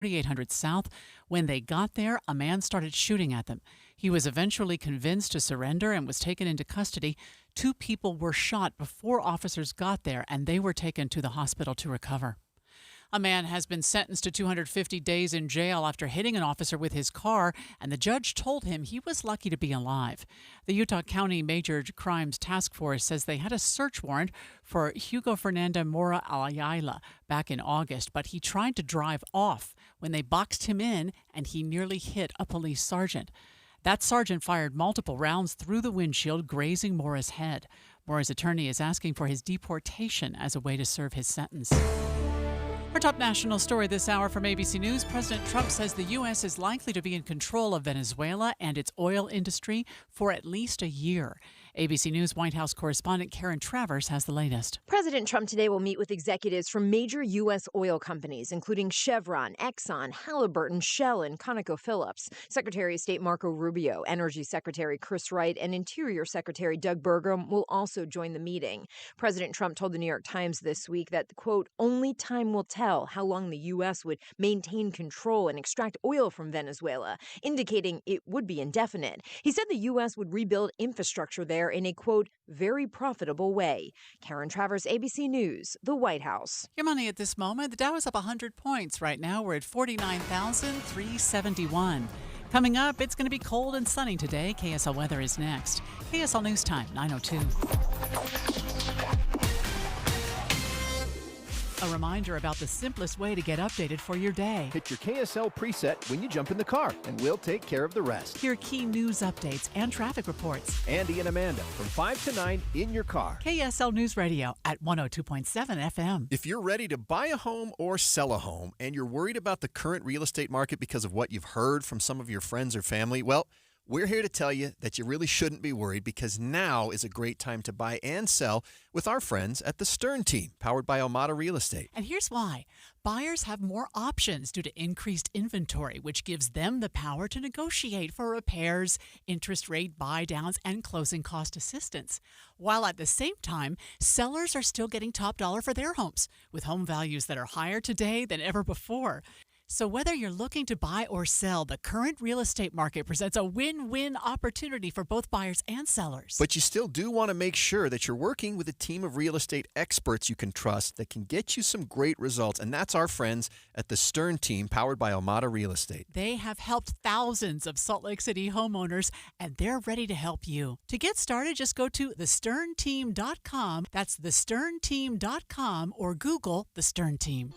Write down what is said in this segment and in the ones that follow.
4800 South. When they got there, a man started shooting at them. He was eventually convinced to surrender and was taken into custody. 2 people were shot before officers got there, and they were taken to the hospital to recover. A man has been sentenced to 250 days in jail after hitting an officer with his car, and the judge told him he was lucky to be alive. The Utah County Major Crimes Task Force says they had a search warrant for Hugo Fernando Mora Ayala back in August, but he tried to drive off when they boxed him in, and he nearly hit a police sergeant. That sergeant fired multiple rounds through the windshield, grazing Mora's head. Mora's attorney is asking for his deportation as a way to serve his sentence. Our top national story this hour from ABC News. President Trump says the U.S. is likely to be in control of Venezuela and its oil industry for at least a year. ABC News White House correspondent Karen Travers has the latest. President Trump today will meet with executives from major U.S. oil companies, including Chevron, Exxon, Halliburton, Shell, and ConocoPhillips. Secretary of State Marco Rubio, Energy Secretary Chris Wright, and Interior Secretary Doug Burgum will also join the meeting. President Trump told the New York Times this week that, quote, only time will tell how long the U.S. would maintain control and extract oil from Venezuela, indicating it would be indefinite. He said the U.S. would rebuild infrastructure there in a, quote, very profitable way. Karen Travers, ABC News, the White House. Your money at this moment, the Dow is up 100 points. Right now, we're at 49,371. Coming up, it's going to be cold and sunny today. KSL weather is next. KSL News Time, 9:02. A reminder about the simplest way to get updated for your day. Hit your KSL preset when you jump in the car, and we'll take care of the rest. Hear key news updates and traffic reports. Andy and Amanda from 5 to 9 in your car. KSL News Radio at 102.7 FM. If you're ready to buy a home or sell a home and you're worried about the current real estate market because of what you've heard from some of your friends or family, well, we're here to tell you that you really shouldn't be worried because now is a great time to buy and sell with our friends at the Stern Team, powered by Almada Real Estate. And here's why. Buyers have more options due to increased inventory, which gives them the power to negotiate for repairs, interest rate buy-downs, and closing cost assistance. While at the same time, sellers are still getting top dollar for their homes, with home values that are higher today than ever before. So whether you're looking to buy or sell, the current real estate market presents a win-win opportunity for both buyers and sellers. But you still do want to make sure that you're working with a team of real estate experts you can trust that can get you some great results. And that's our friends at the Stern Team, powered by Almada Real Estate. They have helped thousands of Salt Lake City homeowners, and they're ready to help you. To get started, just go to thesternteam.com. That's thesternteam.com, or Google The Stern Team.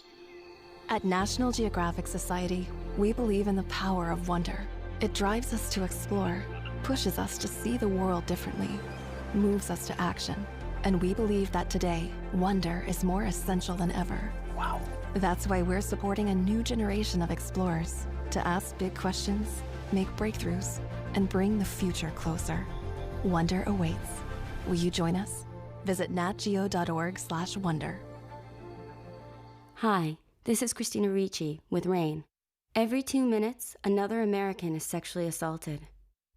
At National Geographic Society, we believe in the power of wonder. It drives us to explore, pushes us to see the world differently, moves us to action. And we believe that today, wonder is more essential than ever. Wow. That's why we're supporting a new generation of explorers to ask big questions, make breakthroughs, and bring the future closer. Wonder awaits. Will you join us? Visit natgeo.org/wonder. Hi. This is Christina Ricci with RAIN. Every 2 minutes, another American is sexually assaulted.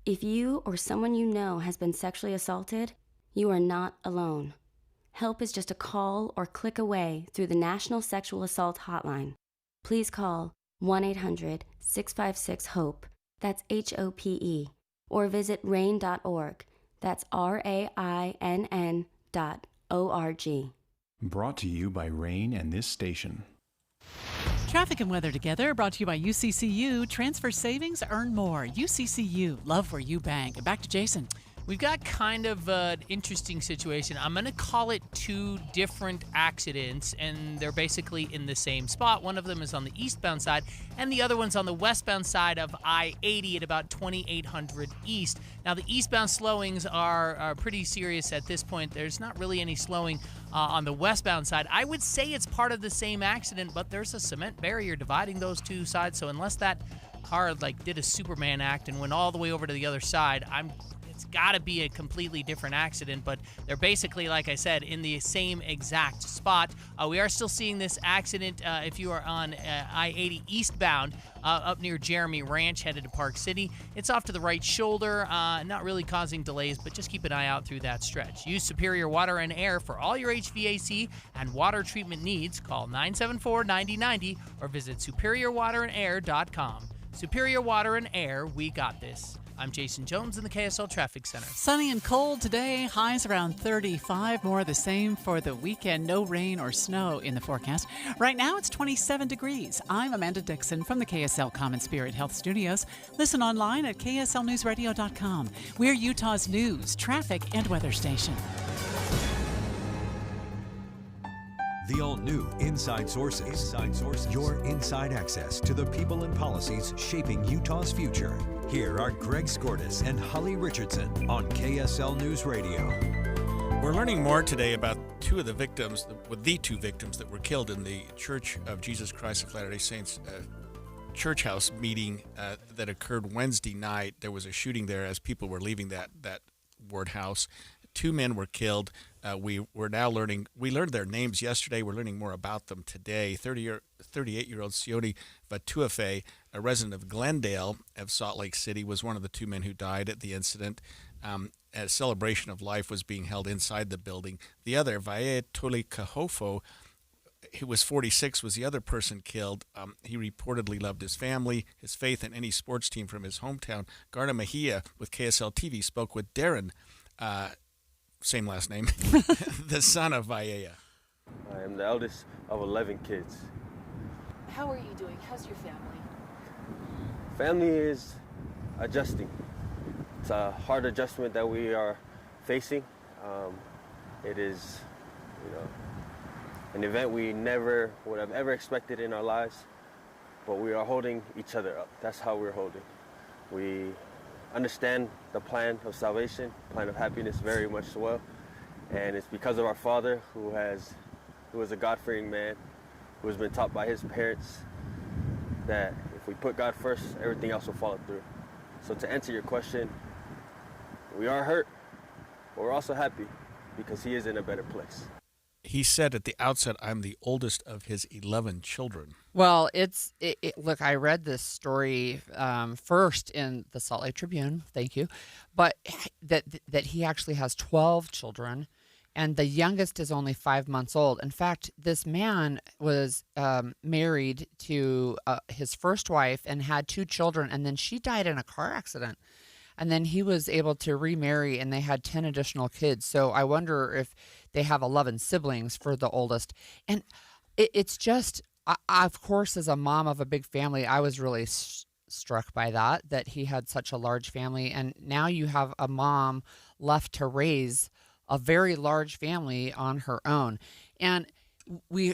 If you or someone you know has been sexually assaulted, you are not alone. Help is just a call or click away through the National Sexual Assault Hotline. Please call 1-800-656-HOPE, that's HOPE, or visit RAIN.org, that's RAINN.org. Brought to you by RAIN and this station. Traffic and weather together, brought to you by UCCU. Transfer savings, earn more. UCCU, love where you bank. Back to Jason. We've got kind of an interesting situation. I'm going to call it 2 different accidents, and they're basically in the same spot. One of them is on the eastbound side, and the other one's on the westbound side of I-80 at about 2800 East. Now, the eastbound slowings are pretty serious at this point. There's not really any slowing on the westbound side. I would say it's part of the same accident, but there's a cement barrier dividing those two sides, so unless that car did a Superman act and went all the way over to the other side, it's got to be a completely different accident, but they're basically, like I said, in the same exact spot. We are still seeing this accident if you are on I-80 eastbound up near Jeremy Ranch headed to Park City. It's off to the right shoulder, not really causing delays, but just keep an eye out through that stretch. Use Superior Water and Air for all your HVAC and water treatment needs. Call 974-9090 or visit superiorwaterandair.com. Superior Water and Air, we got this. I'm Jason Jones in the KSL Traffic Center. Sunny and cold today. Highs around 35. More of the same for the weekend. No rain or snow in the forecast. Right now it's 27 degrees. I'm Amanda Dixon from the KSL Common Spirit Health Studios. Listen online at kslnewsradio.com. We're Utah's news, traffic, and weather station. The all-new Inside Sources. Your inside access to the people and policies shaping Utah's future. Here are Greg Skordas and Holly Richardson on KSL News Radio. We're learning more today about two victims that were killed in the Church of Jesus Christ of Latter-day Saints church house meeting that occurred Wednesday night. There was a shooting there as people were leaving that ward house. 2 men were killed. We learned their names yesterday. We're learning more about them today. 38-year-old Sione Vatuafe, a resident of Glendale of Salt Lake City, was one of the 2 men who died at the incident. A celebration of life was being held inside the building. The other, Vaea Tole Kahofo, who was 46, was the other person killed. He reportedly loved his family, his faith, and any sports team from his hometown. Garda Mejia with KSL TV spoke with Darren, same last name, the son of Vaea. I am the eldest of 11 kids. How are you doing? How's your family? Family is adjusting. It's a hard adjustment that we are facing. It is, an event we never would have ever expected in our lives, but we are holding each other up. That's how we're holding. We understand the plan of salvation, plan of happiness very much as well, and it's because of our father who is a God-fearing man, who has been taught by his parents that if we put God first, everything else will follow through. So to answer your question, we are hurt, but we're also happy because he is in a better place. He said at the outset, I'm the oldest of his 11 children. Well, look, I read this story first in the Salt Lake Tribune, thank you, but that he actually has 12 children, and the youngest is only 5 months old. In fact, this man was married to his first wife and had 2 children, and then she died in a car accident. And then he was able to remarry, and they had 10 additional kids. So I wonder if they have 11 siblings for the oldest. And it's just, of course, as a mom of a big family, I was really struck by that he had such a large family. And now you have a mom left to raise a very large family on her own. And we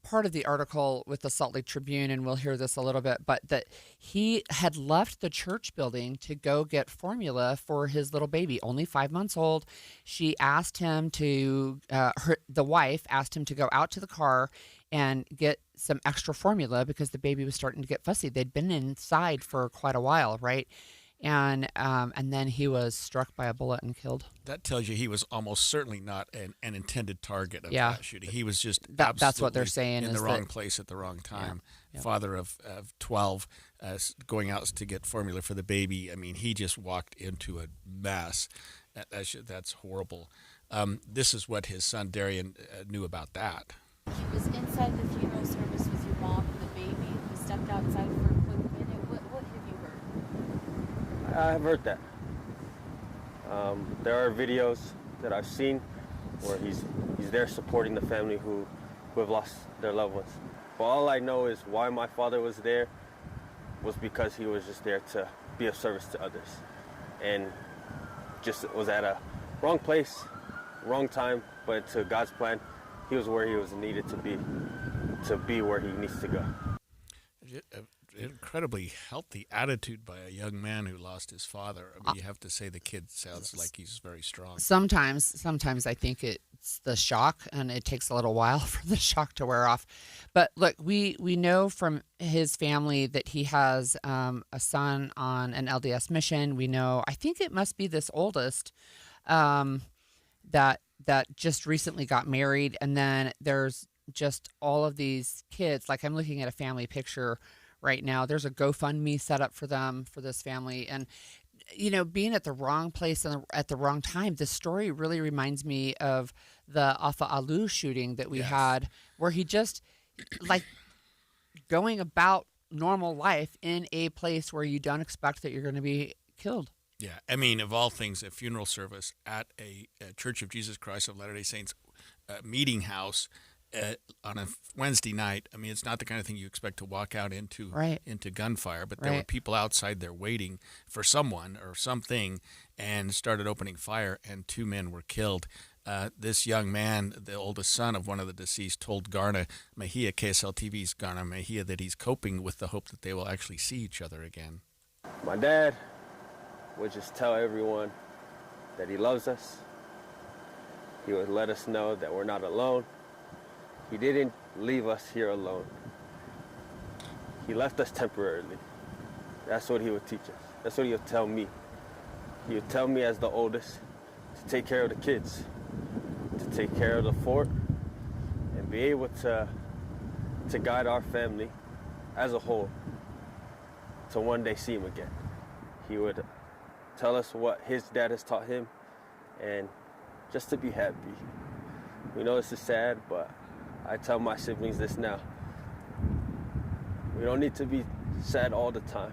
part of the article with the Salt Lake Tribune, and we'll hear this a little bit, but that he had left the church building to go get formula for his little baby, only 5 months old. She asked him to, the wife asked him to go out to the car and get some extra formula because the baby was starting to get fussy. They'd been inside for quite a while, right? And then he was struck by a bullet and killed. That tells you he was almost certainly not an intended target of that shooting. He was just that's what they're saying in the wrong place at the wrong time. Yeah. Father of 12, going out to get formula for the baby. I mean, he just walked into a mess. That's horrible. This is what his son Darian knew about that. He was inside the funeral service with your mom and the baby. He stepped outside for a quick minute. What have you heard? I have heard that. There are videos that I've seen where he's there supporting the family who have lost their loved ones. But all I know is why my father was there was because he was just there to be of service to others. And just was at a wrong place, wrong time, but to God's plan, he was where he was needed to be where he needs to go. incredibly healthy attitude by a young man who lost his father. I mean, you have to say the kid sounds like he's very strong. Sometimes I think it's the shock, and it takes a little while for the shock to wear off. But look, we know from his family that he has a son on an LDS mission. We know, I think it must be this oldest that just recently got married, and then there's just all of these kids. Like, I'm looking at a family picture right now. There's a GoFundMe set up for them, for this family. And, you know, being at the wrong place and at the wrong time, this story really reminds me of the Alfa Alu shooting that we had, where he just, like, going about normal life in a place where you don't expect that you're going to be killed. Yeah, I mean, of all things, a funeral service at a Church of Jesus Christ of Latter-day Saints meeting house on a Wednesday night. I mean, it's not the kind of thing you expect to walk out into gunfire, but there were people outside there waiting for someone or something, and started opening fire, and 2 men were killed. This young man, the oldest son of one of the deceased, told Garna Mejia, KSL TV's Garna Mejia, that he's coping with the hope that they will actually see each other again. My dad would just tell everyone that he loves us. He would let us know that we're not alone. He didn't leave us here alone. He left us temporarily. That's what he would teach us. That's what he would tell me. He would tell me as the oldest to take care of the kids, to take care of the fort, and be able to guide our family as a whole to one day see him again. He would tell us what his dad has taught him, and just to be happy. We know this is sad, but I tell my siblings this now. We don't need to be sad all the time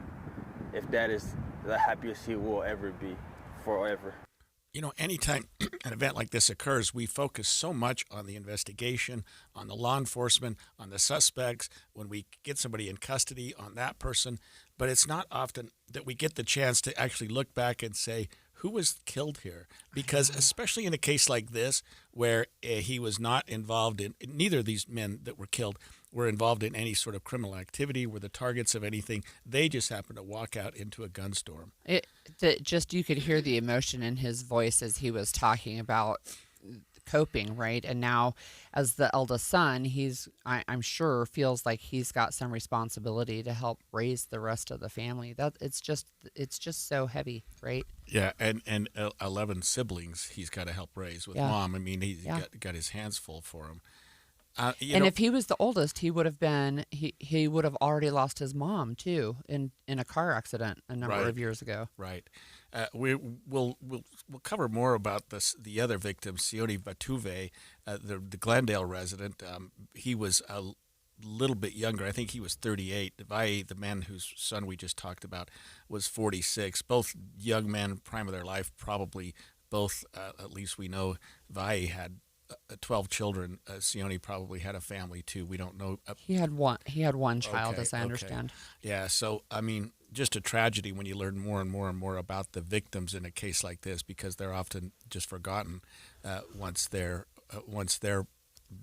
if Dad is the happiest he will ever be, forever. You know, anytime an event like this occurs, we focus so much on the investigation, on the law enforcement, on the suspects, when we get somebody in custody, on that person. But it's not often that we get the chance to actually look back and say, who was killed here? Because especially in a case like this, where he was not involved in, neither of these men that were killed were involved in any sort of criminal activity, were the targets of anything. They just happened to walk out into a gun storm. You could hear the emotion in his voice as he was talking about coping, right? And now, as the eldest son, I'm sure feels like he's got some responsibility to help raise the rest of the family. That it's just so heavy, right? Yeah, and 11 siblings he's got to help raise with mom. I mean, he's got his hands full for him. If he was the oldest, he would have been he would have already lost his mom too in a car accident a number of years ago. Right. We'll cover more about the other victim, Sione Batuve, the Glendale resident. He was a little bit younger. I think he was 38. Vai, the man whose son we just talked about, was 46. Both young men, prime of their life, probably both. At least we know Vai had 12 children. Sione probably had a family too. We don't know. He had one child, as I understand. Yeah. So I mean, just a tragedy when you learn more and more and more about the victims in a case like this, because they're often just forgotten once they're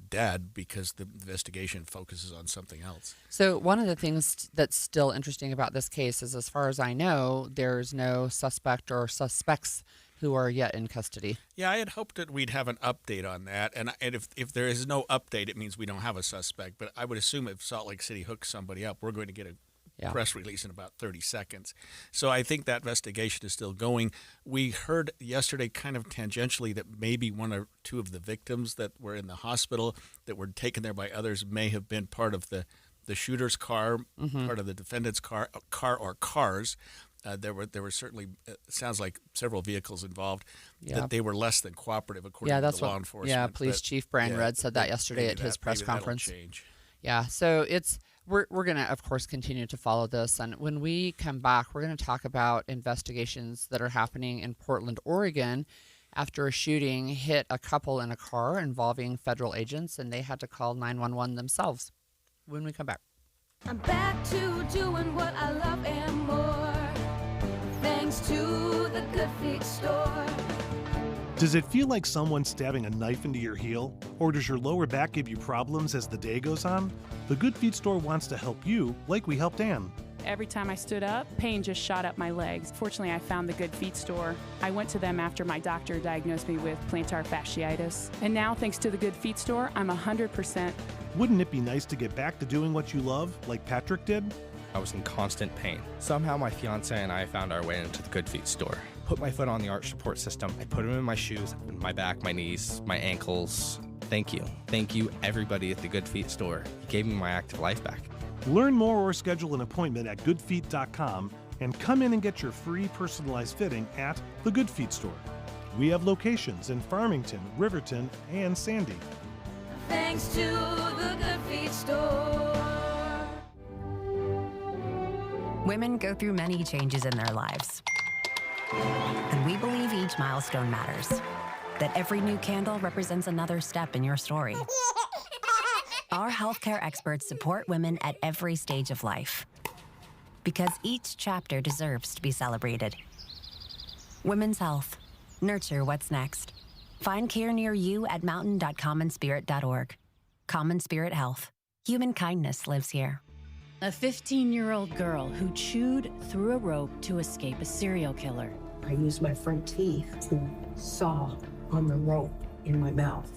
dead, because the investigation focuses on something else. So one of the things that's still interesting about this case is, as far as I know, there's no suspect or suspects who are yet in custody. Yeah, I had hoped that we'd have an update on that. And if there is no update, it means we don't have a suspect. But I would assume if Salt Lake City hooks somebody up, we're going to get a press release in about 30 seconds. So I think that investigation is still going. We heard yesterday kind of tangentially that maybe one or two of the victims that were in the hospital that were taken there by others may have been part of the shooter's car, part of the defendant's car or cars. There were certainly, sounds like several vehicles involved, that they were less than cooperative according to the law enforcement. Yeah, Police Chief Brian Rudd said that yesterday at his press conference. Change. Yeah, so we're going to, of course, continue to follow this. And when we come back, we're going to talk about investigations that are happening in Portland, Oregon, after a shooting hit a couple in a car involving federal agents, and they had to call 911 themselves. When we come back. I'm back to doing what I love and more, thanks to the Good Feet store. Does it feel like someone's stabbing a knife into your heel? Or does your lower back give you problems as the day goes on? The Good Feet store wants to help you, like we helped Ann. Every time I stood up, pain just shot up my legs. Fortunately, I found the Good Feet store. I went to them after my doctor diagnosed me with plantar fasciitis. And now, thanks to the Good Feet store, I'm 100%. Wouldn't it be nice to get back to doing what you love, like Patrick did? I was in constant pain. Somehow my fiance and I found our way into the Good Feet store. Put my foot on the arch support system. I put them in my shoes, my back, my knees, my ankles. Thank you. Thank you, everybody at the Good Feet store. You gave me my active life back. Learn more or schedule an appointment at goodfeet.com and come in and get your free personalized fitting at the Good Feet store. We have locations in Farmington, Riverton, and Sandy. Thanks to the Good Feet store. Women go through many changes in their lives. And we believe each milestone matters. That every new candle represents another step in your story. Our healthcare experts support women at every stage of life. Because each chapter deserves to be celebrated. Women's health. Nurture what's next. Find care near you at mountain.commonspirit.org. Common Spirit Health. Human kindness lives here. A 15-year-old girl who chewed through a rope to escape a serial killer. I used my front teeth to saw on the rope in my mouth.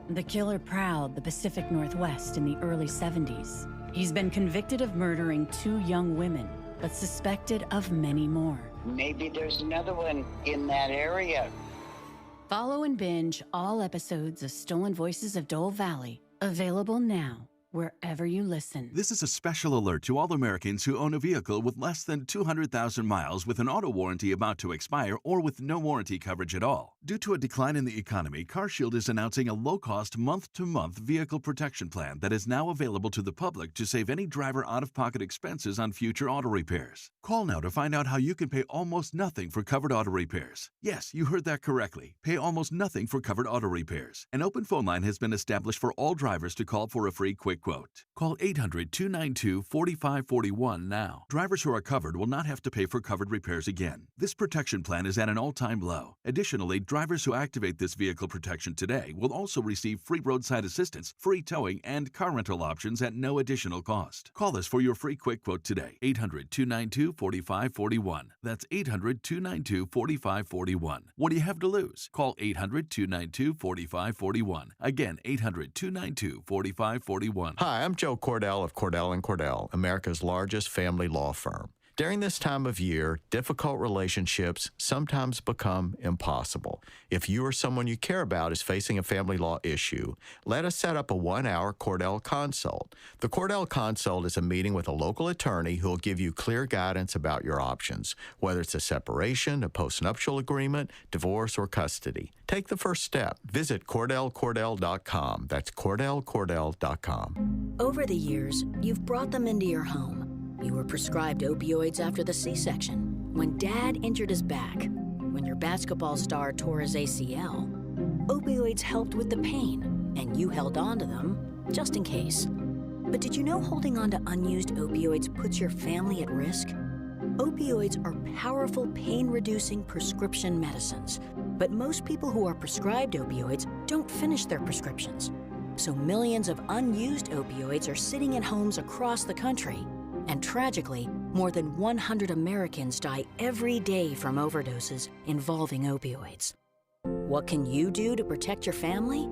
The killer prowled the Pacific Northwest in the early 70s. He's been convicted of murdering 2 young women, but suspected of many more. Maybe there's another one in that area. Follow and binge all episodes of Stolen Voices of Dole Valley, available now wherever you listen. This is a special alert to all Americans who own a vehicle with less than 200,000 miles with an auto warranty about to expire or with no warranty coverage at all. Due to a decline in the economy, CarShield is announcing a low-cost month-to-month vehicle protection plan that is now available to the public to save any driver out-of-pocket expenses on future auto repairs. Call now to find out how you can pay almost nothing for covered auto repairs. Yes, you heard that correctly. Pay almost nothing for covered auto repairs. An open phone line has been established for all drivers to call for a free quick quote. Call 800-292-4541 now. Drivers who are covered will not have to pay for covered repairs again. This protection plan is at an all-time low. Additionally, drivers who activate this vehicle protection today will also receive free roadside assistance, free towing, and car rental options at no additional cost. Call us for your free quick quote today. 800-292-4541. That's 800-292-4541. What do you have to lose? Call 800-292-4541. Again, 800-292-4541. Hi, I'm Joe Cordell of Cordell & Cordell, America's largest family law firm. During this time of year, difficult relationships sometimes become impossible. If you or someone you care about is facing a family law issue, let us set up a 1-hour Cordell Consult. The Cordell Consult is a meeting with a local attorney who will give you clear guidance about your options, whether it's a separation, a postnuptial agreement, divorce, or custody. Take the first step. Visit CordellCordell.com. That's CordellCordell.com. Over the years, you've brought them into your home. You were prescribed opioids after the C-section, when Dad injured his back, when your basketball star tore his ACL. Opioids helped with the pain, and you held on to them just in case. But did you know holding on to unused opioids puts your family at risk? Opioids are powerful pain-reducing prescription medicines, but most people who are prescribed opioids don't finish their prescriptions. So millions of unused opioids are sitting in homes across the country. And tragically, more than 100 Americans die every day from overdoses involving opioids. What can you do to protect your family?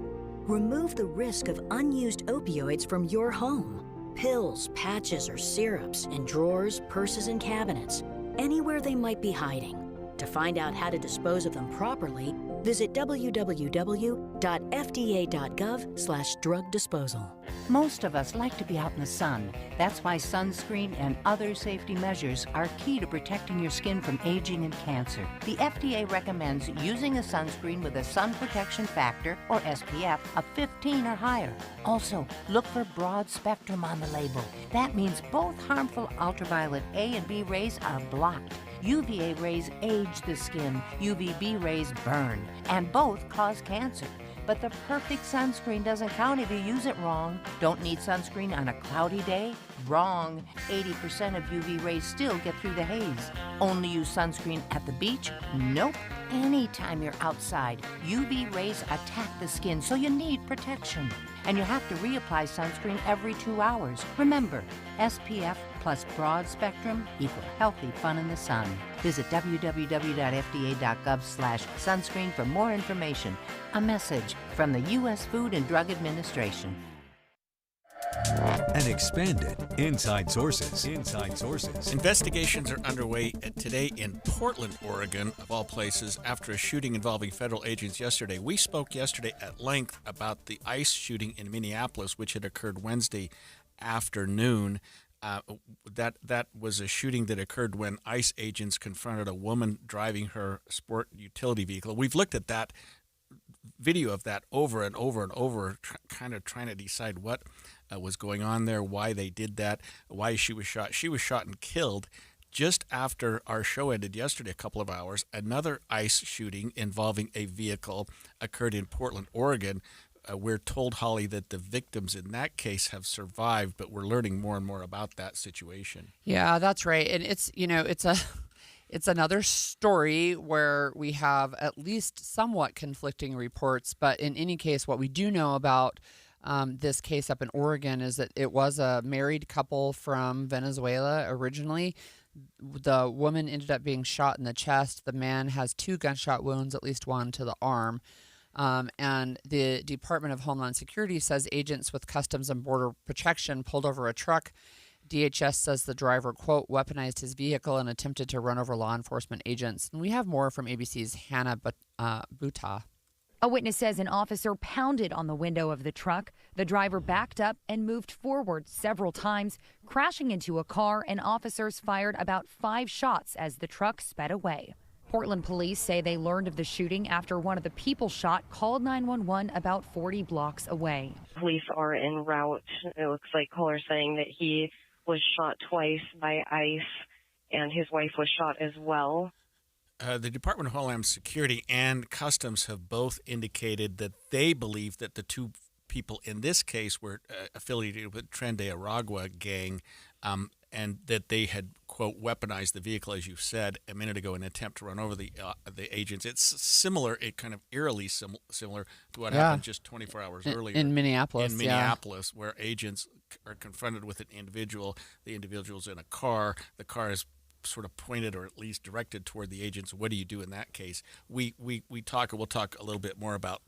Remove the risk of unused opioids from your home. Pills, patches, or syrups in drawers, purses, and cabinets, anywhere they might be hiding. To find out how to dispose of them properly, visit www.fda.gov/drug disposal. Most of us like to be out in the sun. That's why sunscreen and other safety measures are key to protecting your skin from aging and cancer. The FDA recommends using a sunscreen with a sun protection factor, or SPF, of 15 or higher. Also, look for broad spectrum on the label. That means both harmful ultraviolet A and B rays are blocked. UVA rays age the skin, UVB rays burn, and both cause cancer. But the perfect sunscreen doesn't count if you use it wrong. Don't need sunscreen on a cloudy day? Wrong. 80% of UV rays still get through the haze. Only use sunscreen at the beach? Nope. Anytime you're outside, UV rays attack the skin, so you need protection. And you have to reapply sunscreen every 2 hours. Remember, SPF plus broad spectrum equal healthy fun in the sun. Visit www.fda.gov/sunscreen for more information. A message from the U.S. Food and Drug Administration. And expanded Inside Sources. Inside Sources. Investigations are underway today in Portland, Oregon, of all places, after a shooting involving federal agents yesterday. We spoke yesterday at length about the ICE shooting in Minneapolis, which had occurred Wednesday afternoon. That was a shooting that occurred when ICE agents confronted a woman driving her sport utility vehicle. We've looked at that video of that over and over and over, kind of trying to decide what was going on there, why they did that, why she was shot. She was shot and killed just after our show ended yesterday, a couple of hours. Another ICE shooting involving a vehicle occurred in Portland, Oregon. We're told, Holly, that the victims in that case have survived, but we're learning more and more about that situation. Yeah, that's right. And it's another story where we have at least somewhat conflicting reports. But in any case, what we do know about this case up in Oregon is that it was a married couple from Venezuela originally. The woman ended up being shot in the chest. The man has 2 gunshot wounds, at least one to the arm. And the Department of Homeland Security says agents with Customs and Border Protection pulled over a truck. DHS says the driver, quote, weaponized his vehicle and attempted to run over law enforcement agents. And we have more from ABC's Hannah Buta. A witness says an officer pounded on the window of the truck. The driver backed up and moved forward several times, crashing into a car, and officers fired about 5 shots as the truck sped away. Portland police say they learned of the shooting after one of the people shot called 911 about 40 blocks away. Police are en route. It looks like caller saying that he was shot twice by ICE and his wife was shot as well. The Department of Homeland Security and Customs have both indicated that they believe that the 2 people in this case were affiliated with Tren de Aragua gang, and that they had, quote, weaponized the vehicle, as you said a minute ago, in an attempt to run over the agents. It's similar, it kind of eerily similar to what happened just 24 hours earlier. In Minneapolis, where agents are confronted with an individual. The individual's in a car. The car is sort of pointed or at least directed toward the agents. What do you do in that case? We'll talk a little bit more about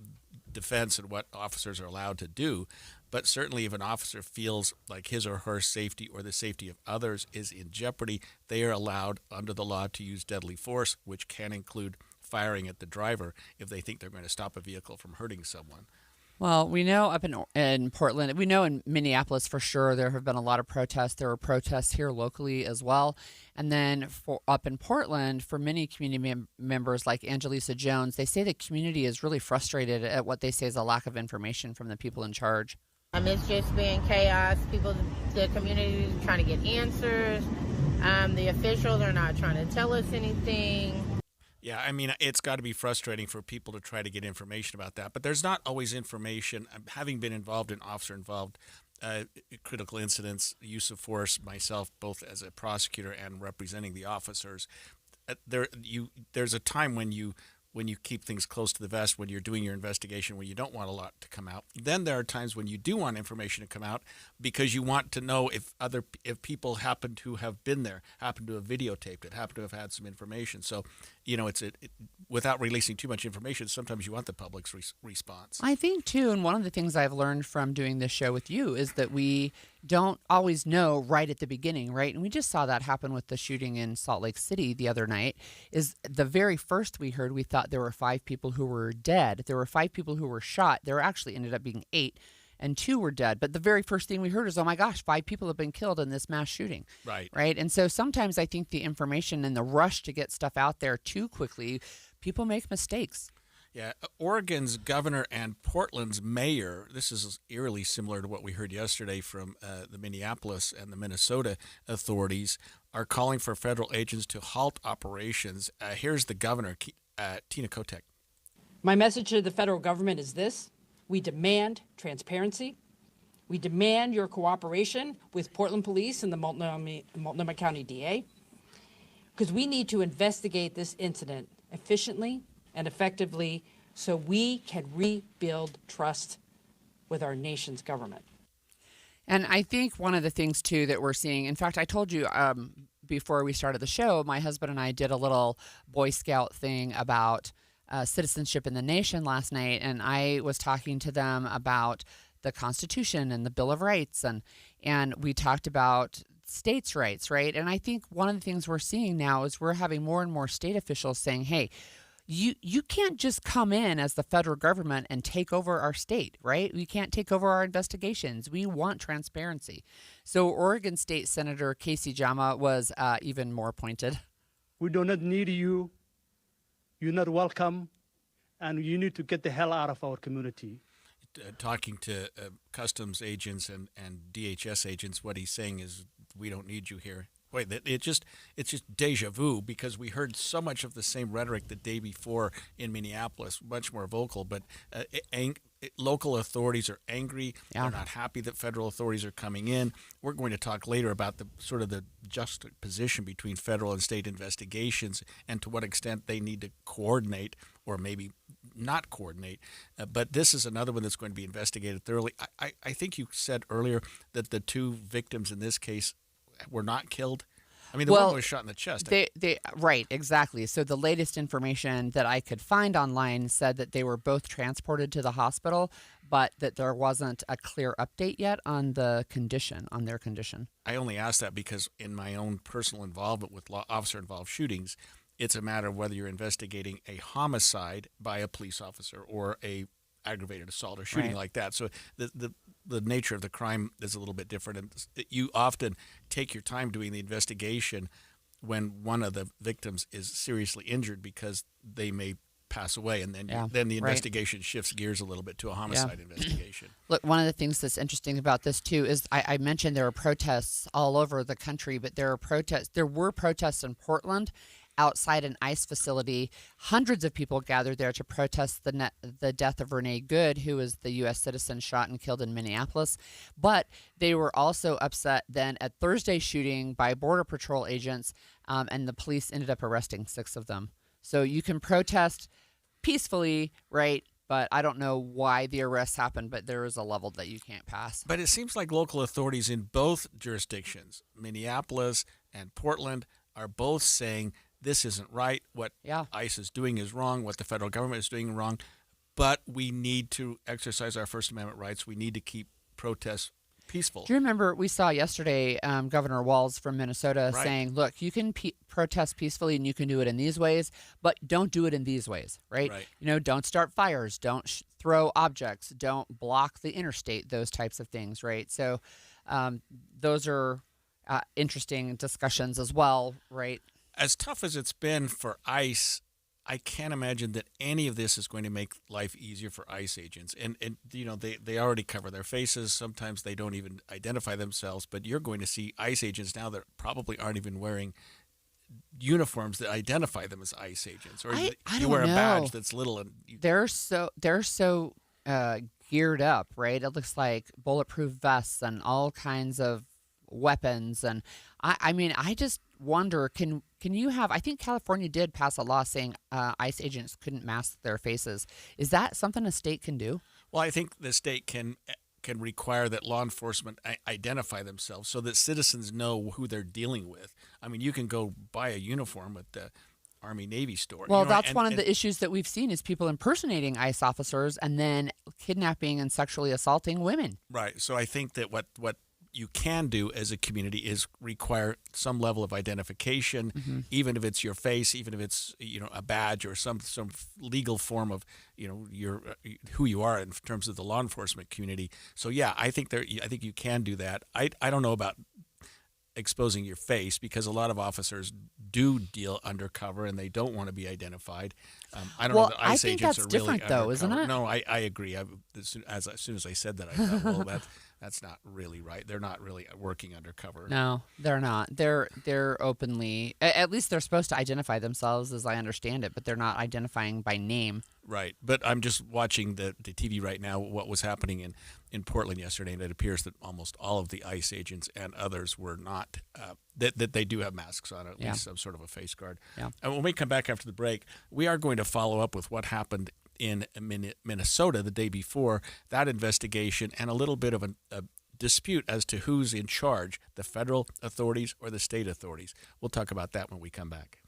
defense and what officers are allowed to do. But certainly if an officer feels like his or her safety or the safety of others is in jeopardy, they are allowed under the law to use deadly force, which can include firing at the driver if they think they're going to stop a vehicle from hurting someone. Well, we know up in Portland, we know in Minneapolis for sure there have been a lot of protests. There were protests here locally as well. And then up in Portland, for many community members like Angelisa Jones, they say the community is really frustrated at what they say is a lack of information from the people in charge. It's just been chaos. The community is trying to get answers. The officials are not trying to tell us anything. Yeah, I mean, it's got to be frustrating for people to try to get information about that. But there's not always information. Having been involved in officer-involved critical incidents, use of force, myself, both as a prosecutor and representing the officers, there's a time when you keep things close to the vest, when you're doing your investigation, when you don't want a lot to come out. Then there are times when you do want information to come out because you want to know if people happen to have been there, happen to have videotaped it, happen to have had some information. So, without releasing too much information, sometimes you want the public's response. I think, too, and one of the things I've learned from doing this show with you is that we don't always know right at the beginning, right? And we just saw that happen with the shooting in Salt Lake City the other night. Is the very first we heard, we thought there were 5 people who were dead. There were 5 people who were shot. There actually ended up being 8, and 2 were dead. But the very first thing we heard is, oh my gosh, 5 people have been killed in this mass shooting. Right. And so sometimes I think the information and the rush to get stuff out there too quickly, people make mistakes. Yeah, Oregon's governor and Portland's mayor, this is eerily similar to what we heard yesterday from the Minneapolis and the Minnesota authorities, are calling for federal agents to halt operations. Here's the governor, Tina Kotek. My message to the federal government is this: we demand transparency. We demand your cooperation with Portland Police and the Multnomah County DA, because we need to investigate this incident efficiently and effectively so we can rebuild trust with our nation's government. And I think one of the things, too, that we're seeing, in fact, I told you before we started the show, my husband and I did a little Boy Scout thing about citizenship in the nation last night, and I was talking to them about the Constitution and the Bill of Rights, and we talked about states' rights, right? And I think one of the things we're seeing now is we're having more and more state officials saying, hey, you can't just come in as the federal government and take over our state, right? We can't take over our investigations. We want transparency. So Oregon State Senator Casey Jama was even more pointed. We do not need you. You're not welcome, and you need to get the hell out of our community. Talking to customs agents and DHS agents, what he's saying is, we don't need you here. Wait, it's just deja vu, because we heard so much of the same rhetoric the day before in Minneapolis, much more vocal. But local authorities are angry. Yeah. They're not happy that federal authorities are coming in. We're going to talk later about the sort of the juxtaposition between federal and state investigations and to what extent they need to coordinate or maybe not coordinate. But this is another one that's going to be investigated thoroughly. I think you said earlier that the two victims in this case were not killed. I mean, the one was shot in the chest. Right, exactly. So the latest information that I could find online said that they were both transported to the hospital, but that there wasn't a clear update yet on their condition. I only asked that because in my own personal involvement with officer-involved shootings, it's a matter of whether you're investigating a homicide by a police officer or a aggravated assault or shooting like that. So the nature of the crime is a little bit different, and you often take your time doing the investigation when one of the victims is seriously injured because they may pass away, and then the investigation shifts gears a little bit to a homicide investigation. Look, one of the things that's interesting about this too is I mentioned there are protests all over the country, but there were protests in Portland outside an ICE facility. Hundreds of people gathered there to protest the death of Renee Good, who was the U.S. citizen shot and killed in Minneapolis. But they were also upset then at Thursday's shooting by Border Patrol agents, and the police ended up arresting 6 of them. So you can protest peacefully, right? But I don't know why the arrests happened, but there is a level that you can't pass. But it seems like local authorities in both jurisdictions, Minneapolis and Portland, are both saying this isn't right. What ICE is doing is wrong. What the federal government is doing is wrong. But we need to exercise our First Amendment rights. We need to keep protests peaceful. Do you remember we saw yesterday Governor Walz from Minnesota saying, look, you can protest peacefully and you can do it in these ways, but don't do it in these ways, right? You know, don't start fires, don't throw objects, don't block the interstate, those types of things, right? So those are interesting discussions as well, right? As tough as it's been for ICE, I can't imagine that any of this is going to make life easier for ICE agents. And you know, they already cover their faces. Sometimes they don't even identify themselves. But you're going to see ICE agents now that probably aren't even wearing uniforms that identify them as ICE agents. Or you wear a badge that's little. And they're so geared up, right? It looks like bulletproof vests and all kinds of weapons. And I mean, I just wonder, can you have, I think California did pass a law saying ICE agents couldn't mask their faces. Is that something a state can do? Well, I think the state can require that law enforcement identify themselves so that citizens know who they're dealing with. I mean, you can go buy a uniform at the Army-Navy store. Well, that's one of the issues that we've seen is people impersonating ICE officers and then kidnapping and sexually assaulting women. Right. So I think that what you can do as a community is require some level of identification, even if it's your face, even if it's a badge or some legal form of your who you are in terms of the law enforcement community. So yeah, I think you can do that. I don't know about exposing your face because a lot of officers do deal undercover and they don't want to be identified. I don't know that ICE agents are really different though, undercover. Isn't it? No, I agree. As soon as I said that, I thought, well, That's not really right. They're not really working undercover. No, they're not. They're openly, at least they're supposed to identify themselves, as I understand it, but they're not identifying by name. Right. But I'm just watching the TV right now, what was happening in Portland yesterday, and it appears that almost all of the ICE agents and others were not, that they do have masks on, at least some sort of a face guard. Yeah. And when we come back after the break, we are going to follow up with what happened in Minnesota the day before, that investigation, and a little bit of a dispute as to who's in charge, the federal authorities or the state authorities. We'll talk about that when we come back.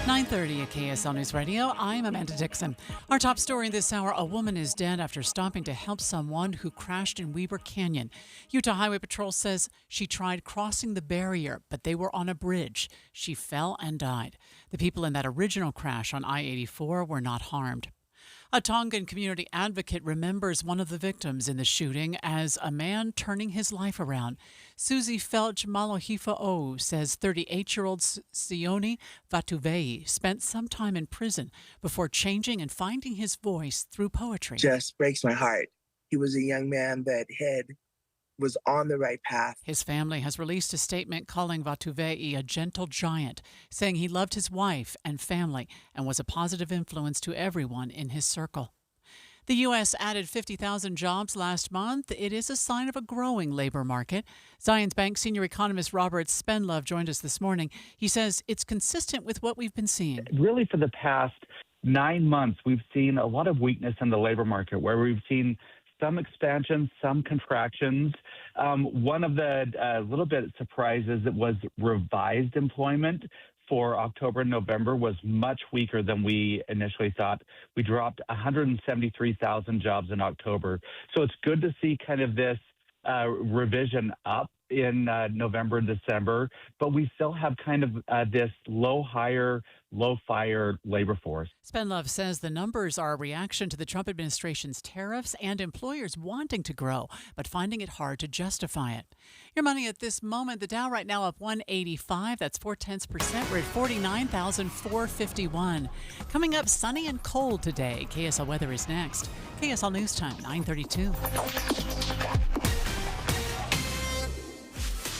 9:30 at KSL News Radio. I'm Amanda Dixon. Our top story this hour, a woman is dead after stopping to help someone who crashed in Weber Canyon. Utah Highway Patrol says she tried crossing the barrier, but they were on a bridge. She fell and died. The people in that original crash on I-84 were not harmed. A Tongan community advocate remembers one of the victims in the shooting as a man turning his life around. Susie Felch Malahifa'o says 38-year-old Sione Vatuvei spent some time in prison before changing and finding his voice through poetry. Just breaks my heart. He was a young man that was on the right path. His family has released a statement calling Vatuvei a gentle giant, saying he loved his wife and family and was a positive influence to everyone in his circle. The U.S. added 50,000 jobs last month. It is a sign of a growing labor market. Zions Bank senior economist Robert Spenlove joined us this morning. He says it's consistent with what we've been seeing. Really, for the past 9 months, we've seen a lot of weakness in the labor market, where we've seen some expansion, some contractions. One of the little bit surprises that was revised employment for October and November was much weaker than we initially thought. We dropped 173,000 jobs in October. So it's good to see kind of this revision up in November and December, but we still have kind of this low hire, low fire labor force. Spenlove says the numbers are a reaction to the Trump administration's tariffs and employers wanting to grow, but finding it hard to justify it. Your money at this moment, the Dow right now up 185, that's 0.4%. We're at 49,451. Coming up, sunny and cold today. KSL weather is next. KSL News Time, 9:32.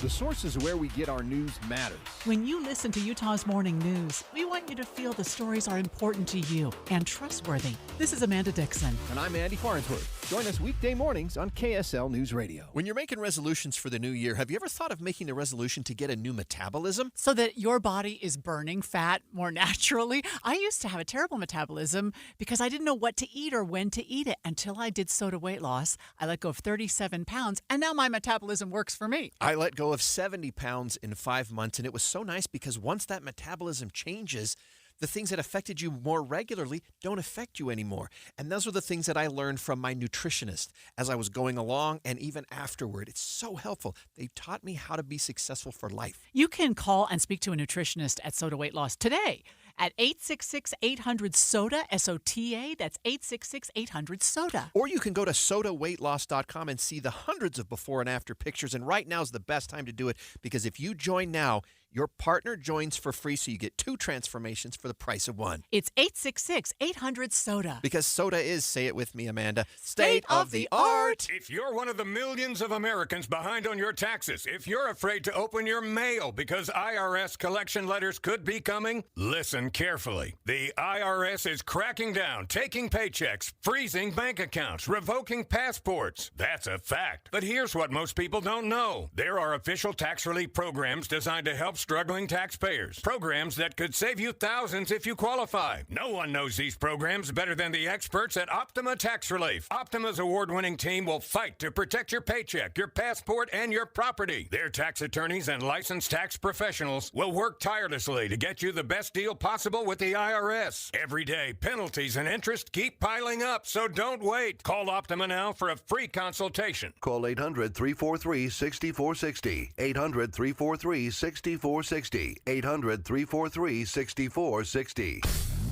The sources where we get our news matters. When you listen to Utah's Morning News, we want you to feel the stories are important to you and trustworthy. This is Amanda Dixon. And I'm Andy Farnsworth. Join us weekday mornings on KSL News Radio. When you're making resolutions for the new year, have you ever thought of making a resolution to get a new metabolism? So that your body is burning fat more naturally? I used to have a terrible metabolism because I didn't know what to eat or when to eat it until I did Soda weight loss. I let go of 37 pounds, and now my metabolism works for me. I let go of 70 pounds in 5 months, and it was so nice because once that metabolism changes, the things that affected you more regularly don't affect you anymore. And those are the things that I learned from my nutritionist as I was going along and even afterward. It's so helpful. They taught me how to be successful for life. You can call and speak to a nutritionist at Soda Weight Loss today at 866-800-SODA, S-O-T-A. That's 866-800-SODA. Or you can go to sodaweightloss.com and see the hundreds of before and after pictures. And right now is the best time to do it because if you join now, your partner joins for free, so you get 2 transformations for the price of 1. It's 866-800-SODA. Because soda is, say it with me, Amanda, state of the art. If you're one of the millions of Americans behind on your taxes, if you're afraid to open your mail because IRS collection letters could be coming, listen carefully. The IRS is cracking down, taking paychecks, freezing bank accounts, revoking passports. That's a fact. But here's what most people don't know. There are official tax relief programs designed to help struggling taxpayers. Programs that could save you thousands if you qualify. No one knows these programs better than the experts at Optima Tax Relief. Optima's award-winning team will fight to protect your paycheck, your passport, and your property. Their tax attorneys and licensed tax professionals will work tirelessly to get you the best deal possible with the IRS. Every day, penalties and interest keep piling up, so don't wait. Call Optima now for a free consultation. Call 800-343-6460. 800-343-6460. 800-343-6460.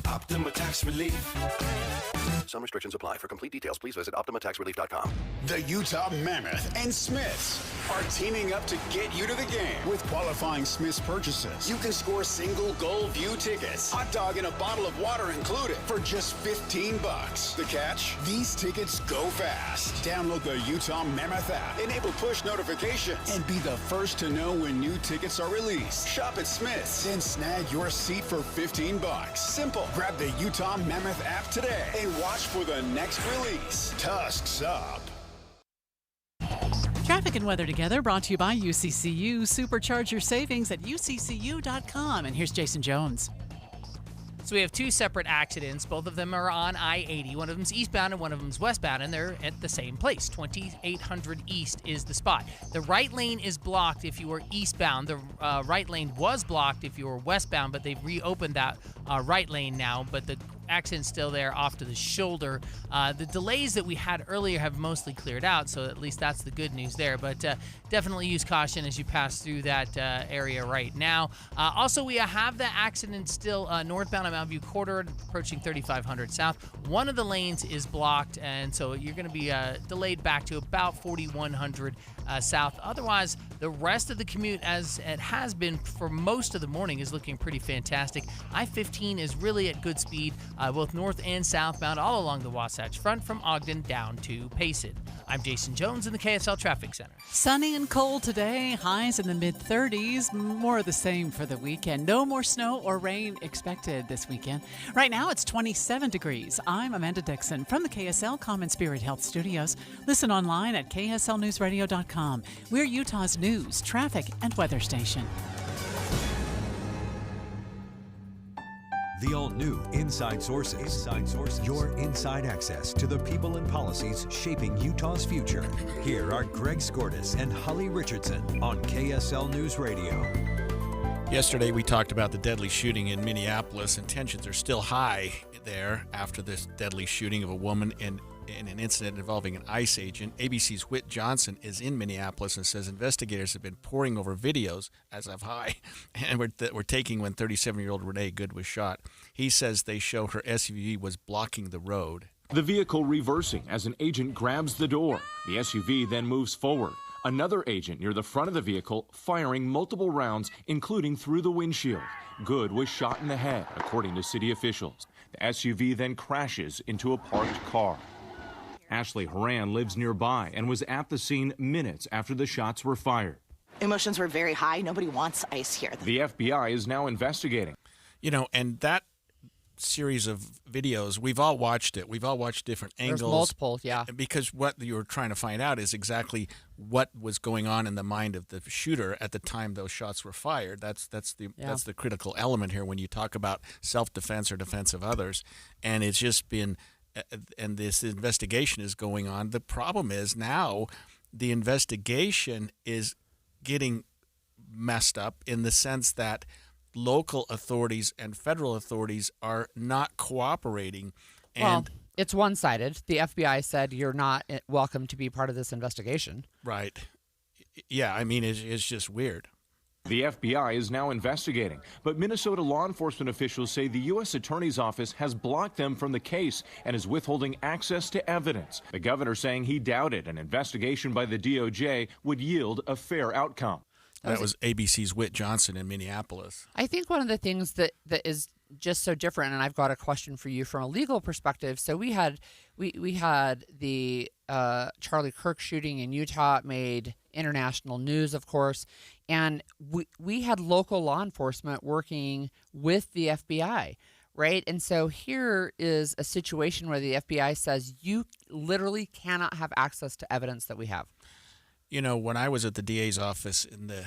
Optima Tax Relief. Some restrictions apply. For complete details, please visit OptimaTaxRelief.com. The Utah Mammoth and Smiths are teaming up to get you to the game with qualifying Smiths purchases. You can score single goal view tickets, hot dog and a bottle of water included for just $15. The catch? These tickets go fast. Download the Utah Mammoth app, enable push notifications, and be the first to know when new tickets are released. Shop at Smiths, then snag your seat for $15. Simple. Grab the Utah Mammoth app today and watch for the next release. Tusks up. Traffic and weather together, brought to you by UCCU. Supercharge your savings at uccu.com. And here's Jason Jones. So we have two separate accidents. Both of them are on I-80. One of them's eastbound and one of them's westbound, and they're at the same place. 2800 East is the spot. The right lane is blocked if you were eastbound. The right lane was blocked if you were westbound, but they've reopened that right lane now. But the accident's still there off to the shoulder. The delays that we had earlier have mostly cleared out, so at least that's the good news there. But definitely use caution as you pass through that area right now. Also, we have the accident still northbound on Mountview Corridor, approaching 3500 South. One of the lanes is blocked, and so you're going to be delayed back to about 4100 South. Otherwise, the rest of the commute, as it has been for most of the morning, is looking pretty fantastic. I-15 is really at good speed, both north and southbound, all along the Wasatch Front from Ogden down to Payson. I'm Jason Jones in the KSL Traffic Center. Sunny and cold today, highs in the mid-30s, more of the same for the weekend. No more snow or rain expected this weekend. Right now it's 27 degrees. I'm Amanda Dixon from the KSL Common Spirit Health Studios. Listen online at kslnewsradio.com. We're Utah's news, traffic, and weather station. The all-new Inside Sources. Inside Sources. Your inside access to the people and policies shaping Utah's future. Here are Greg Skordas and Holly Richardson on KSL News Radio. Yesterday, we talked about the deadly shooting in Minneapolis, and tensions are still high there after this deadly shooting of a woman in an incident involving an ICE agent. ABC's Whit Johnson is in Minneapolis and says investigators have been poring over videos, as of high, and we're taking when 37-year-old Renee Good was shot. He says they show her SUV was blocking the road. The vehicle reversing as an agent grabs the door. The SUV then moves forward. Another agent near the front of the vehicle firing multiple rounds, including through the windshield. Good was shot in the head, according to city officials. The SUV then crashes into a parked car. Ashley Horan lives nearby and was at the scene minutes after the shots were fired. Emotions were very high. Nobody wants ICE here. The FBI is now investigating. You know, and that series of videos, we've all watched it. We've all watched different angles. There's multiple, yeah. Because what you were trying to find out is exactly what was going on in the mind of the shooter at the time those shots were fired. That's the critical element here when you talk about self-defense or defense of others. And it's just been, and this investigation is going on. The problem is now the investigation is getting messed up in the sense that local authorities and federal authorities are not cooperating. And it's one-sided. The FBI said you're not welcome to be part of this investigation. Right. Yeah, I mean, it's just weird. The FBI is now investigating, but Minnesota law enforcement officials say the U.S. Attorney's Office has blocked them from the case and is withholding access to evidence. The governor saying he doubted an investigation by the DOJ would yield a fair outcome. That was ABC's Whit Johnson in Minneapolis. I think one of the things that is just so different, and I've got a question for you from a legal perspective. So we had the Charlie Kirk shooting in Utah, made international news, of course, and we had local law enforcement working with the FBI, right? And so here is a situation where the FBI says you literally cannot have access to evidence that we have. You know, when I was at the DA's office in the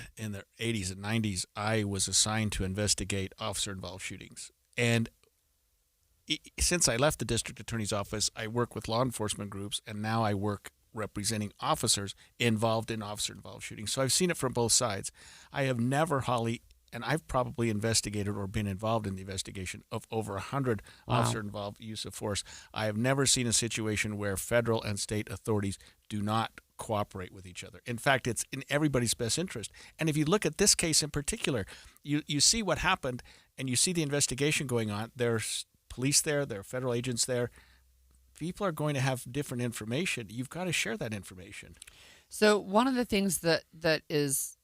80s and 90s, I was assigned to investigate officer-involved shootings. And since I left the district attorney's office, I work with law enforcement groups, and now I work representing officers involved in officer-involved shootings. So I've seen it from both sides. I have never, Holly, and I've probably investigated or been involved in the investigation of over 100 officer-involved use of force. I have never seen a situation where federal and state authorities do not cooperate with each other. In fact, it's in everybody's best interest. And if you look at this case in particular, you see what happened and you see the investigation going on. There's police there, there are federal agents there. People are going to have different information. You've got to share that information. So one of the things that is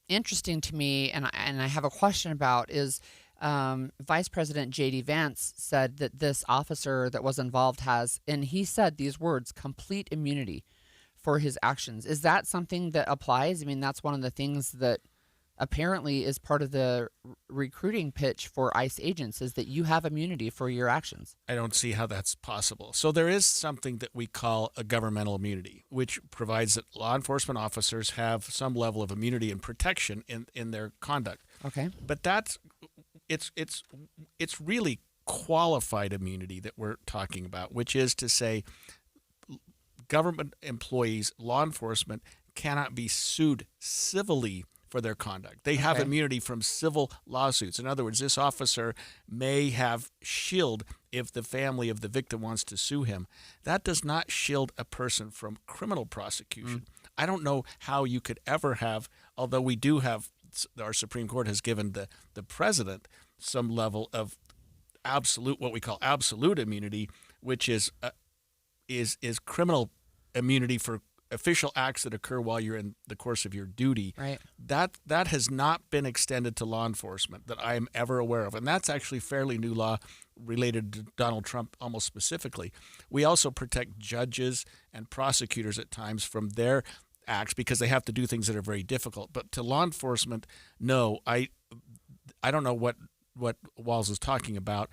interesting to me, and I have a question about, is Vice President J.D. Vance said that this officer that was involved has, and he said these words, complete immunity for his actions. Is that something that applies? I mean, that's one of the things that apparently is part of the recruiting pitch for ICE agents, is that you have immunity for your actions. I don't see how that's possible. So there is something that we call a governmental immunity, which provides that law enforcement officers have some level of immunity and protection in their conduct. Okay. But it's really qualified immunity that we're talking about, which is to say government employees, law enforcement, cannot be sued civilly for their conduct. They have immunity from civil lawsuits. In other words, this officer may have shield if the family of the victim wants to sue him. That does not shield a person from criminal prosecution. I don't know how you could ever have, although we do have, our Supreme Court has given the president some level of absolute, what we call absolute immunity, which is criminal immunity for official acts that occur while you're in the course of your duty. Right. That has not been extended to law enforcement that I am ever aware of. And that's actually fairly new law related to Donald Trump almost specifically. We also protect judges and prosecutors at times from their acts because they have to do things that are very difficult. But to law enforcement, no, I don't know what Walz is talking about.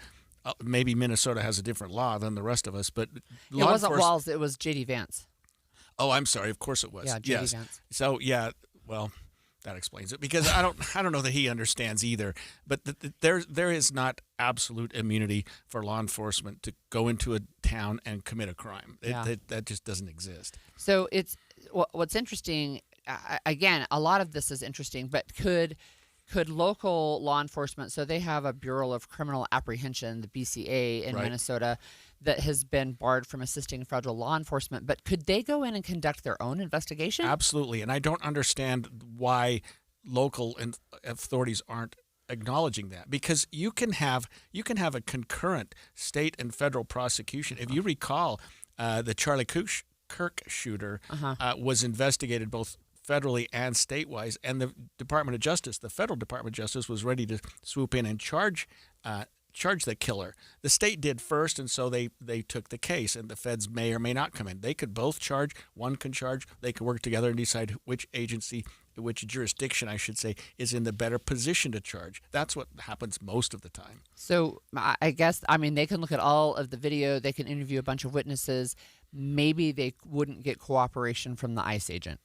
Maybe Minnesota has a different law than the rest of us, but it wasn't Walz, it was J.D. Vance. Oh, I'm sorry. Of course it was. Yeah, J.D. Vance. So yeah, well, that explains it because I don't know that he understands either. But there is not absolute immunity for law enforcement to go into a town and commit a crime. That just doesn't exist. So it's what's interesting. Again, a lot of this is interesting, but could local law enforcement? So they have a Bureau of Criminal Apprehension, the BCA in Minnesota, that has been barred from assisting federal law enforcement. But could they go in and conduct their own investigation? Absolutely. And I don't understand why local authorities aren't acknowledging that, because you can have a concurrent state and federal prosecution. If you recall, the Charlie Kirk shooter was investigated both federally and statewide, and the Department of Justice, the federal Department of Justice, was ready to swoop in and charge the killer. The state did first, and so they took the case, and the feds may or may not come in. They could both charge. One can charge. They could work together and decide which agency, which jurisdiction, I should say, is in the better position to charge. That's what happens most of the time. So I guess, they can look at all of the video. They can interview a bunch of witnesses. Maybe they wouldn't get cooperation from the ICE agent.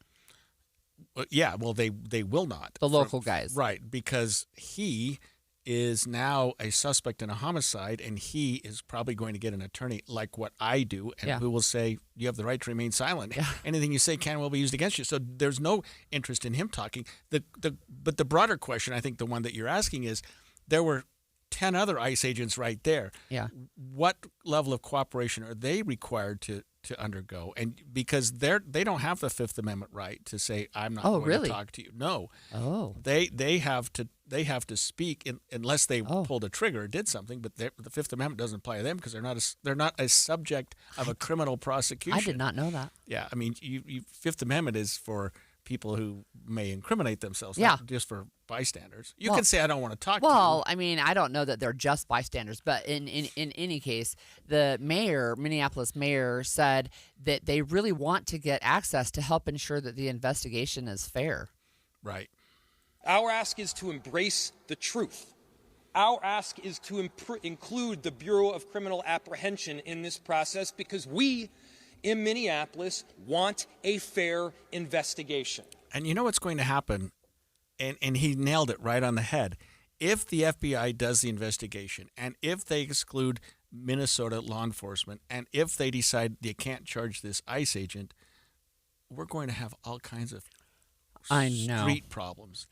Yeah, well, they will not. The local guys. Right, because he is now a suspect in a homicide, and he is probably going to get an attorney like what I do, and who will say, you have the right to remain silent. Yeah. Anything you say can and will be used against you. So there's no interest in him talking. But the broader question, I think the one that you're asking is, there were 10 other ICE agents right there. Yeah. What level of cooperation are they required to undergo? And because they don't have the Fifth Amendment right to say, I'm not going to talk to you. No. Oh. They have to speak unless they pulled a trigger or did something, but the Fifth Amendment doesn't apply to them because they're not a subject of a criminal prosecution. I did not know that. Yeah, Fifth Amendment is for people who may incriminate themselves, not just for bystanders. You can say, I don't want to talk to you. Well, I don't know that they're just bystanders, but in any case, the Minneapolis mayor said that they really want to get access to help ensure that the investigation is fair. Right. Our ask is to embrace the truth. Our ask is to include the Bureau of Criminal Apprehension in this process because we in Minneapolis want a fair investigation. And you know what's going to happen? And he nailed it right on the head. If the FBI does the investigation, and if they exclude Minnesota law enforcement, and if they decide they can't charge this ICE agent, we're going to have all kinds of street problems.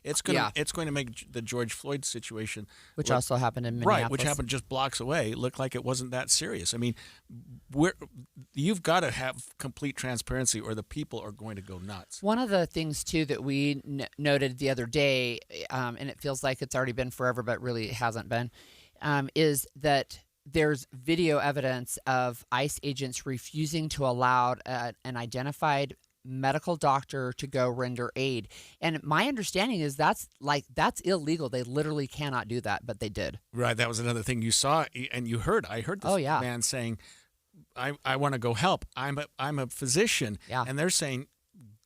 It's going to make the George Floyd situation, which also happened in Minneapolis, right, which happened just blocks away, look like it wasn't that serious. You've got to have complete transparency, or the people are going to go nuts. One of the things too that we noted the other day, and it feels like it's already been forever, but really it hasn't been. is that there's video evidence of ICE agents refusing to allow an identified medical doctor to go render aid. And my understanding is that's illegal. They literally cannot do that, but they did. Right. That was another thing you saw and you heard. I heard this man saying, I want to go help. I'm a physician. Yeah. And they're saying,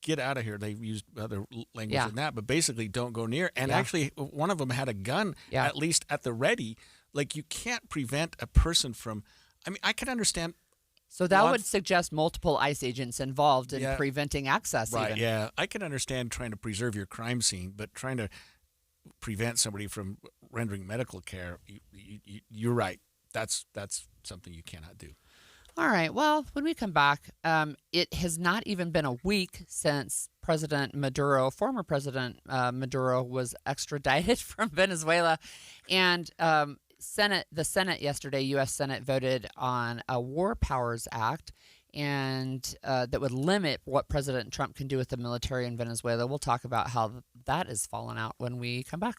get out of here. They've used other language than that, but basically don't go near. And actually, one of them had a gun, at least at the ready. Like, you can't prevent a person from, I mean, I can understand. So that would suggest multiple ICE agents involved in preventing access. Right, even. yeah. I can understand trying to preserve your crime scene, but trying to prevent somebody from rendering medical care, you're right. That's something you cannot do. All right. Well, when we come back, it has not even been a week since former President Maduro was extradited from Venezuela. And the Senate yesterday, U.S. Senate voted on a War Powers Act and that would limit what President Trump can do with the military in Venezuela. We'll talk about how that has fallen out when we come back.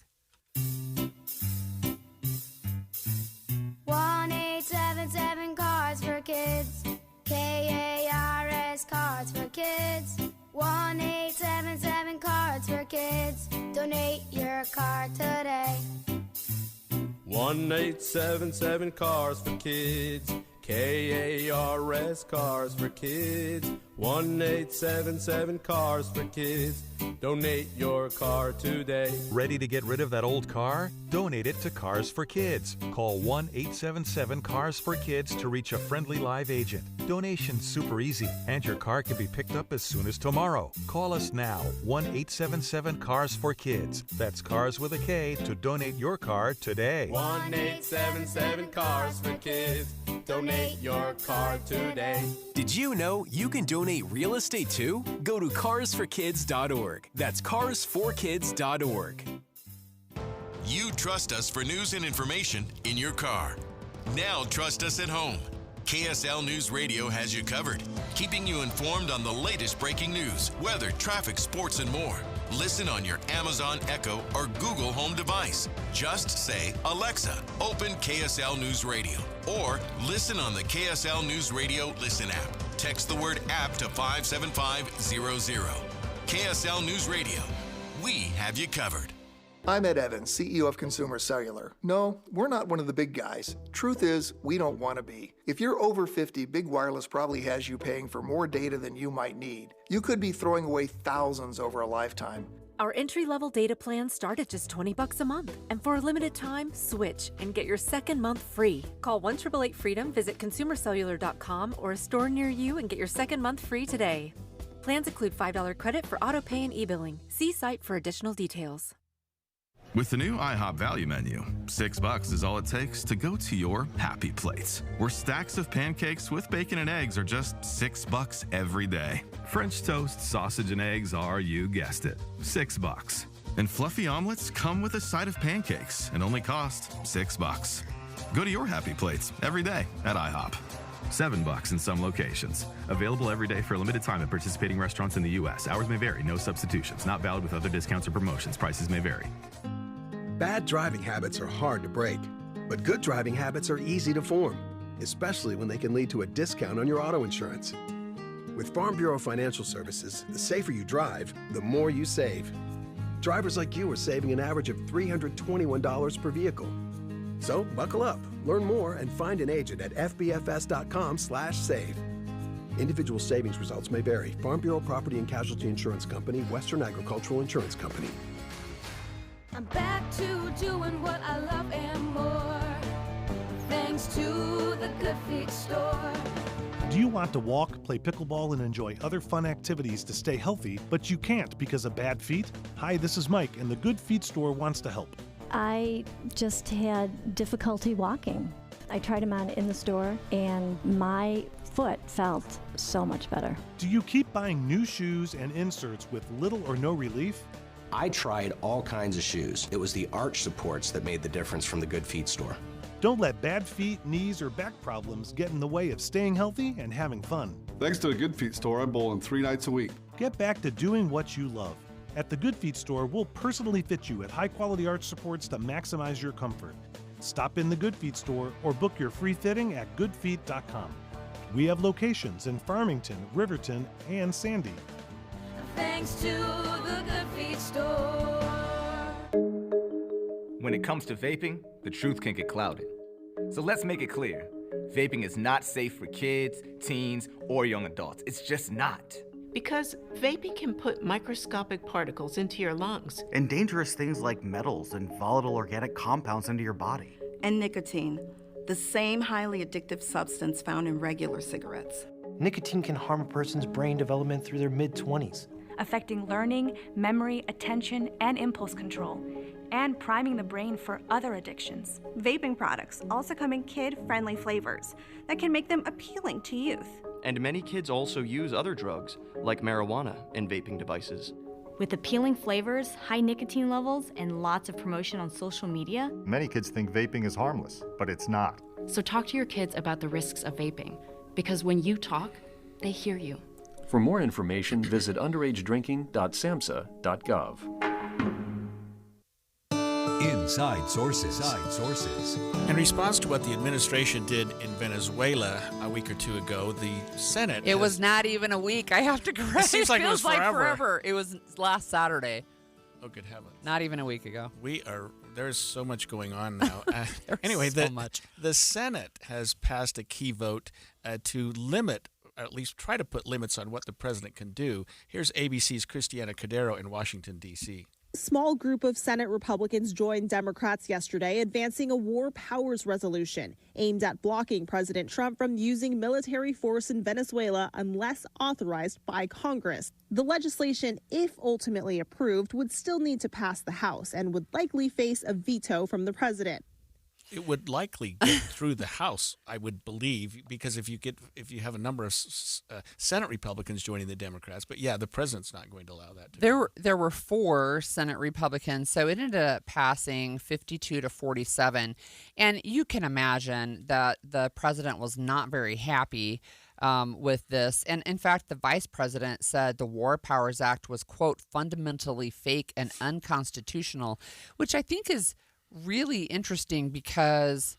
1-877 Cards for Kids. KARS Cards for Kids. 1-877 Cards for Kids. Donate your card today. 1-877 Cars for Kids. KARS Cars for Kids. 1-877 Cars for Kids. Donate your car today. Ready to get rid of that old car? Donate it to Cars for Kids. Call 1-877-CARS-FOR-KIDS to reach a friendly live agent. Donation's super easy, and your car can be picked up as soon as tomorrow. Call us now, 1-877-CARS-FOR-KIDS. That's Cars with a K to donate your car today. 1-877 Cars for Kids. Donate your car today. Did you know you can donate real estate too? Go to carsforkids.org. That's carsforkids.org. You trust us for news and information in your car. Now trust us at home. KSL News Radio has you covered, keeping you informed on the latest breaking news, weather, traffic, sports, and more. Listen on your Amazon Echo or Google Home device. Just say, Alexa, open KSL News Radio. Or listen on the KSL News Radio Listen app. Text the word app to 57500. KSL News Radio. We have you covered. I'm Ed Evans, CEO of Consumer Cellular. No, we're not one of the big guys. Truth is, we don't want to be. If you're over 50, Big Wireless probably has you paying for more data than you might need. You could be throwing away thousands over a lifetime. Our entry-level data plans start at just $20 a month. And for a limited time, switch and get your second month free. Call 1-888-FREEDOM, visit consumercellular.com or a store near you and get your second month free today. Plans include $5 credit for auto pay and e-billing. See site for additional details. With the new IHOP value menu, $6 is all it takes to go to your happy place, where stacks of pancakes with bacon and eggs are just $6 every day. French toast, sausage, and eggs are, you guessed it, $6. And fluffy omelets come with a side of pancakes and only cost $6. Go to your happy plates every day at IHOP. $7 in some locations. Available every day for a limited time at participating restaurants in the U.S. Hours may vary. No substitutions. Not valid with other discounts or promotions. Prices may vary. Bad driving habits are hard to break, but good driving habits are easy to form, especially when they can lead to a discount on your auto insurance. With Farm Bureau Financial Services, the safer you drive, the more you save. Drivers like you are saving an average of $321 per vehicle. So buckle up, learn more, and find an agent at fbfs.com/save. Individual savings results may vary. Farm Bureau Property and Casualty Insurance Company, Western Agricultural Insurance Company. I'm back to doing what I love and more, thanks to the Good Feet store. Do you want to walk, play pickleball, and enjoy other fun activities to stay healthy, but you can't because of bad feet? Hi, this is Mike, and the Good Feet store wants to help. I just had difficulty walking. I tried them on in the store, and my foot felt so much better. Do you keep buying new shoes and inserts with little or no relief? I tried all kinds of shoes. It was the arch supports that made the difference from the Good Feet store. Don't let bad feet, knees, or back problems get in the way of staying healthy and having fun. Thanks to the Good Feet store, I bowl in 3 nights a week. Get back to doing what you love. At the Good Feet store, we'll personally fit you at high-quality arch supports to maximize your comfort. Stop in the Good Feet store or book your free fitting at goodfeet.com. We have locations in Farmington, Riverton, and Sandy. Thanks to the Good Feet store. When it comes to vaping, the truth can get clouded. So let's make it clear. Vaping is not safe for kids, teens, or young adults. It's just not. Because vaping can put microscopic particles into your lungs. And dangerous things like metals and volatile organic compounds into your body. And nicotine, the same highly addictive substance found in regular cigarettes. Nicotine can harm a person's brain development through their mid-20s. Affecting learning, memory, attention, and impulse control, and priming the brain for other addictions. Vaping products also come in kid-friendly flavors that can make them appealing to youth. And many kids also use other drugs, like marijuana, in vaping devices. With appealing flavors, high nicotine levels, and lots of promotion on social media, many kids think vaping is harmless, but it's not. So talk to your kids about the risks of vaping, because when you talk, they hear you. For more information, visit underagedrinking.samhsa.gov. Inside Sources. In response to what the administration did in Venezuela a week or two ago, the Senate... It was not even a week. I have to correct. It seems like it was feels forever. like forever. It was last Saturday. Oh, good heavens. Not even a week ago. There's so much going on now. Anyway, much. The Senate has passed a key vote to limit, at least try to put limits on what the president can do. Here's ABC's Christiana Cadero in Washington, D.C. Small group of Senate Republicans joined Democrats yesterday advancing a war powers resolution aimed at blocking President Trump from using military force in Venezuela unless authorized by Congress. The legislation, if ultimately approved, would still need to pass the House and would likely face a veto from the president. It would likely get through the House, I would believe, because if you have a number of Senate Republicans joining the Democrats, but yeah, the president's not going to allow that. There were 4 Senate Republicans, so it ended up passing 52-47, and you can imagine that the president was not very happy with this. And in fact, the vice president said the War Powers Act was, quote, fundamentally fake and unconstitutional, which I think is really interesting because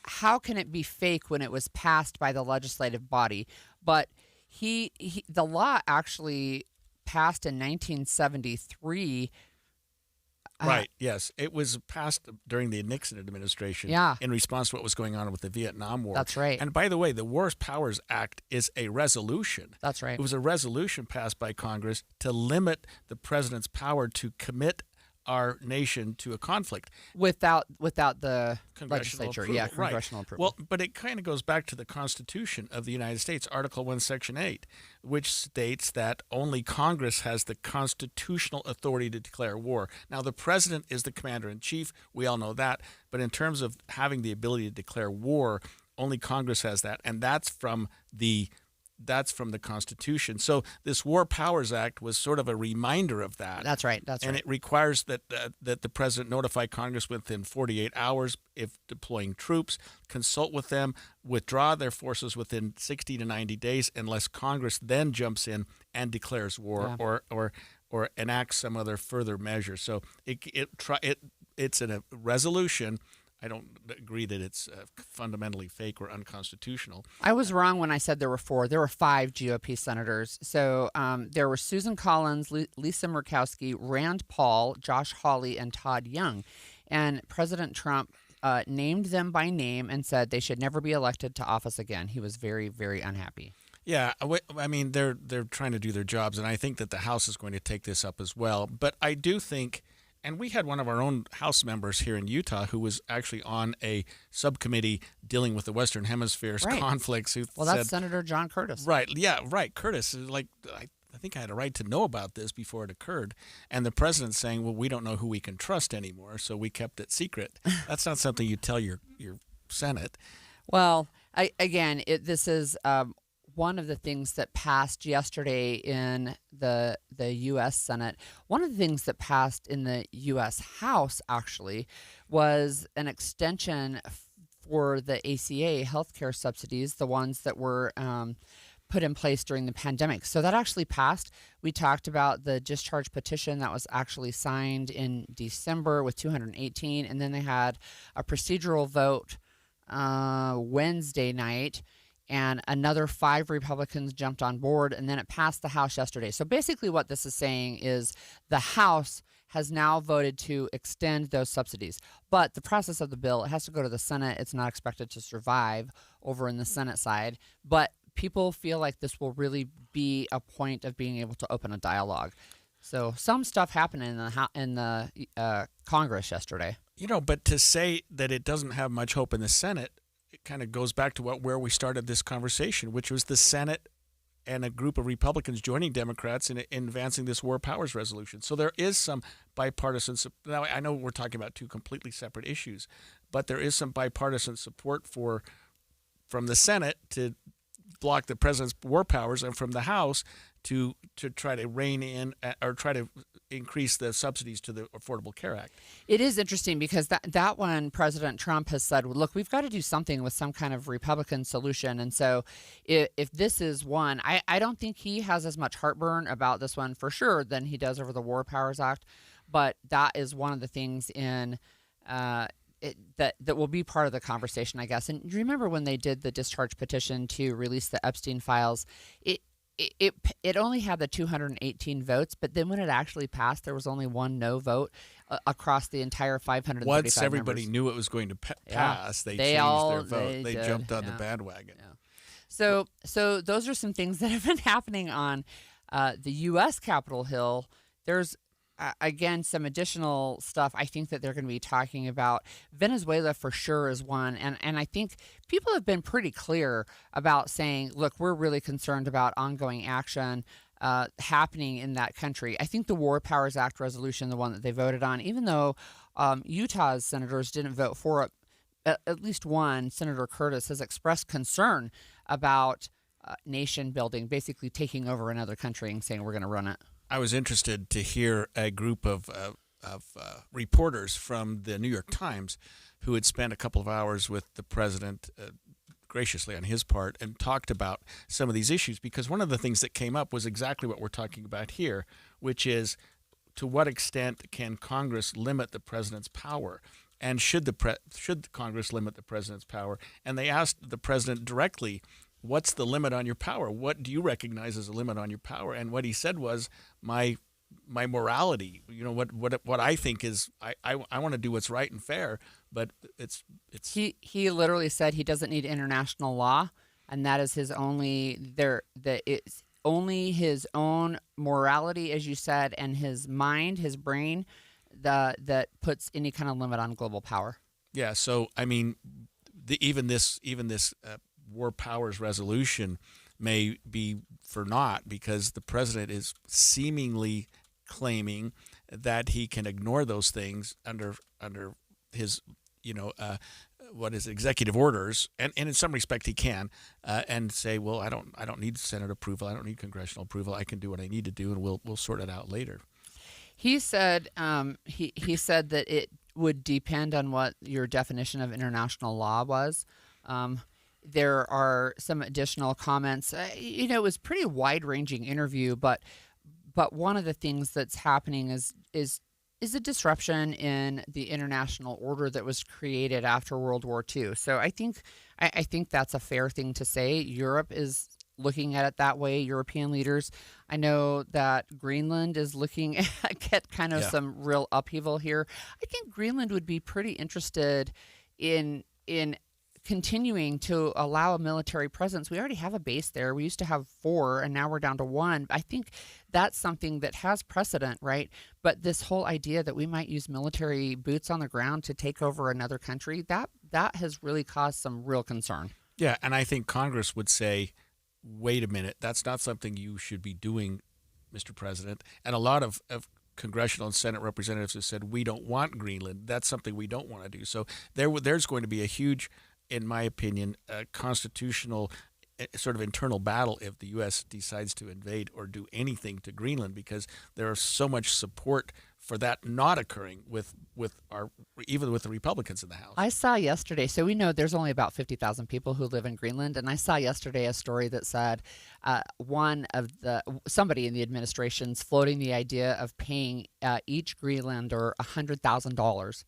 how can it be fake when it was passed by the legislative body? But the law actually passed in 1973. Right, yes. It was passed during the Nixon administration in response to what was going on with the Vietnam War. That's right. And by the way, the War Powers Act is a resolution. That's right. It was a resolution passed by Congress to limit the president's power to commit our nation to a conflict without the congressional legislature, approval. Congressional approval. Well, but it kind of goes back to the Constitution of the United States, Article 1, Section 8, which states that only Congress has the constitutional authority to declare war. Now, the president is the commander-in-chief. We all know that. But in terms of having the ability to declare war, only Congress has that, and that's from the Constitution. So this War Powers Act was sort of a reminder of that. That's right. And it requires that the president notify Congress within 48 hours if deploying troops, consult with them, withdraw their forces within 60 to 90 days unless Congress then jumps in and declares war or enacts some other further measure. So it's in a resolution. I don't agree that it's fundamentally fake or unconstitutional. I was wrong when I said there were 4. There were 5 GOP senators. So there were Susan Collins, Lisa Murkowski, Rand Paul, Josh Hawley, and Todd Young. And President Trump named them by name and said they should never be elected to office again. He was very, very unhappy. Yeah, I mean, they're trying to do their jobs, and I think that the House is going to take this up as well. But I do think... And we had one of our own House members here in Utah who was actually on a subcommittee dealing with the Western Hemisphere's conflicts. That's Senator John Curtis. Right. Yeah, right. Curtis is like, I think I had a right to know about this before it occurred. And the president's saying, well, we don't know who we can trust anymore, so we kept it secret. That's not something you tell your Senate. Well, this is... one of the things that passed yesterday in the U.S. Senate, one of the things that passed in the U.S. House, actually, was an extension for the ACA healthcare subsidies, the ones that were put in place during the pandemic. So that actually passed. We talked about the discharge petition that was actually signed in December with 218, and then they had a procedural vote Wednesday night, and another 5 Republicans jumped on board, and then it passed the House yesterday. So basically what this is saying is the House has now voted to extend those subsidies. But the process of the bill, it has to go to the Senate. It's not expected to survive over in the Senate side. But people feel like this will really be a point of being able to open a dialogue. So some stuff happened in the Congress yesterday. But to say that it doesn't have much hope in the Senate, it kind of goes back to where we started this conversation, which was the Senate and a group of Republicans joining Democrats in advancing this war powers resolution. So there is some bipartisan support. Now, I know we're talking about 2 completely separate issues, but there is some bipartisan support from the Senate to block the president's war powers, and from the House to try to rein in or try to increase the subsidies to the Affordable Care Act. It is interesting because that one, President Trump has said, well, look, we've got to do something with some kind of Republican solution. And so if this is one, I don't think he has as much heartburn about this one for sure than he does over the War Powers Act. But that is one of the things in that will be part of the conversation, I guess. And you remember when they did the discharge petition to release the Epstein files, it only had the 218 votes, but then when it actually passed, there was only 1 no vote across the entire 535 Once everybody members. knew it was going to pass, they changed their vote. They jumped on the bandwagon. Yeah. So those are some things that have been happening on the U.S. Capitol Hill. There's again, some additional stuff I think that they're going to be talking about. Venezuela for sure is one. And I think people have been pretty clear about saying, look, we're really concerned about ongoing action happening in that country. I think the War Powers Act resolution, the one that they voted on, even though Utah's senators didn't vote for it, at least one, Senator Curtis, has expressed concern about nation building, basically taking over another country and saying we're going to run it. I was interested to hear a group of reporters from the New York Times who had spent a couple of hours with the president, graciously on his part, and talked about some of these issues, because one of the things that came up was exactly what we're talking about here, which is to what extent can Congress limit the president's power? And should Congress limit the president's power? And they asked the president directly, what's the limit on your power? What do you recognize as a limit on your power? And what he said was, my morality. What I think is, I want to do what's right and fair, but it's. He literally said he doesn't need international law, and that is his only it's only his own morality, as you said, and his mind, his brain, that puts any kind of limit on global power. Yeah. So I mean, even this War Powers resolution may be for naught, because the president is seemingly claiming that he can ignore those things under his executive orders, and in some respect he can, and say, well, I don't need Senate approval, I don't need congressional approval, I can do what I need to do, and we'll sort it out later. He said he said that it would depend on what your definition of international law was. There are some additional comments. It was a pretty wide-ranging interview, but one of the things that's happening is a disruption in the international order that was created after World War II. So I think that's a fair thing to say. Europe is looking at it that way. European leaders. I know that Greenland is looking at kind of some real upheaval here. I think Greenland would be pretty interested in continuing to allow a military presence. We already have a base there. We used to have 4, and now we're down to 1. I think that's something that has precedent, right? But this whole idea that we might use military boots on the ground to take over another country, that has really caused some real concern. Yeah, and I think Congress would say, wait a minute, that's not something you should be doing, Mr. President. And a lot of congressional and Senate representatives have said, we don't want Greenland. That's something we don't want to do. So there's going to be a huge, in my opinion, constitutional sort of internal battle if the U.S. decides to invade or do anything to Greenland, because there is so much support for that not occurring even with the Republicans in the House. I saw yesterday, so we know there's only about 50,000 people who live in Greenland, and I saw yesterday a story that said somebody in the administration's floating the idea of paying each Greenlander $100,000,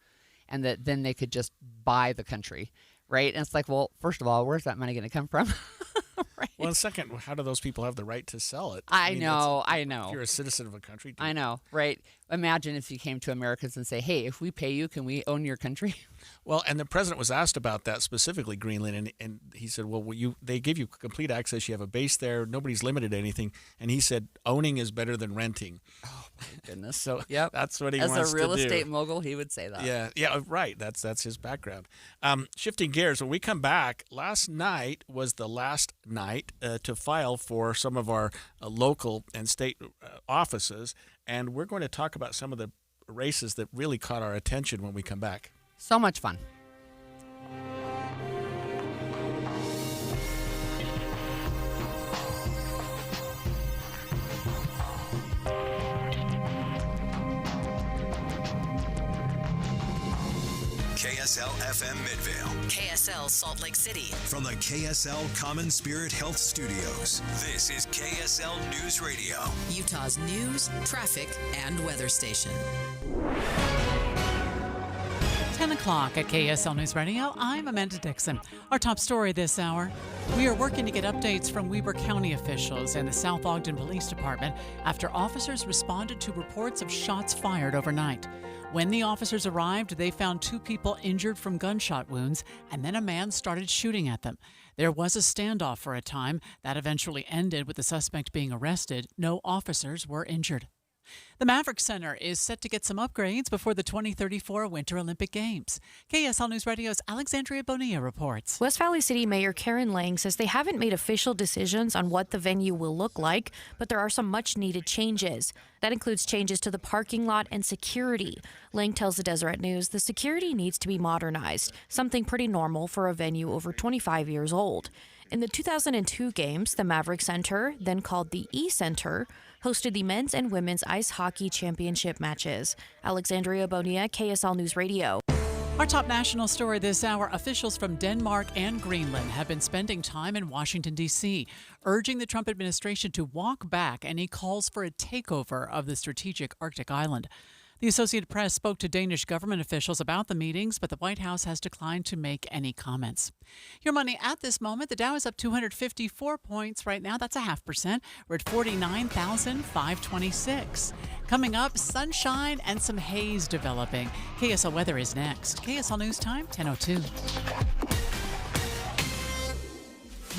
and that then they could just buy the country, right? And it's like, well, first of all, where's that money going to come from? Right. Well, and second, how do those people have the right to sell it? I mean, know. If you're a citizen of a country. I know, right? Imagine if you came to Americans and say, hey, if we pay you, can we own your country? Well, and the president was asked about that, specifically Greenland, and he said, well, they give you complete access. You have a base there. Nobody's limited to anything. And he said, owning is better than renting. Oh, my goodness. So yep. That's what he wants to do. As a real estate mogul, he would say that. Yeah, right. That's his background. Shifting gears, when we come back, last night was the last night to file for some of our local and state offices, and we're going to talk about some of the races that really caught our attention when we come back. So much fun. KSL FM Midvale. KSL Salt Lake City. From the KSL Common Spirit Health Studios, this is KSL News Radio. Utah's news, traffic, and weather station. 10 o'clock at KSL News Radio. I'm Amanda Dixon. Our top story this hour. We are working to get updates from Weber County officials and the South Ogden Police Department after officers responded to reports of shots fired overnight. When the officers arrived, they found 2 people injured from gunshot wounds, and then a man started shooting at them. There was a standoff for a time. That eventually ended with the suspect being arrested. No officers were injured. The Maverick Center is set to get some upgrades before the 2034 Winter Olympic Games. KSL News Radio's Alexandria Bonilla reports. West Valley City Mayor Karen Lang says they haven't made official decisions on what the venue will look like, but there are some much-needed changes. That includes changes to the parking lot and security. Lang tells the Deseret News the security needs to be modernized, something pretty normal for a venue over 25 years old. In the 2002 games, the Maverick Center, then called the E-Center, hosted the men's and women's ice hockey championship matches. Alexandria Bonilla, KSL News Radio. Our top national story this hour, officials from Denmark and Greenland have been spending time in Washington, D.C., urging the Trump administration to walk back any calls for a takeover of the strategic Arctic island. The Associated Press spoke to Danish government officials about the meetings, but the White House has declined to make any comments. Your money at this moment, the Dow is up 254 points right now. That's 0.5%. We're at 49,526. Coming up, sunshine and some haze developing. KSL weather is next. KSL News Time, 10:02.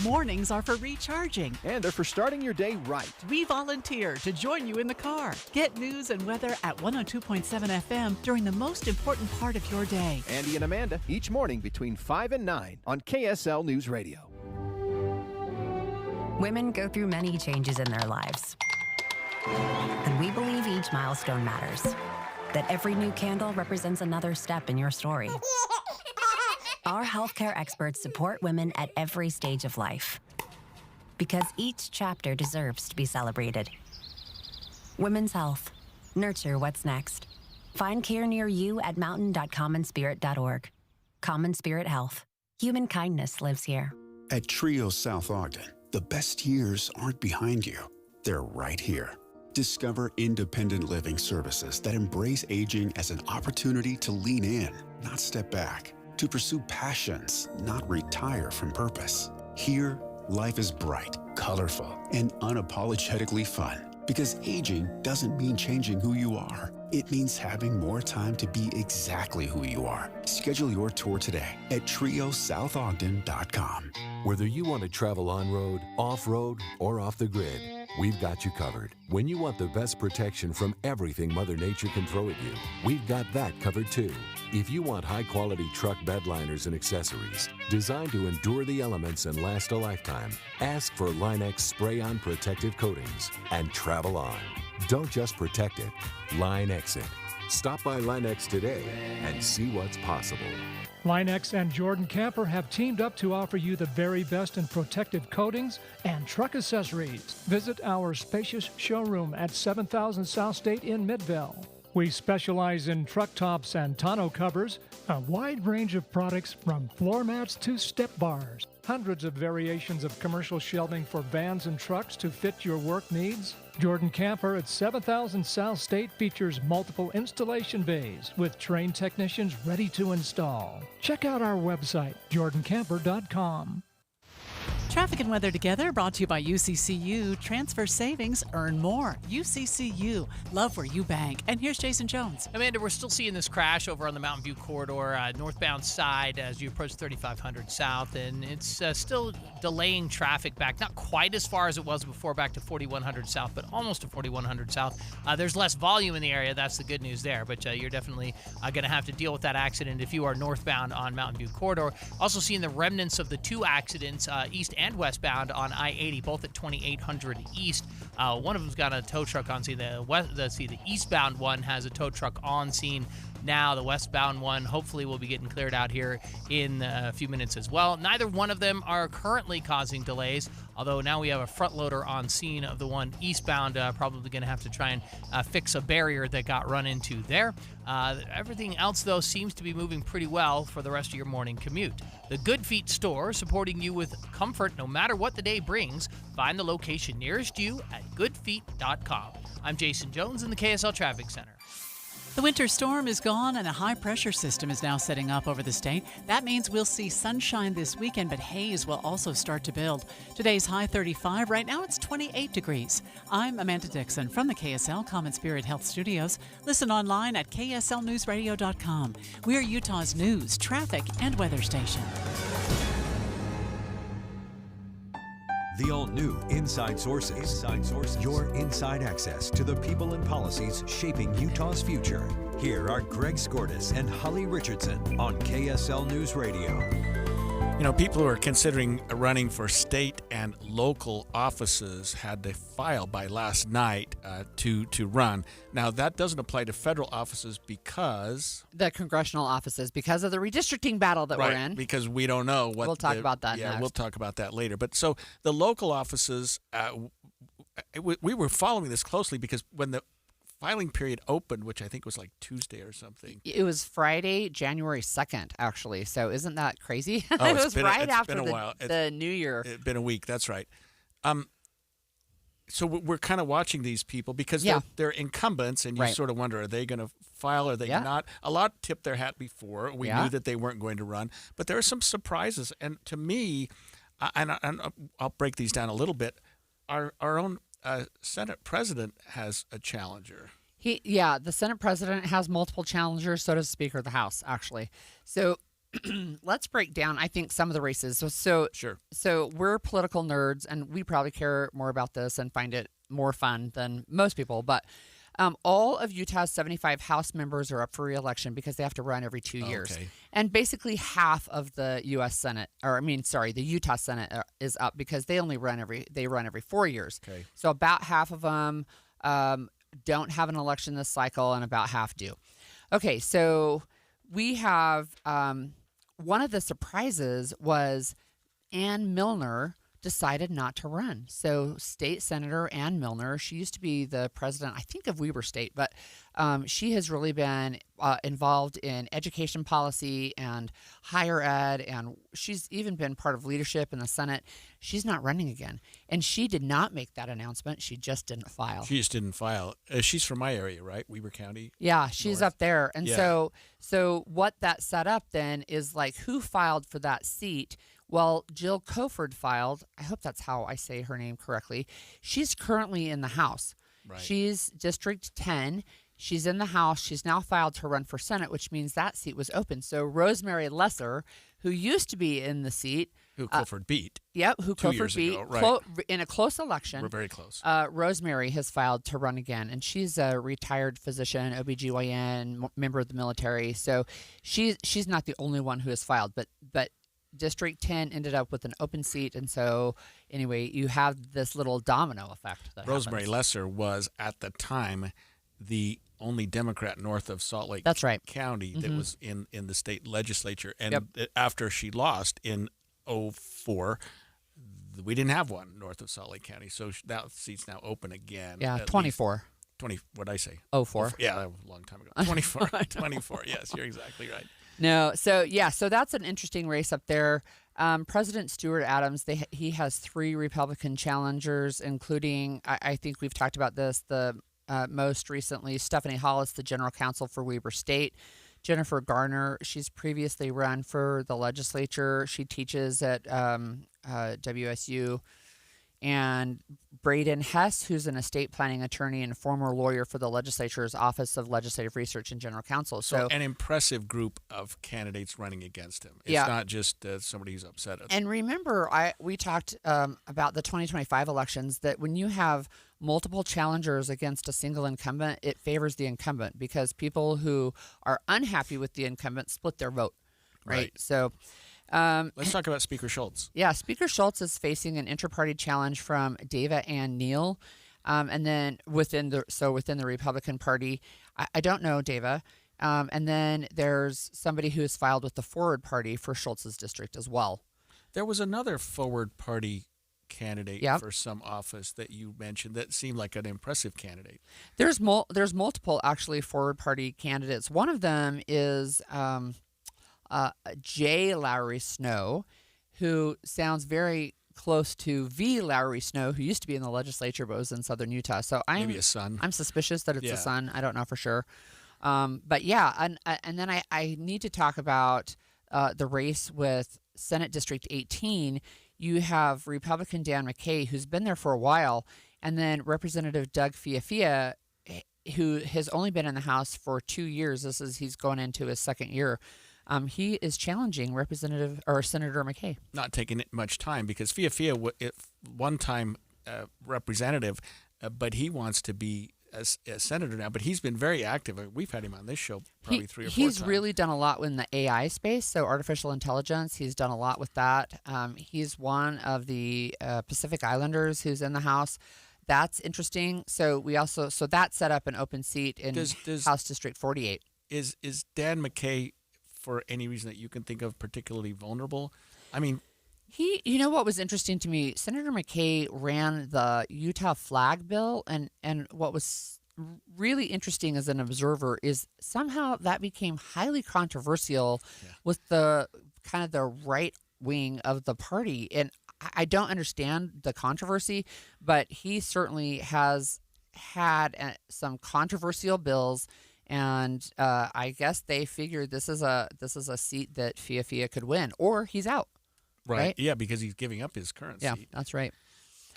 Mornings are for recharging. And they're for starting your day right. We volunteer to join you in the car. Get news and weather at 102.7 FM during the most important part of your day. Andy and Amanda, each morning between 5 and 9 on KSL News Radio. Women go through many changes in their lives. And we believe each milestone matters. That every new candle represents another step in your story. Our healthcare experts support women at every stage of life because each chapter deserves to be celebrated. Women's health. Nurture what's next. Find care near you at mountain.commonspirit.org. Common Spirit Health. Human kindness lives here. At Trio South Ogden, the best years aren't behind you. They're right here. Discover independent living services that embrace aging as an opportunity to lean in, not step back. To pursue passions, not retire from purpose. Here, life is bright, colorful, and unapologetically fun. Because aging doesn't mean changing who you are. It means having more time to be exactly who you are. Schedule your tour today at triosouthodden.com. Whether you want to travel on-road, off-road, or off the grid, we've got you covered. When you want the best protection from everything Mother Nature can throw at you, we've got that covered too. If you want high-quality truck bed liners and accessories designed to endure the elements and last a lifetime, ask for Line-X spray-on protective coatings and travel on. Don't just protect it, Line-X it. Stop by Line-X today and see what's possible. Line-X and Jordan Camper have teamed up to offer you the very best in protective coatings and truck accessories. Visit our spacious showroom at 7000 South State in Midvale. We specialize in truck tops and tonneau covers, a wide range of products from floor mats to step bars. Hundreds of variations of commercial shelving for vans and trucks to fit your work needs. Jordan Camper at 7000 South State features multiple installation bays with trained technicians ready to install. Check out our website, jordancamper.com. Traffic and weather together, brought to you by UCCU. Transfer savings, earn more. UCCU, love where you bank. And here's Jason Jones. Amanda, we're still seeing this crash over on the Mountain View corridor, northbound side as you approach 3500 South, and it's still delaying traffic back. Not quite as far as it was before, back to 4100 South, but almost to 4100 South. There's less volume in the area. That's the good news there, but you're definitely going to have to deal with that accident if you are northbound on Mountain View corridor. Also seeing the remnants of the two accidents, east and westbound on I-80, both at 2800 East. One of them's got a tow truck on scene. The eastbound one has a tow truck on scene now. The westbound one hopefully will be getting cleared out here in a few minutes as well. Neither one of them are currently causing delays, although now we have a front loader on scene of the one eastbound, probably going to have to try and fix a barrier that got run into there. Everything else, though, seems to be moving pretty well for the rest of your morning commute. The Good Feet store, supporting you with comfort no matter what the day brings. Find the location nearest you at goodfeet.com. I'm Jason Jones in the KSL Traffic Center. The winter storm is gone and a high-pressure system is now setting up over the state. That means we'll see sunshine this weekend, but haze will also start to build. Today's high 35. Right now it's 28 degrees. I'm Amanda Dixon from the KSL Common Spirit Health Studios. Listen online at kslnewsradio.com. We're Utah's news, traffic, and weather station. The all-new Inside Sources. Your inside access to the people and policies shaping Utah's future. Here are Greg Skordas and Holly Richardson on KSL News Radio. You know, people who are considering running for state and local offices had to file by last night to run. Now, that doesn't apply to federal offices because... The congressional offices, because of the redistricting battle that we're in. Because we don't know what... We'll talk about that next. We'll talk about that later. But so the local offices, we were following this closely because when the filing period opened, which I think was like Tuesday or something. It was Friday, January 2nd, actually. So isn't that crazy? Oh, it was right after the New Year. It's been a week. That's right. So we're kind of watching these people because they're incumbents, and you sort of wonder, are they going to file? Are they not? A lot tipped their hat before. We knew that they weren't going to run. But there are some surprises. And to me, and I'll break these down a little bit, our own Senate president has a challenger. The Senate president has multiple challengers, so does Speaker of the House, actually. So let's break down, I think, some of the races. So we're political nerds, and we probably care more about this and find it more fun than most people. But all of Utah's 75 House members are up for re-election because they have to run every 2 years. And basically half of the U.S. Senate, the Utah Senate is up because they only run every 4 years. So about half of them don't have an election this cycle, and about half do. Okay, so we have one of the surprises was Ann Milner decided not to run. So State Senator Ann Milner, she used to be the president, I think, of Weber State, but she has really been involved in education policy and higher ed, and she's even been part of leadership in the Senate. She's not running again. And she did not make that announcement. She just didn't file. She's from my area, right? Weber County? Yeah, she's up there. And so what that set up then is like who filed for that seat. Well, Jill Coford filed. I hope that's how I say her name correctly. She's currently in the House. Right. She's District 10. She's in the House. She's now filed to run for Senate, which means that seat was open. So Rosemary Lesser, who used to be in the seat. Who Coford beat. Yep, who 2 Coford years beat ago, in a close election. We're very close. Rosemary has filed to run again, and she's a retired physician, OBGYN, member of the military. So she's not the only one who has filed, but District 10 ended up with an open seat, and so anyway, you have this little domino effect. Rosemary Lesser was at the time the only Democrat north of Salt Lake County that was in the state legislature, and after she lost in 2004, we didn't have one north of Salt Lake County, so that seat's now open again. Yeah, 24. What did I say? 04. Yeah, that was a long time ago. 24. 24. Yes, you're exactly right. No, so that's an interesting race up there. President Stuart Adams, he has 3 Republican challengers, including, I think we've talked about this, the most recently, Stephanie Hollis, the general counsel for Weber State. Jennifer Garner, she's previously run for the legislature. She teaches at WSU. And Braden Hess, who's an estate planning attorney and former lawyer for the legislature's Office of Legislative Research and General Counsel. So an impressive group of candidates running against him. It's not just somebody who's upset. And remember, we talked about the 2025 elections, that when you have multiple challengers against a single incumbent, it favors the incumbent because people who are unhappy with the incumbent split their vote, right? So... let's talk about Speaker Schultz. Yeah, Speaker Schultz is facing an inter-party challenge from Dava Ann Neal, and then within the Republican Party, I don't know Dava, and then there's somebody who has filed with the Forward Party for Schultz's district as well. There was another Forward Party candidate for some office that you mentioned that seemed like an impressive candidate. There's multiple actually Forward Party candidates. One of them is. J. Lowry Snow, who sounds very close to V. Lowry Snow, who used to be in the legislature but was in southern Utah. So maybe a son. I'm suspicious that it's a son. I don't know for sure. But yeah, and then I need to talk about the race with Senate District 18. You have Republican Dan McKay, who's been there for a while, and then Representative Doug Fiafia, who has only been in the House for 2 years. He's going into his second year. He is challenging Senator McKay. Not taking much time because Fiafia, one time representative, but he wants to be a senator now. But he's been very active. We've had him on this show probably 3 or 4 times. He's really done a lot in the AI space, so artificial intelligence. He's done a lot with that. He's one of the Pacific Islanders who's in the House. That's interesting. So that set up an open seat in House District 48. Is Dan McKay, for any reason that you can think of, particularly vulnerable? I mean, you know what was interesting to me? Senator McKay ran the Utah flag bill, and what was really interesting as an observer is somehow that became highly controversial with the kind of the right wing of the party. And I don't understand the controversy, but he certainly has had some controversial bills. And I guess they figured this is a seat that Fiafia could win, or he's out. Right? Yeah, because he's giving up his current seat. Yeah, that's right.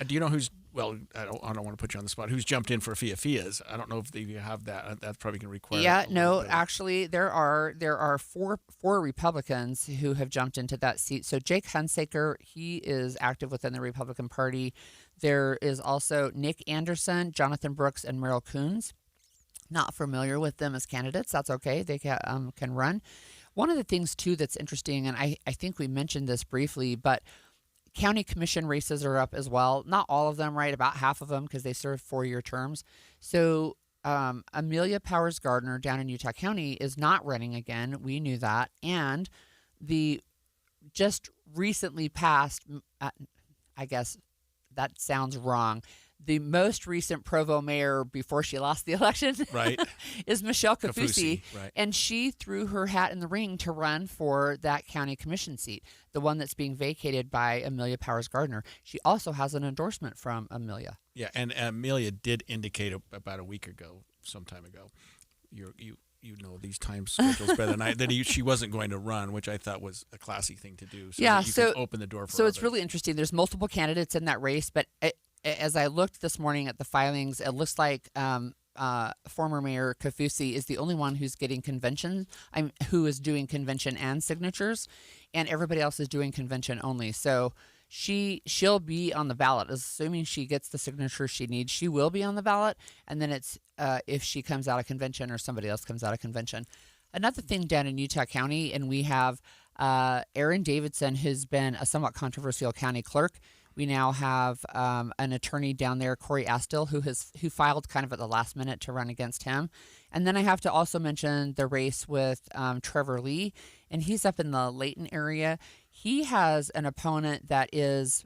Do you know who's? Well, I don't want to put you on the spot. Who's jumped in for Fiafia's? I don't know if you have that. That's probably going to require. Yeah, no, actually, there are four Republicans who have jumped into that seat. So Jake Hunsaker, he is active within the Republican Party. There is also Nick Anderson, Jonathan Brooks, and Merrill Coons. Not familiar with them as candidates. That's okay. They can run. One of the things, too, that's interesting, and I think we mentioned this briefly, but county commission races are up as well. Not all of them, right? About half of them because they serve 4-year terms. So Amelia Powers Gardner down in Utah County is not running again. We knew that. And the just recently passed, I guess that sounds wrong, the most recent Provo mayor before she lost the election is Michelle Kaufusi. Right. And she threw her hat in the ring to run for that county commission seat, the one that's being vacated by Amelia Powers Gardner. She also has an endorsement from Amelia. Yeah, and Amelia did indicate about a week ago, some time ago, you know these time schedules better than I, that she wasn't going to run, which I thought was a classy thing to do. So that you can open the door for So others. It's really interesting. There's multiple candidates in that race, but as I looked this morning at the filings, it looks like former Mayor Kaufusi is the only one who's getting who is doing convention and signatures, and everybody else is doing convention only. So she'll be on the ballot, assuming she gets the signatures she needs. She will be on the ballot, and then it's if she comes out of convention or somebody else comes out of convention. Another thing down in Utah County, and we have Aaron Davidson, who's been a somewhat controversial county clerk. We now have an attorney down there, Corey Astill, who filed kind of at the last minute to run against him. And then I have to also mention the race with Trevor Lee, and he's up in the Layton area. He has an opponent that is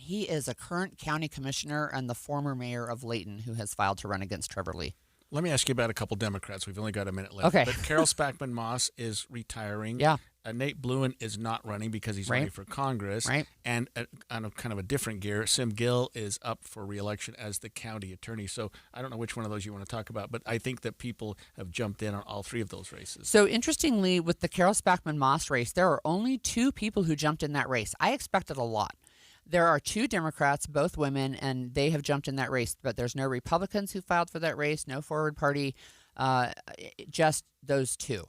He is a current county commissioner and the former mayor of Layton who has filed to run against Trevor Lee. Let me ask you about a couple Democrats. We've only got a minute left. Okay. But Carol Spackman Moss is retiring. Yeah. Nate Bluin is not running because he's running for Congress. Right. And on a kind of a different gear, Sim Gill is up for re-election as the county attorney. So I don't know which one of those you want to talk about, but I think that people have jumped in on all three of those races. So interestingly, with the Carol Spackman Moss race, there are only 2 people who jumped in that race. I expected a lot. There are 2 Democrats, both women, and they have jumped in that race, but there's no Republicans who filed for that race, no Forward Party, just those 2.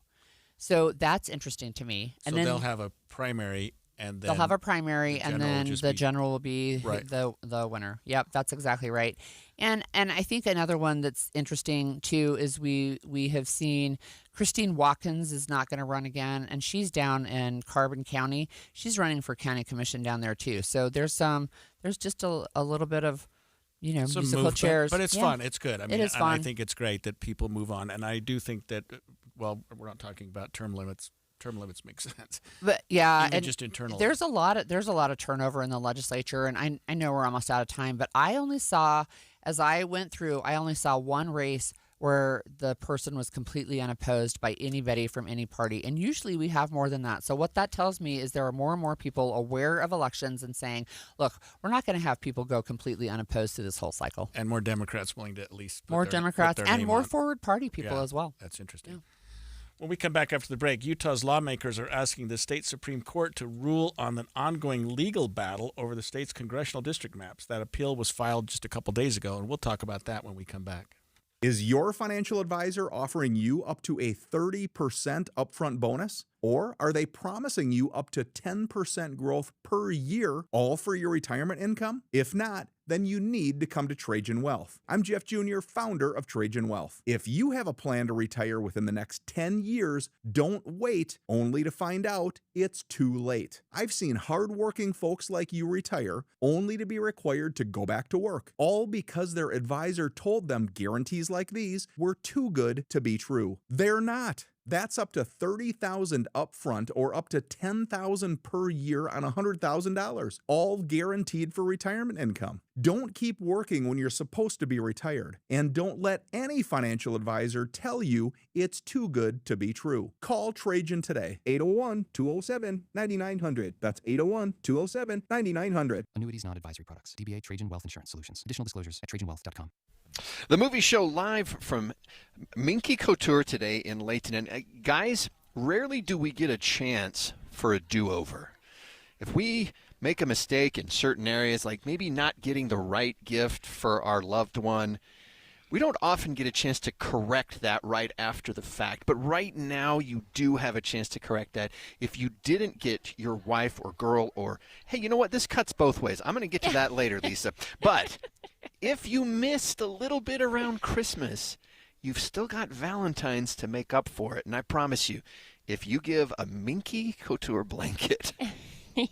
So that's interesting to me. So they'll have a primary, and then they'll have a primary, and then the general will be right. the winner. Yep, that's exactly right. And I think another one that's interesting too is we have seen Christine Watkins is not going to run again, and she's down in Carbon County. She's running for county commission down there too. So there's just a little bit of some musical movement, chairs, but it's fun. It's good. I mean, it is and fun. I think it's great that people move on, and I do think that. Well, we're not talking about term limits. Term limits make sense. But yeah, even and just internal. There's a lot of turnover in the legislature, and I know we're almost out of time, but I only saw one race where the person was completely unopposed by anybody from any party, and usually we have more than that. So what that tells me is there are more and more people aware of elections and saying, look, we're not going to have people go completely unopposed through this whole cycle. And more Democrats willing to at least put their name more on. Forward Party people as well. That's interesting. Yeah. When we come back after the break, Utah's lawmakers are asking the state Supreme Court to rule on an ongoing legal battle over the state's congressional district maps. That appeal was filed just a couple days ago, and we'll talk about that when we come back. Is your financial advisor offering you up to a 30% upfront bonus? Or are they promising you up to 10% growth per year, all for your retirement income? If not, then you need to come to Trajan Wealth. I'm Jeff Jr., founder of Trajan Wealth. If you have a plan to retire within the next 10 years, don't wait only to find out it's too late. I've seen hardworking folks like you retire only to be required to go back to work, all because their advisor told them guarantees like these were too good to be true. They're not. That's up to $30,000 upfront or up to $10,000 per year on $100,000, all guaranteed for retirement income. Don't keep working when you're supposed to be retired, and don't let any financial advisor tell you it's too good to be true. Call Trajan today, 801-207-9900. That's 801-207-9900. Annuities, non-advisory products. DBA Trajan Wealth Insurance Solutions. Additional disclosures at trajanwealth.com. The movie show live from Minky Couture today in Layton. And guys, rarely do we get a chance for a do-over. If we make a mistake in certain areas, like maybe not getting the right gift for our loved one, we don't often get a chance to correct that right after the fact. But right now, you do have a chance to correct that. If you didn't get your wife or girl, or, hey, you know what, this cuts both ways. I'm going to get to that later, Lisa. But if you missed a little bit around Christmas, you've still got Valentine's to make up for it. And I promise you, if you give a Minky Couture blanket,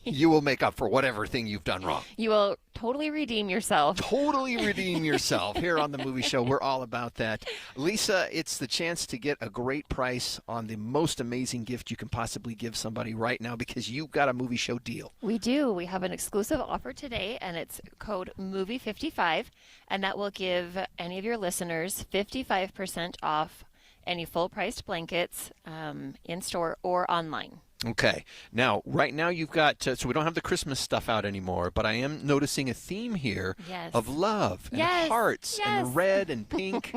you will make up for whatever thing you've done wrong. You will totally redeem yourself. Totally redeem yourself. Here on the movie show, we're all about that. Lisa, it's the chance to get a great price on the most amazing gift you can possibly give somebody right now, because you've got a movie show deal. We do. We have an exclusive offer today, and it's code MOVIE55, and that will give any of your listeners 55% off any full-priced blankets in store or online. Okay. Now, right now you've got, so we don't have the Christmas stuff out anymore, but I am noticing a theme here of love and hearts and red and pink.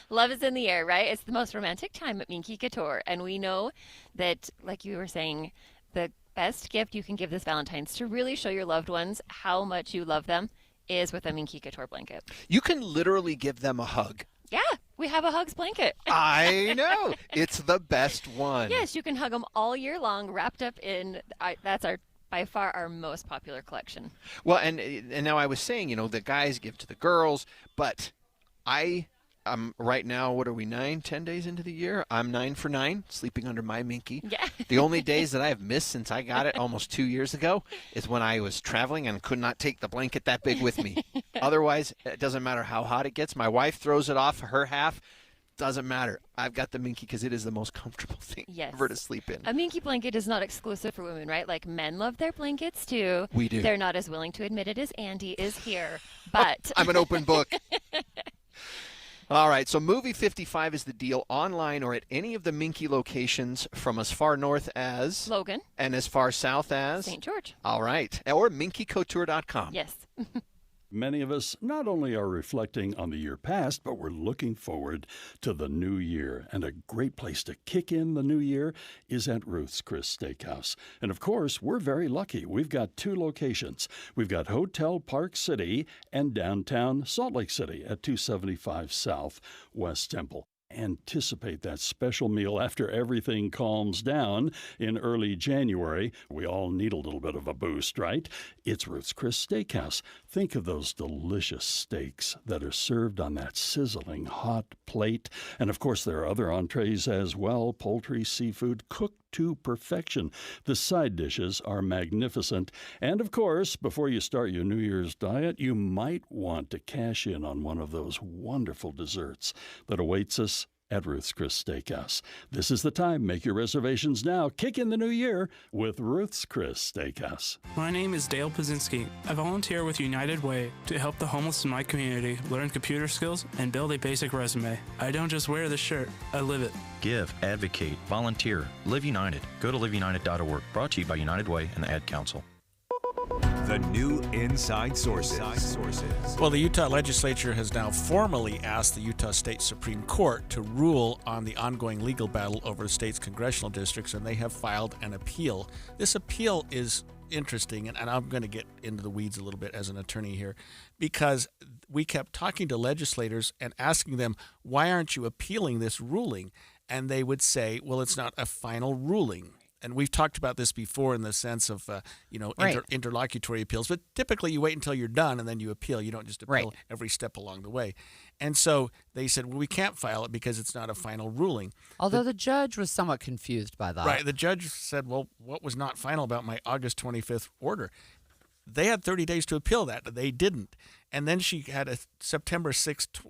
Love is in the air, right? It's the most romantic time at Minky Couture. And we know that, like you were saying, the best gift you can give this Valentine's to really show your loved ones how much you love them is with a Minky Couture blanket. You can literally give them a hug. Yeah, we have a Hugs blanket. I know. It's the best one. Yes, you can hug them all year long, wrapped up in, that's by far our most popular collection. Well, and now I was saying, the guys give to the girls, but I'm right now, what are we, 10 days into the year? I'm 9 for 9, sleeping under my Minky. Yeah. The only days that I have missed since I got it almost 2 years ago is when I was traveling and could not take the blanket that big with me. Otherwise, it doesn't matter how hot it gets. My wife throws it off her half. Doesn't matter. I've got the Minky because it is the most comfortable thing Yes. ever to sleep in. A Minky blanket is not exclusive for women, right? Like men love their blankets too. We do. They're not as willing to admit it as Andy is here, but I'm an open book. All right, so Movie 55 is the deal online or at any of the Minky locations from as far north as Logan and as far south as St. George. All right, or minkycouture.com. Yes. Many of us not only are reflecting on the year past, but we're looking forward to the new year. And a great place to kick in the new year is at Ruth's Chris Steakhouse. And of course, we're very lucky. We've got 2 locations. We've got Hotel Park City and downtown Salt Lake City at 275 South West Temple. Anticipate that special meal after everything calms down in early January. We all need a little bit of a boost, right? It's Ruth's Chris Steakhouse. Think of those delicious steaks that are served on that sizzling hot plate. And of course, there are other entrees as well, poultry, seafood, cooked to perfection. The side dishes are magnificent. And of course, before you start your New Year's diet, you might want to cash in on one of those wonderful desserts that awaits us at Ruth's Chris Steakhouse. This is the time. Make your reservations now. Kick in the new year with Ruth's Chris Steakhouse. My name is Dale Pazinski. I volunteer with United Way to help the homeless in my community learn computer skills and build a basic resume. I don't just wear the shirt, I live it. Give, advocate, volunteer, Live United. Go to liveunited.org. Brought to you by United Way and the Ad Council. The new Inside Sources. Well, the Utah legislature has now formally asked the Utah State Supreme Court to rule on the ongoing legal battle over the state's congressional districts, and they have filed an appeal. This appeal is interesting, and I'm going to get into the weeds a little bit as an attorney here, because we kept talking to legislators and asking them, why aren't you appealing this ruling? And they would say, well, it's not a final ruling. And we've talked about this before in the sense of, Right. interlocutory appeals. But typically you wait until you're done and then you appeal. You don't just appeal every step along the way. And so they said, well, we can't file it because it's not a final ruling. Although the judge was somewhat confused by that. Right. The judge said, well, what was not final about my August 25th order? They had 30 days to appeal that. They didn't. And then she had a September 6th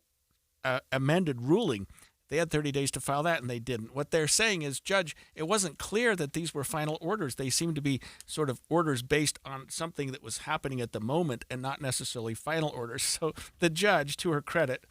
amended ruling. They had 30 days to file that, and they didn't. What they're saying is, Judge, it wasn't clear that these were final orders. They seem to be sort of orders based on something that was happening at the moment and not necessarily final orders. So the judge, to her credit,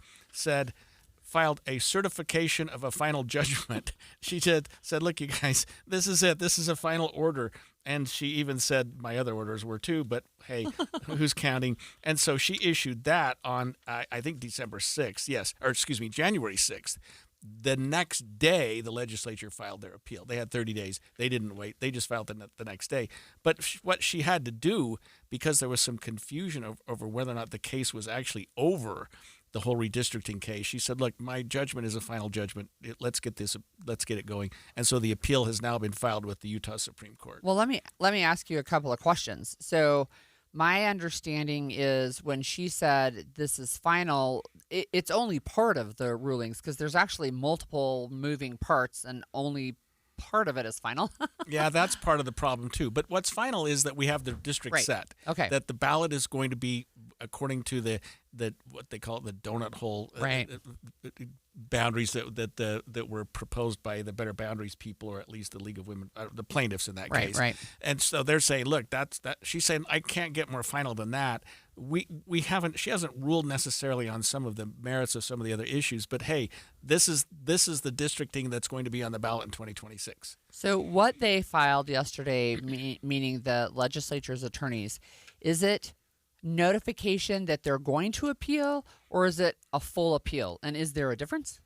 filed a certification of a final judgment. She said, look, you guys, this is it. This is a final order. And she even said my other orders were too, but hey, who's counting? And so she issued that on, I think, December 6th. Yes, or excuse me, January 6th. The next day, the legislature filed their appeal. They had 30 days. They didn't wait. They just filed it the next day. But what she had to do, because there was some confusion over whether or not the case was actually over, the whole redistricting case, she said, look, my judgment is a final judgment. Let's get it going. And so the appeal has now been filed with the Utah Supreme Court. Well, let me ask you a couple of questions. So my understanding is when she said this is final, it's only part of the rulings because there's actually multiple moving parts and only part of it is final. Yeah, that's part of the problem too. But what's final is that we have the district set. Okay. That the ballot is going to be according to the what they call it, the donut hole boundaries that were proposed by the Better Boundaries people, or at least the League of Women, the plaintiffs in that case. Right. And so they're saying, look, that's that. She's saying I can't get more final than that. She hasn't ruled necessarily on some of the merits of some of the other issues, but hey, this is the districting that's going to be on the ballot in 2026. So what they filed yesterday, meaning the legislature's attorneys, is it notification that they're going to appeal, or is it a full appeal? And is there a difference?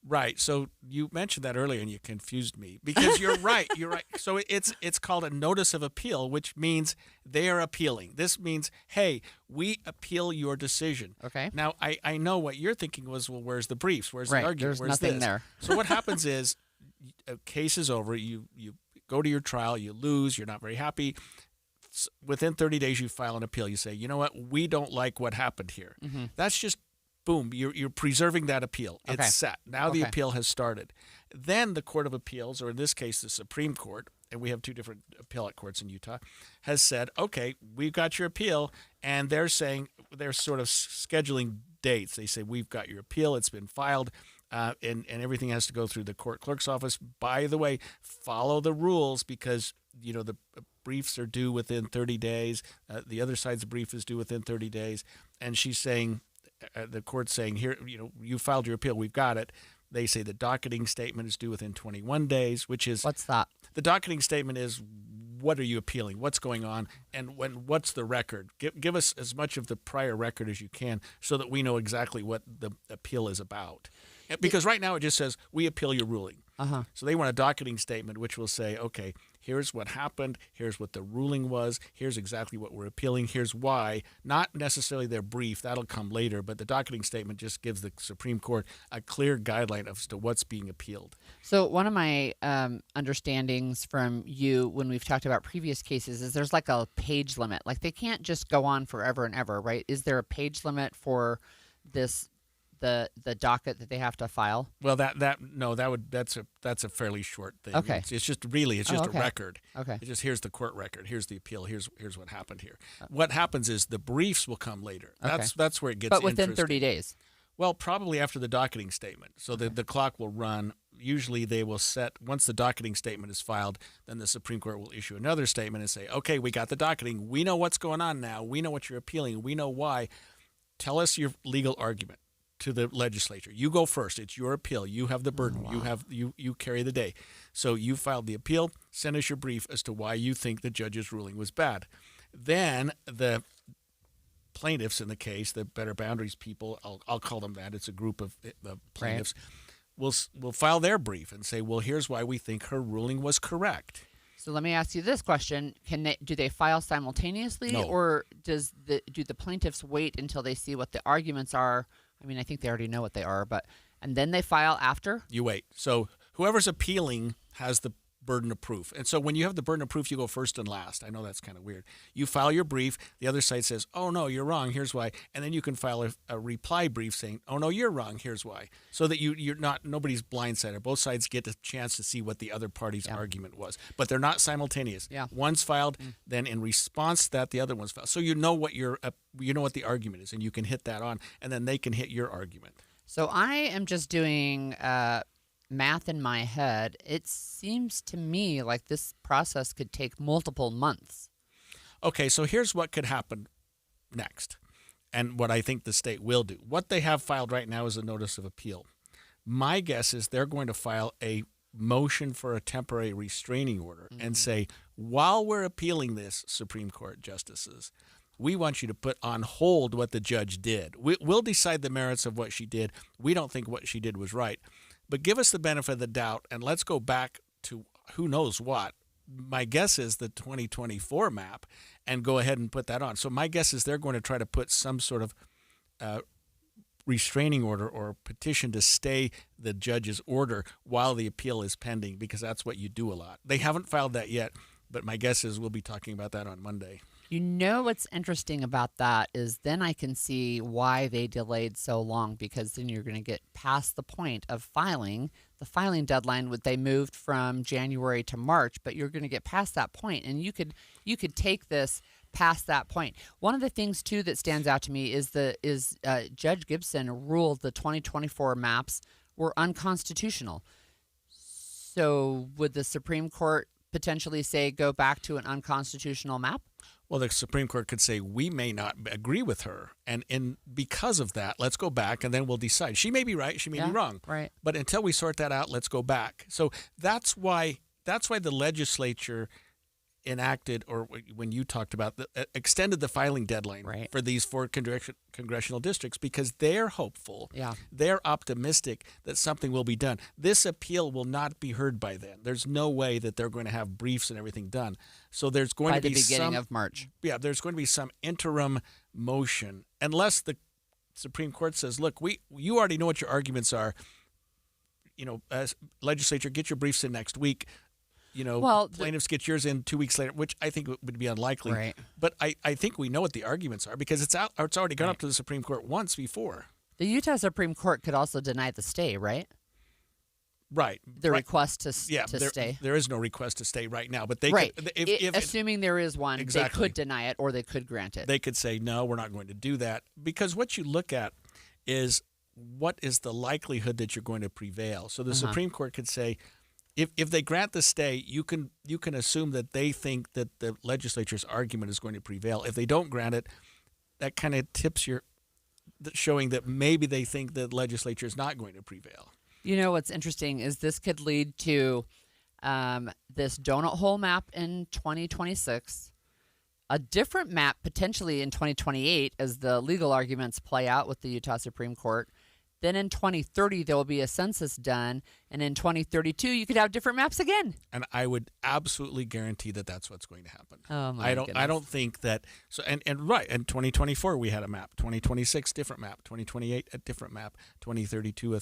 Right. So you mentioned that earlier and you confused me because you're right. You're right. So it's called a notice of appeal, which means they are appealing. This means, hey, we appeal your decision. Okay. Now, I know what you're thinking was, well, where's the briefs? Where's the argument? There's Where's nothing this? there. So what happens is a case is over. You go to your trial. You lose. You're not very happy. Within 30 days, you file an appeal. You say, you know what? We don't like what happened here. Mm-hmm. That's just, boom, you're preserving that appeal. Okay. It's set. Now the Okay. appeal has started. Then the Court of Appeals, or in this case, the Supreme Court, and we have two different appellate courts in Utah, has said, okay, we've got your appeal, and they're saying, they're sort of scheduling dates. They say, we've got your appeal. It's been filed. and everything has to go through the court clerk's office. By the way, follow the rules because, the briefs are due within 30 days. The other side's brief is due within 30 days. And she's saying, the court's saying, here, you filed your appeal. We've got it. They say the docketing statement is due within 21 days, which is... What's that? The docketing statement is, what are you appealing? What's going on? And what's the record? Give us as much of the prior record as you can so that we know exactly what the appeal is about. Because right now it just says, we appeal your ruling. Uh-huh. So they want a docketing statement which will say, okay, here's what happened, here's what the ruling was, here's exactly what we're appealing, here's why. Not necessarily their brief, that'll come later, but the docketing statement just gives the Supreme Court a clear guideline as to what's being appealed. So one of my understandings from you when we've talked about previous cases is there's like a page limit. Like they can't just go on forever and ever, right? Is there a page limit for this the docket that they have to file? Well, that's a fairly short thing. Okay. It's just a record. Okay. It's just here's the court record, here's the appeal, here's what happened here. What happens is the briefs will come later. That's where it gets interesting. But within 30 days. Well, probably after the docketing statement. So the clock will run. Usually they will set, once the docketing statement is filed, then the Supreme Court will issue another statement and say, okay, we got the docketing. We know what's going on now. We know what you're appealing. We know why. Tell us your legal argument to the legislature. You go first. It's your appeal. You have the burden. Oh, wow. You carry the day. So you filed the appeal. Send us your brief as to why you think the judge's ruling was bad. Then the plaintiffs in the case, the Better Boundaries people, I'll call them that. It's a group of plaintiffs. Right. Will file their brief and say, well, here's why we think her ruling was correct. So let me ask you this question: do they file simultaneously, No. or do the plaintiffs wait until they see what the arguments are? I mean, I think they already know what they are, and then they file after? You wait. So whoever's appealing has the burden of proof. And so when you have the burden of proof, you go first and last. I know that's kind of weird. You file your brief. The other side says, oh, no, you're wrong. Here's why. And then you can file a reply brief saying, oh, no, you're wrong. Here's why. So that nobody's blindsided. Both sides get a chance to see what the other party's argument was. But they're not simultaneous. Yeah. One's filed, then in response to that, the other one's filed. So you know what the argument is, and you can hit that on, and then they can hit your argument. So I am just doing math in my head. It seems to me like this process could take multiple months. Okay, so here's what could happen next, and what I think the state will do. What they have filed right now is a notice of appeal. My guess is they're going to file a motion for a temporary restraining order and say, while we're appealing this, Supreme Court justices, we want you to put on hold what the judge did. We'll decide the merits of what she did. We don't think what she did was right. But give us the benefit of the doubt, and let's go back to who knows what. My guess is the 2024 map, and go ahead and put that on. So my guess is they're going to try to put some sort of restraining order or petition to stay the judge's order while the appeal is pending, because that's what you do a lot. They haven't filed that yet, but my guess is we'll be talking about that on Monday. You know what's interesting about that is then I can see why they delayed so long, because then you're going to get past the point of filing. The filing deadline, they moved from January to March, but you're going to get past that point, and you could take this past that point. One of the things too that stands out to me is Judge Gibson ruled the 2024 maps were unconstitutional. So would the Supreme Court potentially say go back to an unconstitutional map? Well, the Supreme Court could say, we may not agree with her, and because of that, let's go back, and then we'll decide. She may be right, she may be wrong. Right. But until we sort that out, let's go back. So that's why the legislature enacted, or when you talked about, extended the filing deadline for these 4 congressional districts, because they're hopeful, they're optimistic that something will be done. This appeal will not be heard by then. There's no way that they're going to have briefs and everything done. So there's going to be by the beginning of March. Yeah, there's going to be some interim motion, unless the Supreme Court says, look, you already know what your arguments are. As legislature, get your briefs in next week. Plaintiffs get yours in 2 weeks later, which I think would be unlikely. Right. But I think we know what the arguments are, because it's already gone up to the Supreme Court once before. The Utah Supreme Court could also deny the stay, right? Right. The request to stay. There is no request to stay right now, but they could, assuming there is one, they could deny it or they could grant it. They could say, no, we're not going to do that, because what you look at is what is the likelihood that you're going to prevail? So the Uh-huh. Supreme Court could say, if they grant the stay, you can assume that they think that the legislature's argument is going to prevail. If they don't grant it, that kind of tips showing that maybe they think the legislature is not going to prevail. You know what's interesting is this could lead to this donut hole map in 2026, a different map potentially in 2028 as the legal arguments play out with the Utah Supreme Court. Then in 2030, there will be a census done. And in 2032, you could have different maps again. And I would absolutely guarantee that that's what's going to happen. Oh, my I goodness. don't think that. So, and right. In 2024, we had a map. 2026, different map. 2028, a different map. 2032, a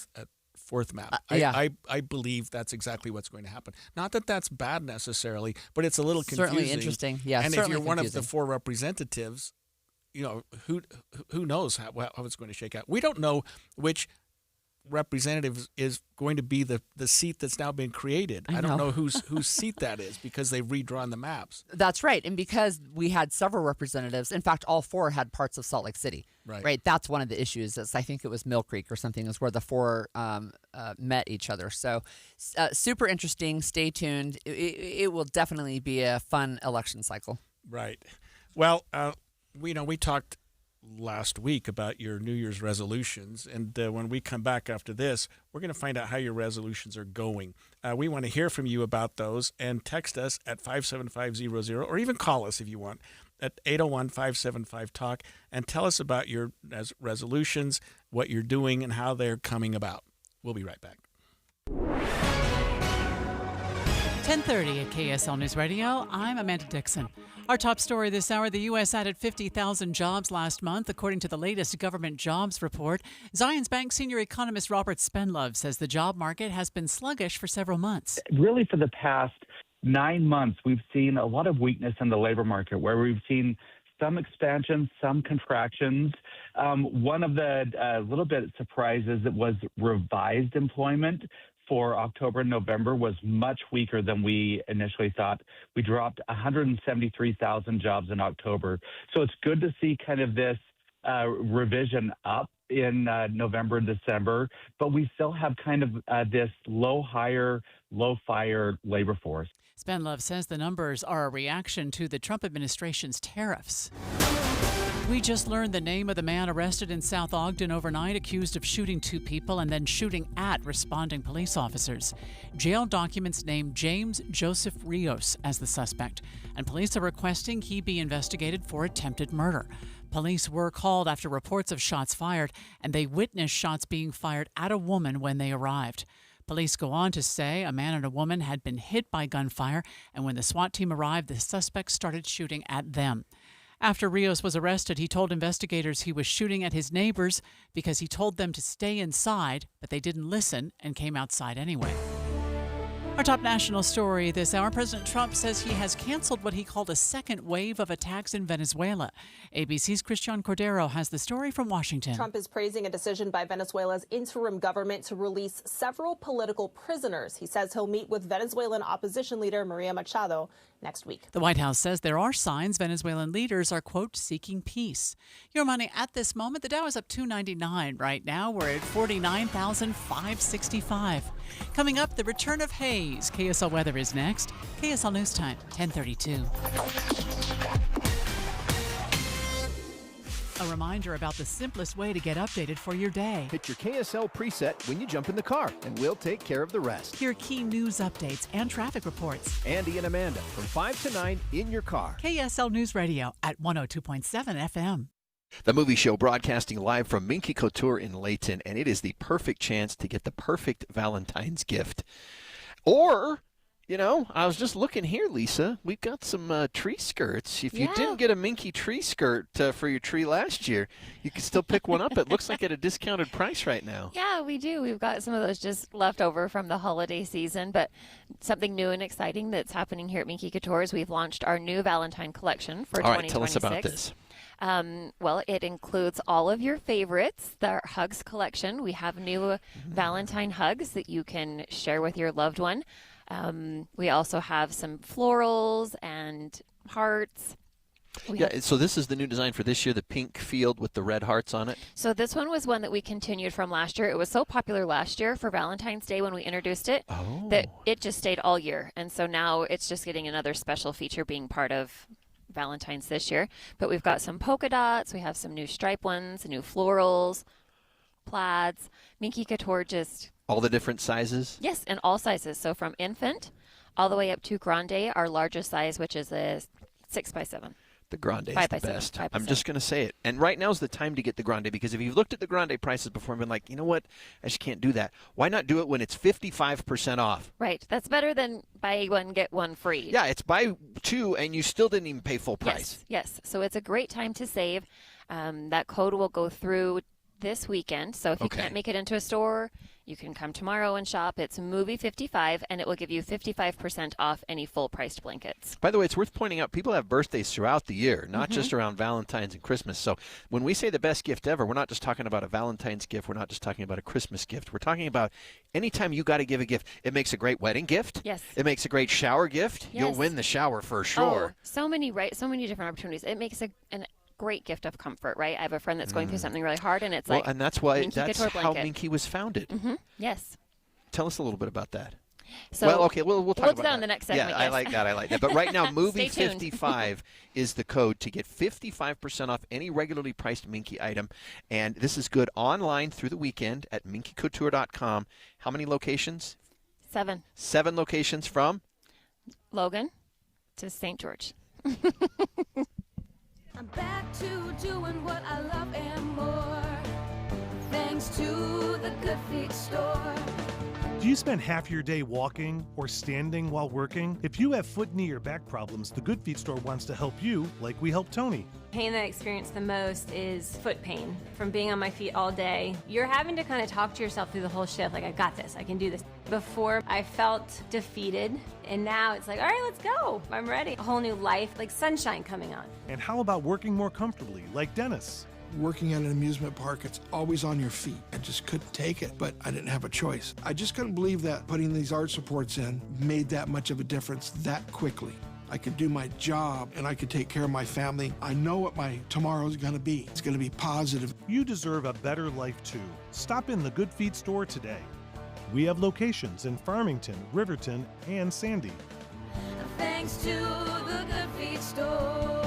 fourth map. Yeah. I believe that's exactly what's going to happen. Not that that's bad necessarily, but it's a little confusing. Certainly interesting. Yeah, and if certainly you're one of confusing. the four representatives, who knows how it's going to shake out. We don't know which representative is going to be the seat that's now been created. I don't know whose seat that is because they've redrawn the maps. That's right. And because we had several representatives, in fact, all four had parts of Salt Lake City. Right. That's one of the issues. I think it was Mill Creek or something is where the four met each other. So super interesting. Stay tuned. It will definitely be a fun election cycle. Right. Well, we talked last week about your New Year's resolutions, and when we come back after this, we're going to find out how your resolutions are going. We want to hear from you about those, and text us at 57500, or even call us if you want at 801-575-TALK, and tell us about your resolutions, what you're doing, and how they're coming about. We'll be right back. 10:30 at KSL News Radio. I'm Amanda Dixon. Our top story this hour, the U.S. added 50,000 jobs last month, according to the latest government jobs report. Zions Bank senior economist Robert Spenlove says the job market has been sluggish for several months. Really, for the past 9 months, we've seen a lot of weakness in the labor market, where we've seen some expansion, some contractions. One of the little bit surprises that was revised employment for October and November was much weaker than we initially thought. We dropped 173,000 jobs in October. So it's good to see kind of this revision up in November and December, but we still have kind of this low hire, low fire labor force. Spenlove says the numbers are a reaction to the Trump administration's tariffs. We just learned the name of the man arrested in South Ogden overnight, accused of shooting 2 people and then shooting at responding police officers. Jail documents named James Joseph Rios as the suspect, and police are requesting he be investigated for attempted murder. Police were called after reports of shots fired, and they witnessed shots being fired at a woman when they arrived. Police go on to say a man and a woman had been hit by gunfire, and when the SWAT team arrived, the suspects started shooting at them. After Rios was arrested, he told investigators he was shooting at his neighbors because he told them to stay inside, but they didn't listen and came outside anyway. Our top national story this hour, President Trump says he has canceled what he called a second wave of attacks in Venezuela. ABC's Christian Cordero has the story from Washington. Trump is praising a decision by Venezuela's interim government to release several political prisoners. He says he'll meet with Venezuelan opposition leader Maria Machado next week. The White House says there are signs Venezuelan leaders are, quote, seeking peace. Your money at this moment, the Dow is up 299. Right now, we're at 49,565. Coming up, the return of haze. KSL weather is next. KSL News Time, 10:32. A reminder about the simplest way to get updated for your day. Hit your KSL preset when you jump in the car, and we'll take care of the rest. Hear key news updates and traffic reports. Andy and Amanda from 5 to 9 in your car. KSL News Radio at 102.7 FM. The Movie Show broadcasting live from Minky Couture in Layton, and it is the perfect chance to get the perfect Valentine's gift. Or, I was just looking here, Lisa. We've got some tree skirts. If you didn't get a Minky tree skirt for your tree last year, you can still pick one up. It looks like at a discounted price right now. Yeah, we do. We've got some of those just left over from the holiday season, but something new and exciting that's happening here at Minky Couture is we've launched our new Valentine collection for 2026. All right, tell us about this. Well, it includes all of your favorites. The Hugs collection. We have new Valentine hugs that you can share with your loved one. We also have some florals and hearts. Yeah, so this is the new design for this year, the pink field with the red hearts on it. So this one was one that we continued from last year. It was so popular last year for Valentine's Day when we introduced it that it just stayed all year. And so now it's just getting another special feature being part of Valentine's this year. But we've got some polka dots. We have some new stripe ones, new florals, plaids. Minky Couture just... All the different sizes? Yes, and all sizes. So from infant all the way up to grande, our largest size, which is a 6x7. The grande is 5 the by 7, best. 5 by I'm just going to say it. And right now is the time to get the grande, because if you've looked at the grande prices before and been like, you know what, I just can't do that. Why not do it when it's 55% off? Right. That's better than buy one, get one free. Yeah, it's buy two and you still didn't even pay full price. Yes. So it's a great time to save. That code will go through this weekend. So if you can't make it into a store, you can come tomorrow and shop. It's Movie 55, and it will give you 55% off any full-priced blankets. By the way, it's worth pointing out people have birthdays throughout the year, not just around Valentine's and Christmas. So when we say the best gift ever, we're not just talking about a Valentine's gift. We're not just talking about a Christmas gift. We're talking about anytime you got to give a gift. It makes a great wedding gift. Yes. It makes a great shower gift. Yes. You'll win the shower for sure. Oh, so many different opportunities. It makes an great gift of comfort, right? I have a friend that's going through something really hard, and it's and that's why Minky that's Couture how blanket. Minky was founded. Yes. Tell us a little bit about that. So we'll talk we'll about do that on the next segment. Yeah, yes. I like that. But right now, Movie Stay tuned. 55 is the code to get 55% off any regularly priced Minky item. And this is good online through the weekend at minkycouture.com. How many locations? 7. 7 locations from? Logan to St. George. I'm back to doing what I love and more, thanks to the Good Feet store. Do you spend half your day walking or standing while working? If you have foot, knee, or back problems, the Good Feet store wants to help you like we help Tony. Pain that I experience the most is foot pain from being on my feet all day. You're having to kind of talk to yourself through the whole shift, like, I got this, I can do this. Before, I felt defeated, and now it's like, all right, let's go. I'm ready. A whole new life, like sunshine coming on. And how about working more comfortably, like Dennis? Working at an amusement park, it's always on your feet. I just couldn't take it, but I didn't have a choice. I just couldn't believe that putting these arch supports in made that much of a difference that quickly. I could do my job and I could take care of my family. I know what my tomorrow's gonna be. It's gonna be positive. You deserve a better life too. Stop in the Good Feet store today. We have locations in Farmington, Riverton, and Sandy. Thanks to the Good Feet store.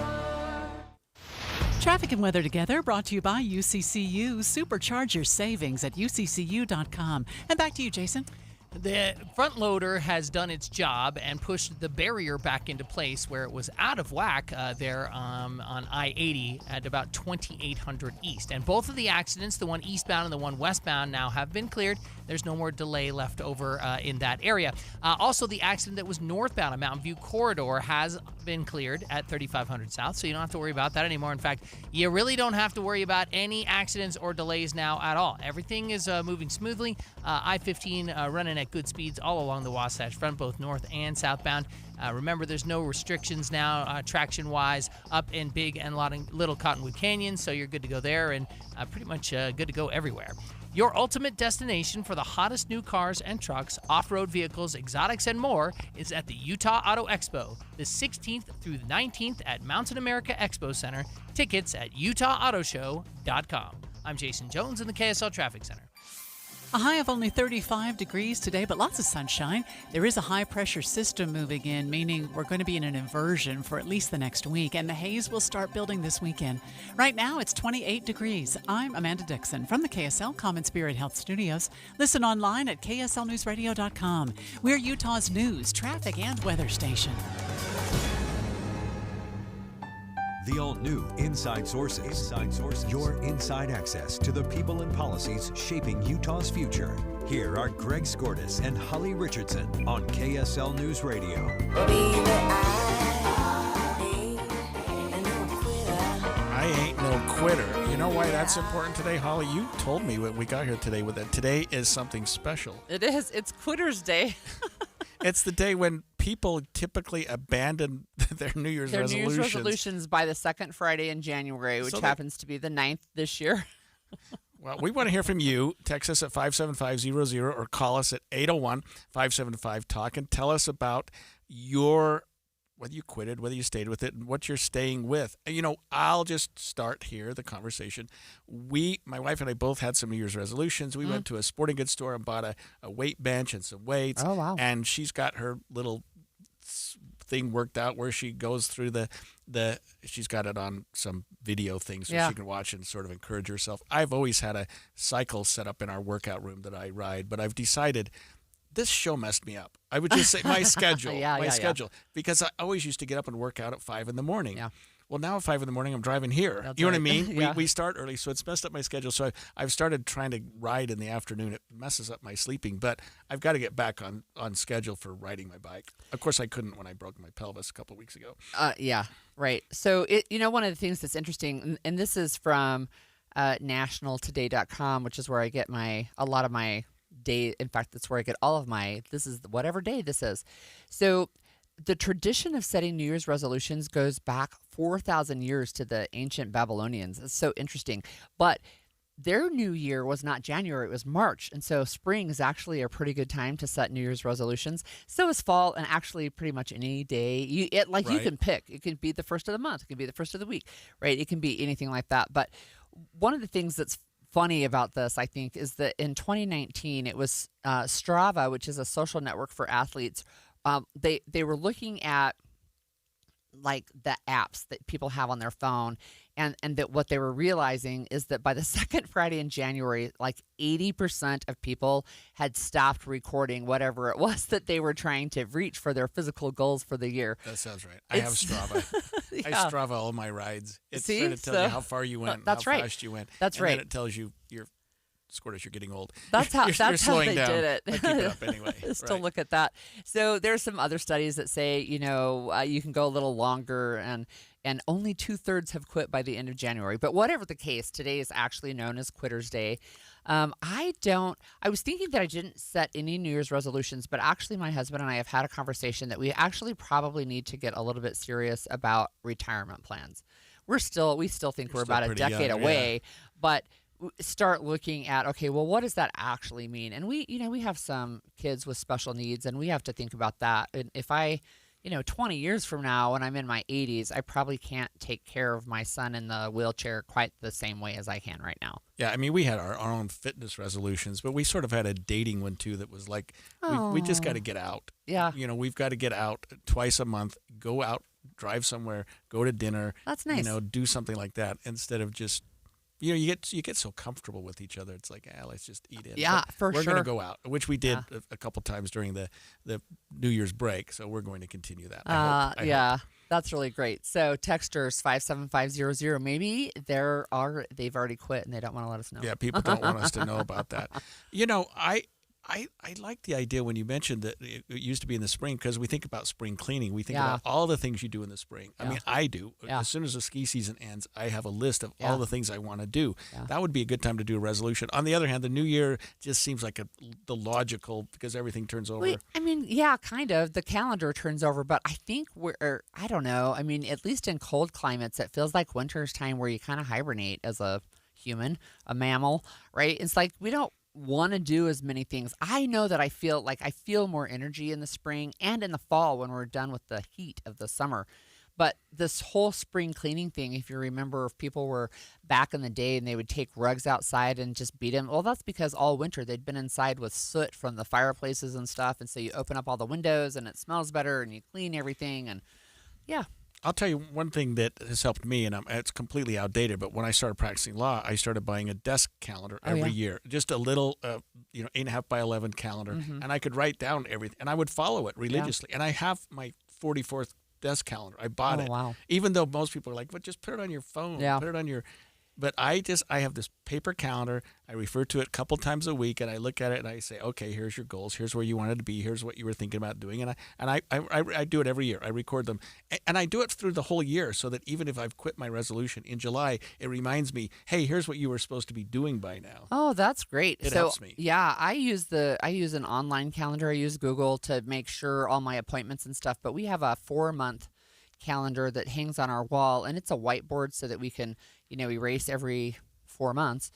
Traffic and weather together brought to you by UCCU. Supercharge your savings at uccu.com. And back to you, Jason. The front loader has done its job and pushed the barrier back into place where it was out of whack there on I-80 at about 2800 East. And both of the accidents, the one eastbound and the one westbound, now have been cleared. There's no more delay left over in that area. Also, the accident that was northbound on Mountain View Corridor has been cleared at 3500 South, so you don't have to worry about that anymore. In fact, you really don't have to worry about any accidents or delays now at all. Everything is moving smoothly. I-15 running at good speeds all along the Wasatch Front, both north and southbound. Remember, there's no restrictions now traction-wise up in Big and Little Cottonwood Canyon, so you're good to go there and pretty much good to go everywhere. Your ultimate destination for the hottest new cars and trucks, off-road vehicles, exotics, and more is at the Utah Auto Expo, the 16th through the 19th at Mountain America Expo Center. Tickets at utahautoshow.com. I'm Jason Jones in the KSL Traffic Center. A high of only 35 degrees today, but lots of sunshine. There is a high-pressure system moving in, meaning we're going to be in an inversion for at least the next week, and the haze will start building this weekend. Right now, it's 28 degrees. I'm Amanda Dixon from the KSL Common Spirit Health Studios. Listen online at kslnewsradio.com. We're Utah's news, traffic, and weather station. The all-new Inside Sources. Your inside access to the people and policies shaping Utah's future. Here are Greg Skordas and Holly Richardson on KSL News Radio. I ain't no quitter. You know why that's important today, Holly? You told me when we got here today that today is something special. It is. It's Quitters Day. It's the day when people typically abandon their New Year's resolutions. New Year's resolutions by the second Friday in January, which happens to be the 9th this year. Well, we want to hear from you. Text us at 57500 or call us at 801-575-TALK and tell us about your whether you quitted, whether you stayed with it, and what you're staying with. You know, I'll just start here the conversation. My wife and I both had some New Year's resolutions. We went to a sporting goods store and bought a weight bench and some weights. Oh, wow. And she's got her little thing worked out where she goes through she's got it on some video thing so she can watch and sort of encourage herself. I've always had a cycle set up in our workout room that I ride, but I've decided this show messed me up. I would just say my schedule, schedule, because I always used to get up and work out at 5 a.m. Yeah. Well, now at 5 a.m, I'm driving here. That's you know right. what I mean? Yeah. We start early, so it's messed up my schedule. So I've started trying to ride in the afternoon. It messes up my sleeping, but I've got to get back on schedule for riding my bike. Of course, I couldn't when I broke my pelvis a couple of weeks ago. Yeah, right. So, one of the things that's interesting, and this is from nationaltoday.com, which is where I get a lot of my day. In fact, that's where I get all of this is whatever day this is. So the tradition of setting New Year's resolutions goes back 4,000 years to the ancient Babylonians. It's so interesting. But their new year was not January, it was March. And so spring is actually a pretty good time to set New Year's resolutions. So is fall, and actually pretty much any day. You can pick. It can be the first of the month. It can be the first of the week, right? It can be anything like that. But one of the things that's funny about this, I think, is that in 2019, it was Strava, which is a social network for athletes. They were looking at like the apps that people have on their phone, and that what they were realizing is that by the second Friday in January, like 80% of people had stopped recording whatever it was that they were trying to reach for their physical goals for the year. That sounds right. I have Strava. I Strava all my rides. It's trying to tell you how far you went, that's how right. fast you went. That's right. And then it tells you Scortis, you're getting old. That's how you're slowing they down. did it. I keep it up anyway. Still look at that. So there's some other studies that say, you can go a little longer, and only 2/3 have quit by the end of January. But whatever the case, today is actually known as Quitter's Day. I was thinking that I didn't set any New Year's resolutions, but actually my husband and I have had a conversation that we actually probably need to get a little bit serious about retirement plans. We still think we're about a decade away, but start looking at, okay, well, what does that actually mean? And we have some kids with special needs, and we have to think about that. And if 20 years from now, when I'm in my 80s, I probably can't take care of my son in the wheelchair quite the same way as I can right now. Yeah, I mean, we had our own fitness resolutions, but we sort of had a dating one too that was like, we just got to get out. Yeah. We've got to get out twice a month, go out, drive somewhere, go to dinner. That's nice. Do something like that instead of just, you get so comfortable with each other. It's like, let's just eat in. Yeah, but for we're sure. going to go out, which we did a couple times during the New Year's break. So we're going to continue that. I hope. That's really great. So texters 57500, maybe they've already quit and they don't want to let us know. Yeah, people don't want us to know about that. I like the idea when you mentioned that it used to be in the spring, because we think about spring cleaning. We think about all the things you do in the spring. I mean, I do. Yeah. As soon as the ski season ends, I have a list of all the things I want to do. Yeah. That would be a good time to do a resolution. On the other hand, the new year just seems like the logical, because everything turns over. Kind of. The calendar turns over, but I think I don't know. I mean, at least in cold climates, it feels like winter's time where you kind of hibernate as a human, a mammal, right? It's like we don't want to do as many things. I know that I feel more energy in the spring and in the fall when we're done with the heat of the summer. But this whole spring cleaning thing, if you remember, if people were back in the day and they would take rugs outside and just beat them, well, that's because all winter they'd been inside with soot from the fireplaces and stuff. And so you open up all the windows and it smells better and you clean everything. And yeah. I'll tell you one thing that has helped me, and it's completely outdated, but when I started practicing law, I started buying a desk calendar every year. Just a little, 8.5 by 11 calendar, and I could write down everything, and I would follow it religiously. And I have my 44th desk calendar. I bought it. Wow. Even though most people are like, well, just put it on your phone. Yeah. Put it on your... But I have this paper calendar. I refer to it a couple times a week, and I look at it and I say, okay, here's your goals. Here's where you wanted to be. Here's what you were thinking about doing. And I do it every year. I record them, and I do it through the whole year, so that even if I've quit my resolution in July, it reminds me, hey, here's what you were supposed to be doing by now. Oh, that's great. It helps me. Yeah, I use an online calendar. I use Google to make sure all my appointments and stuff. But we have a 4-month calendar that hangs on our wall, and it's a whiteboard so that we can erase every 4 months.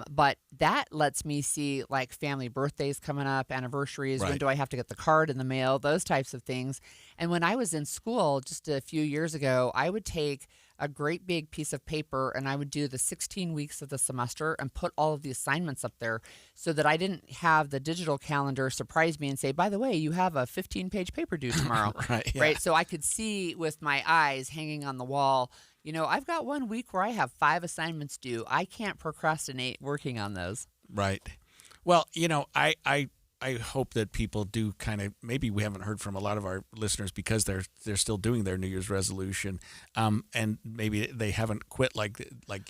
But that lets me see like family birthdays coming up, anniversaries. When Right. do I have to get the card in the mail? Those types of things. And when I was in school just a few years ago, I would take a great big piece of paper and I would do the 16 weeks of the semester and put all of the assignments up there so that I didn't have the digital calendar surprise me and say, by the way, you have a 15-page paper due tomorrow. Right, yeah. Right. So I could see with my eyes hanging on the wall, I've got 1 week where I have 5 assignments due. I can't procrastinate working on those. Right. Well, I hope that people do kind of, maybe we haven't heard from a lot of our listeners because they're still doing their New Year's resolution, and maybe they haven't quit like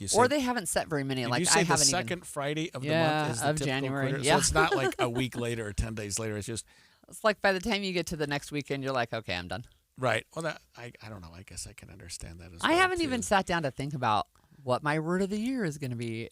you said. Or they haven't set very many. Did like you say I the haven't second Friday of the Yeah, month is the of typical January, quarter? yeah. So it's not like a week later or 10 days later. It's just It's like by the time you get to the next weekend, you're like, okay, I'm done. right. Well, I don't know. I guess I can understand that as I well, haven't too. even sat down to think about what my word of the year is going to be.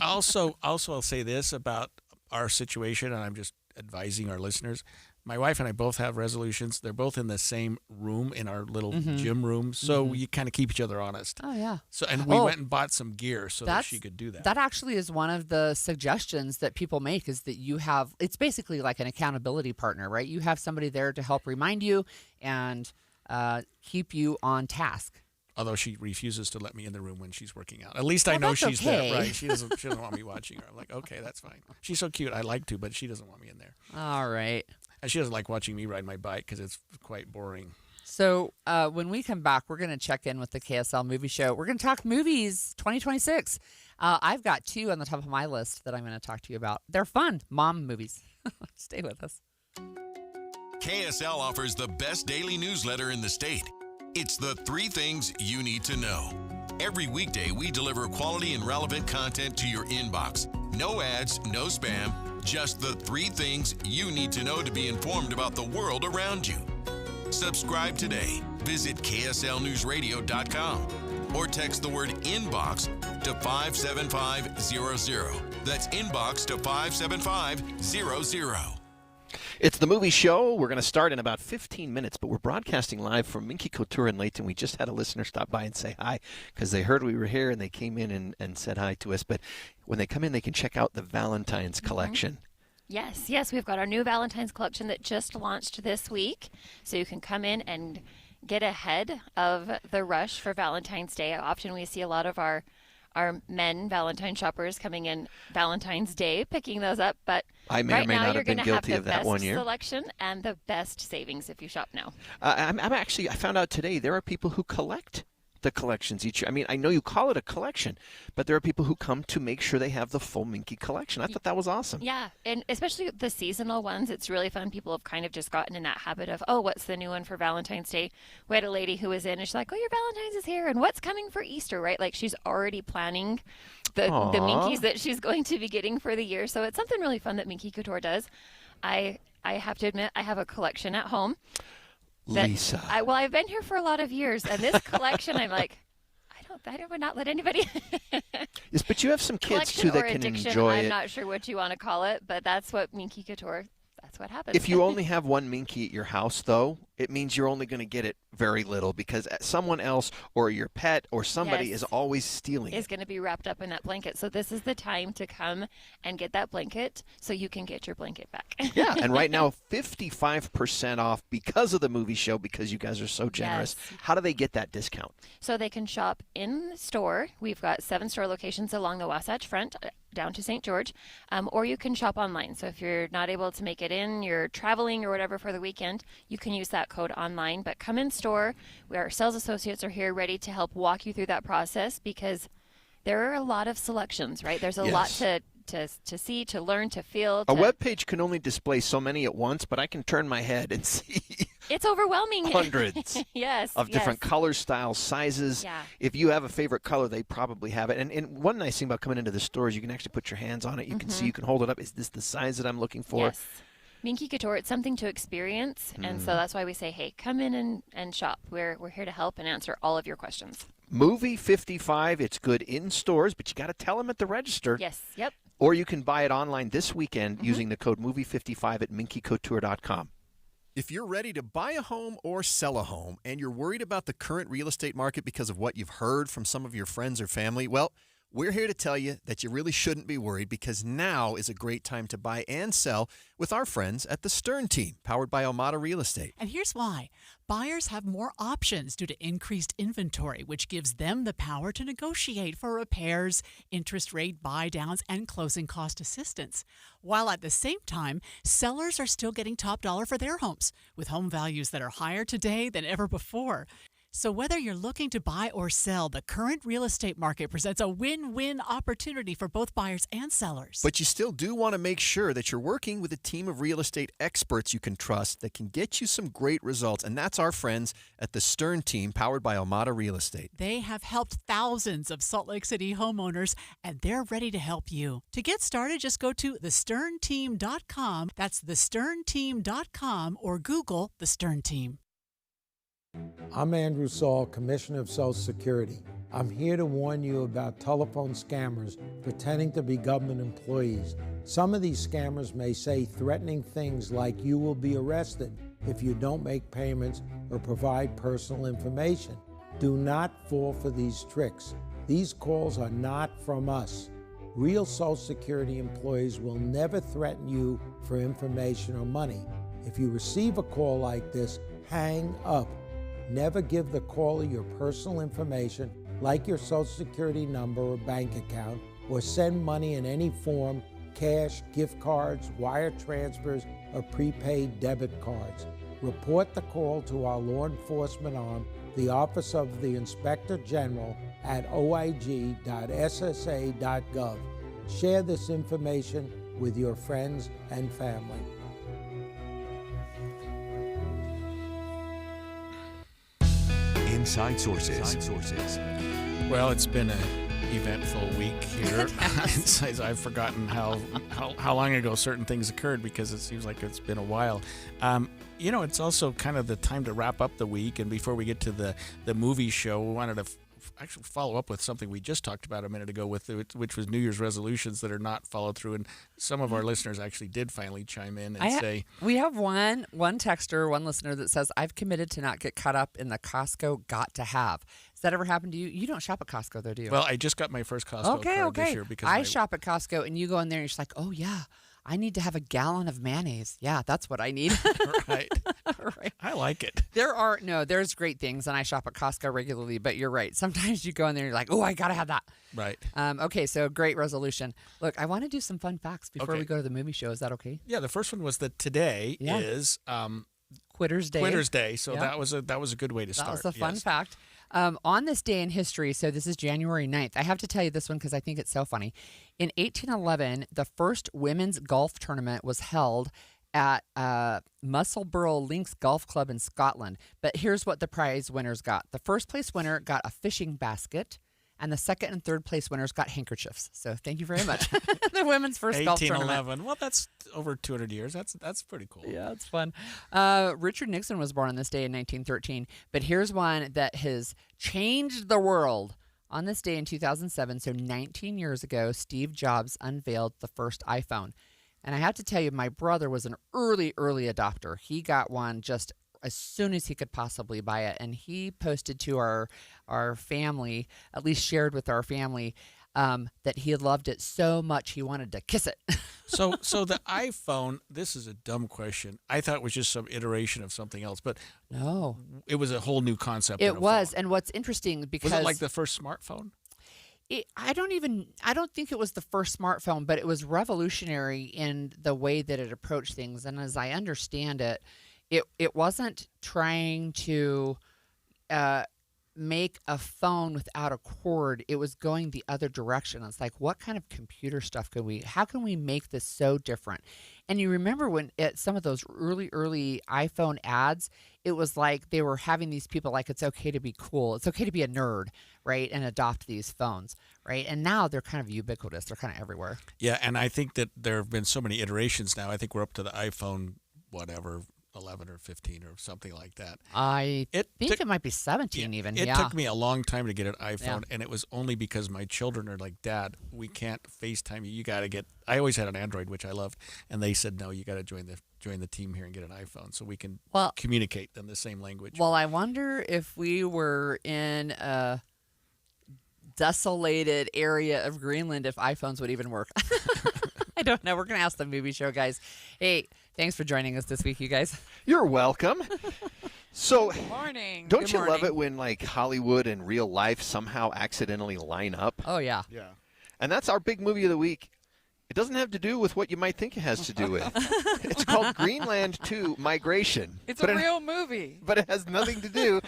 Also, I'll say this about our situation, and I'm just advising our listeners. My wife and I both have resolutions. They're both in the same room, in our little Mhm. gym room, so Mhm. we kind of keep each other honest. Oh, yeah. So, and we Oh, went and bought some gear so that she could do that. That actually is one of the suggestions that people make is that you have, it's basically like an accountability partner, right? You have somebody there to help remind you and keep you on task. Although she refuses to let me in the room when she's working out. At least I Well, know that's she's okay. there. Right. She doesn't want me watching her. I'm like, okay, that's fine. She's so cute. I like to, but she doesn't want me in there. All right. And she doesn't like watching me ride my bike because it's quite boring. So when we come back, we're going to check in with the KSL Movie Show. We're going to talk movies 2026. I've got 2 on the top of my list that I'm going to talk to you about. They're fun, mom movies. Stay with us. KSL offers the best daily newsletter in the state. It's the 3 things you need to know. Every weekday, we deliver quality and relevant content to your inbox. No ads, no spam, just the 3 things you need to know to be informed about the world around you. Subscribe today. Visit KSLNewsRadio.com or text the word inbox to 57500. That's inbox to 57500. It's the movie show. We're going to start in about 15 minutes, but we're broadcasting live from Minky Couture in Layton. We just had a listener stop by and say hi because they heard we were here and they came in and said hi to us. But when they come in, they can check out the Valentine's collection. Yes, we've got our new Valentine's collection that just launched this week. So you can come in and get ahead of the rush for Valentine's Day. Often we see a lot of our men Valentine shoppers coming in Valentine's Day, picking those up. But I may or right may now not you're have been going to guilty have of the that best one year. selection and the best savings if you shop now. I found out today there are people who collect the collections each year. I mean, I know you call it a collection, but there are people who come to make sure they have the full Minky collection. I thought that was awesome. Yeah, and especially the seasonal ones, it's really fun. People have kind of just gotten in that habit of, oh, what's the new one for Valentine's Day? We had a lady who was in, and she's like, oh, your Valentine's is here, and what's coming for Easter, right? Like she's already planning the Minkies that she's going to be getting for the year. So it's something really fun that Minky Couture does. I have to admit, I have a collection at home. Lisa. I've been here for a lot of years, and this collection, I'm like, I would not let anybody. Yes, but you have some kids too Collection that or can addiction, enjoy I'm it. not sure what you want to call it, but that's what Minky Couture, that's what happens. If you only have one Minky at your house, though, it means you're only going to get it very little because someone else or your pet or somebody Yes. is always stealing is it. going to be wrapped up in that blanket. So this is the time to come and get that blanket so you can get your blanket back. Yeah, and right now 55% off because of the movie show because you guys are so generous. Yes. How do they get that discount? So they can shop in the store. We've got 7 store locations along the Wasatch Front down to St. George, or you can shop online. So if you're not able to make it in, you're traveling or whatever for the weekend, you can use that code online. But come in store. Our sales associates are here ready to help walk you through that process because there are a lot of selections, right? There's a lot to see, to learn, to feel. A web page can only display so many at once, but I can turn my head and see It's overwhelming. hundreds Yes. of different colors, styles, sizes. Yeah. If you have a favorite color, they probably have it. And one nice thing about coming into the store is you can actually put your hands on it. You can see, you can hold it up. Is this the size that I'm looking for? Yes. Minky Couture, it's something to experience, and so that's why we say, hey, come in and shop. We're here to help and answer all of your questions. Movie 55, it's good in stores, but you got to tell them at the register. Yes, yep. Or you can buy it online this weekend using the code MOVIE55 at minkycouture.com. If you're ready to buy a home or sell a home and you're worried about the current real estate market because of what you've heard from some of your friends or family, well, We're here to tell you that you really shouldn't be worried because now is a great time to buy and sell with our friends at the Stern Team, powered by Almada Real Estate. And here's why. Buyers have more options due to increased inventory, which gives them the power to negotiate for repairs, interest rate buy downs, and closing cost assistance. While at the same time, sellers are still getting top dollar for their homes, with home values that are higher today than ever before. So whether you're looking to buy or sell, the current real estate market presents a win-win opportunity for both buyers and sellers. But you still do want to make sure that you're working with a team of real estate experts you can trust that can get you some great results. And that's our friends at the Stern Team, powered by Almada Real Estate. They have helped thousands of Salt Lake City homeowners, and they're ready to help you. To get started, just go to thesternteam.com. That's thesternteam.com, or Google The Stern Team. I'm Andrew Saul, Commissioner of Social Security. I'm here to warn you about telephone scammers pretending to be government employees. Some of these scammers may say threatening things like you will be arrested if you don't make payments or provide personal information. Do not fall for these tricks. These calls are not from us. Real Social Security employees will never threaten you for information or money. If you receive a call like this, hang up. Never give the caller your personal information, like your Social Security number or bank account, or send money in any form, cash, gift cards, wire transfers, or prepaid debit cards. Report the call to our law enforcement arm, the Office of the Inspector General, at oig.ssa.gov. Share this information with your friends and family. Inside Sources. Well, it's been an eventful week here. I've forgotten how long ago certain things occurred because it seems like it's been a while. It's also kind of the time to wrap up the week. And before we get to the movie show, we wanted to actually follow up with something we just talked about a minute ago, which was New Year's resolutions that are not followed through. And some of our listeners actually did finally chime in and say... We have one texter, one listener that says, I've committed to not get caught up in the Costco got to have. Has that ever happened to you? You don't shop at Costco, though, do you? Well, I just got my first Costco card this year. Because I shop at Costco, and you go in there, and you're just like, oh, yeah, I need to have a gallon of mayonnaise. Yeah, that's what I need. Right. I like it. There's great things, and I shop at Costco regularly, but you're right. Sometimes you go in there and you're like, oh, I got to have that. Right. Okay, so great resolution. Look, I want to do some fun facts before we go to the movie show. Is that okay? Yeah, the first one was that today is Quitter's Day. Quitter's Day, so that was a good way to start. That was a fun fact. On this day in history, so this is January 9th, I have to tell you this one because I think it's so funny. In 1811, the first women's golf tournament was held at Musselburgh Links Golf Club in Scotland. But here's what the prize winners got. The first place winner got a fishing basket, and the second and third place winners got handkerchiefs. So thank you very much. The women's first golf tournament. 1811. Well, that's over 200 years. That's pretty cool. Yeah, it's fun. Richard Nixon was born on this day in 1913. But here's one that has changed the world. On this day in 2007, so 19 years ago, Steve Jobs unveiled the first iPhone. And I have to tell you, my brother was an early adopter. He got one just as soon as he could possibly buy it. And he posted to our family, at least shared with our family, that he had loved it so much he wanted to kiss it. So the iPhone, this is a dumb question. I thought it was just some iteration of something else, but no, it was a whole new concept. It was, and what's interesting because was it like the first smartphone? I don't think it was the first smartphone, but it was revolutionary in the way that it approached things. And as I understand it, it wasn't trying to make a phone without a cord. It was going the other direction. It's like, what kind of computer stuff how can we make this so different? And you remember when at some of those early iPhone ads, it was like they were having these people like, it's okay to be cool. It's okay to be a nerd, right? And adopt these phones, right? And now they're kind of ubiquitous. They're kind of everywhere. Yeah, and I think that there have been so many iterations now. I think we're up to the iPhone, 11 or 15 or something like that. I think it might be 17 even. It took me a long time to get an iPhone, and it was only because my children are like, Dad, we can't FaceTime you. You got to get. I always had an Android, which I loved, and they said, no, you got to join the team here and get an iPhone so we can communicate in the same language. Well, I wonder if we were in a desolated area of Greenland if iPhones would even work. I don't know. We're going to ask the movie show guys. Hey, thanks for joining us this week, you guys. You're welcome. So, Good morning. don't Good you love morning. it when like Hollywood and real life somehow accidentally line up? Oh, yeah. Yeah. And that's our big movie of the week. It doesn't have to do with what you might think it has to do with. It's called Greenland 2 Migration. It's a real movie. But it has nothing to do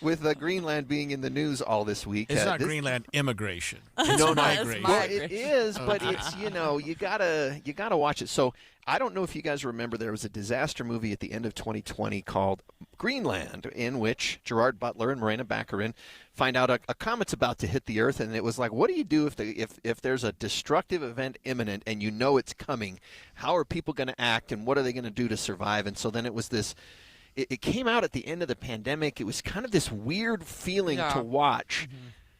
with Greenland being in the news all this week. It's not this- Greenland immigration. No, It's no. migration. Well, it is, but Okay. it's you gotta watch it. So I don't know if you guys remember, there was a disaster movie at the end of 2020 called Greenland, in which Gerard Butler and Morena Baccarin find out a comet's about to hit the Earth, and it was like, what do you do if there's a destructive event imminent and you know it's coming? How are people going to act, and what are they going to do to survive? And so then it was this. It came out at the end of the pandemic. It was kind of this weird feeling Yeah. to watch.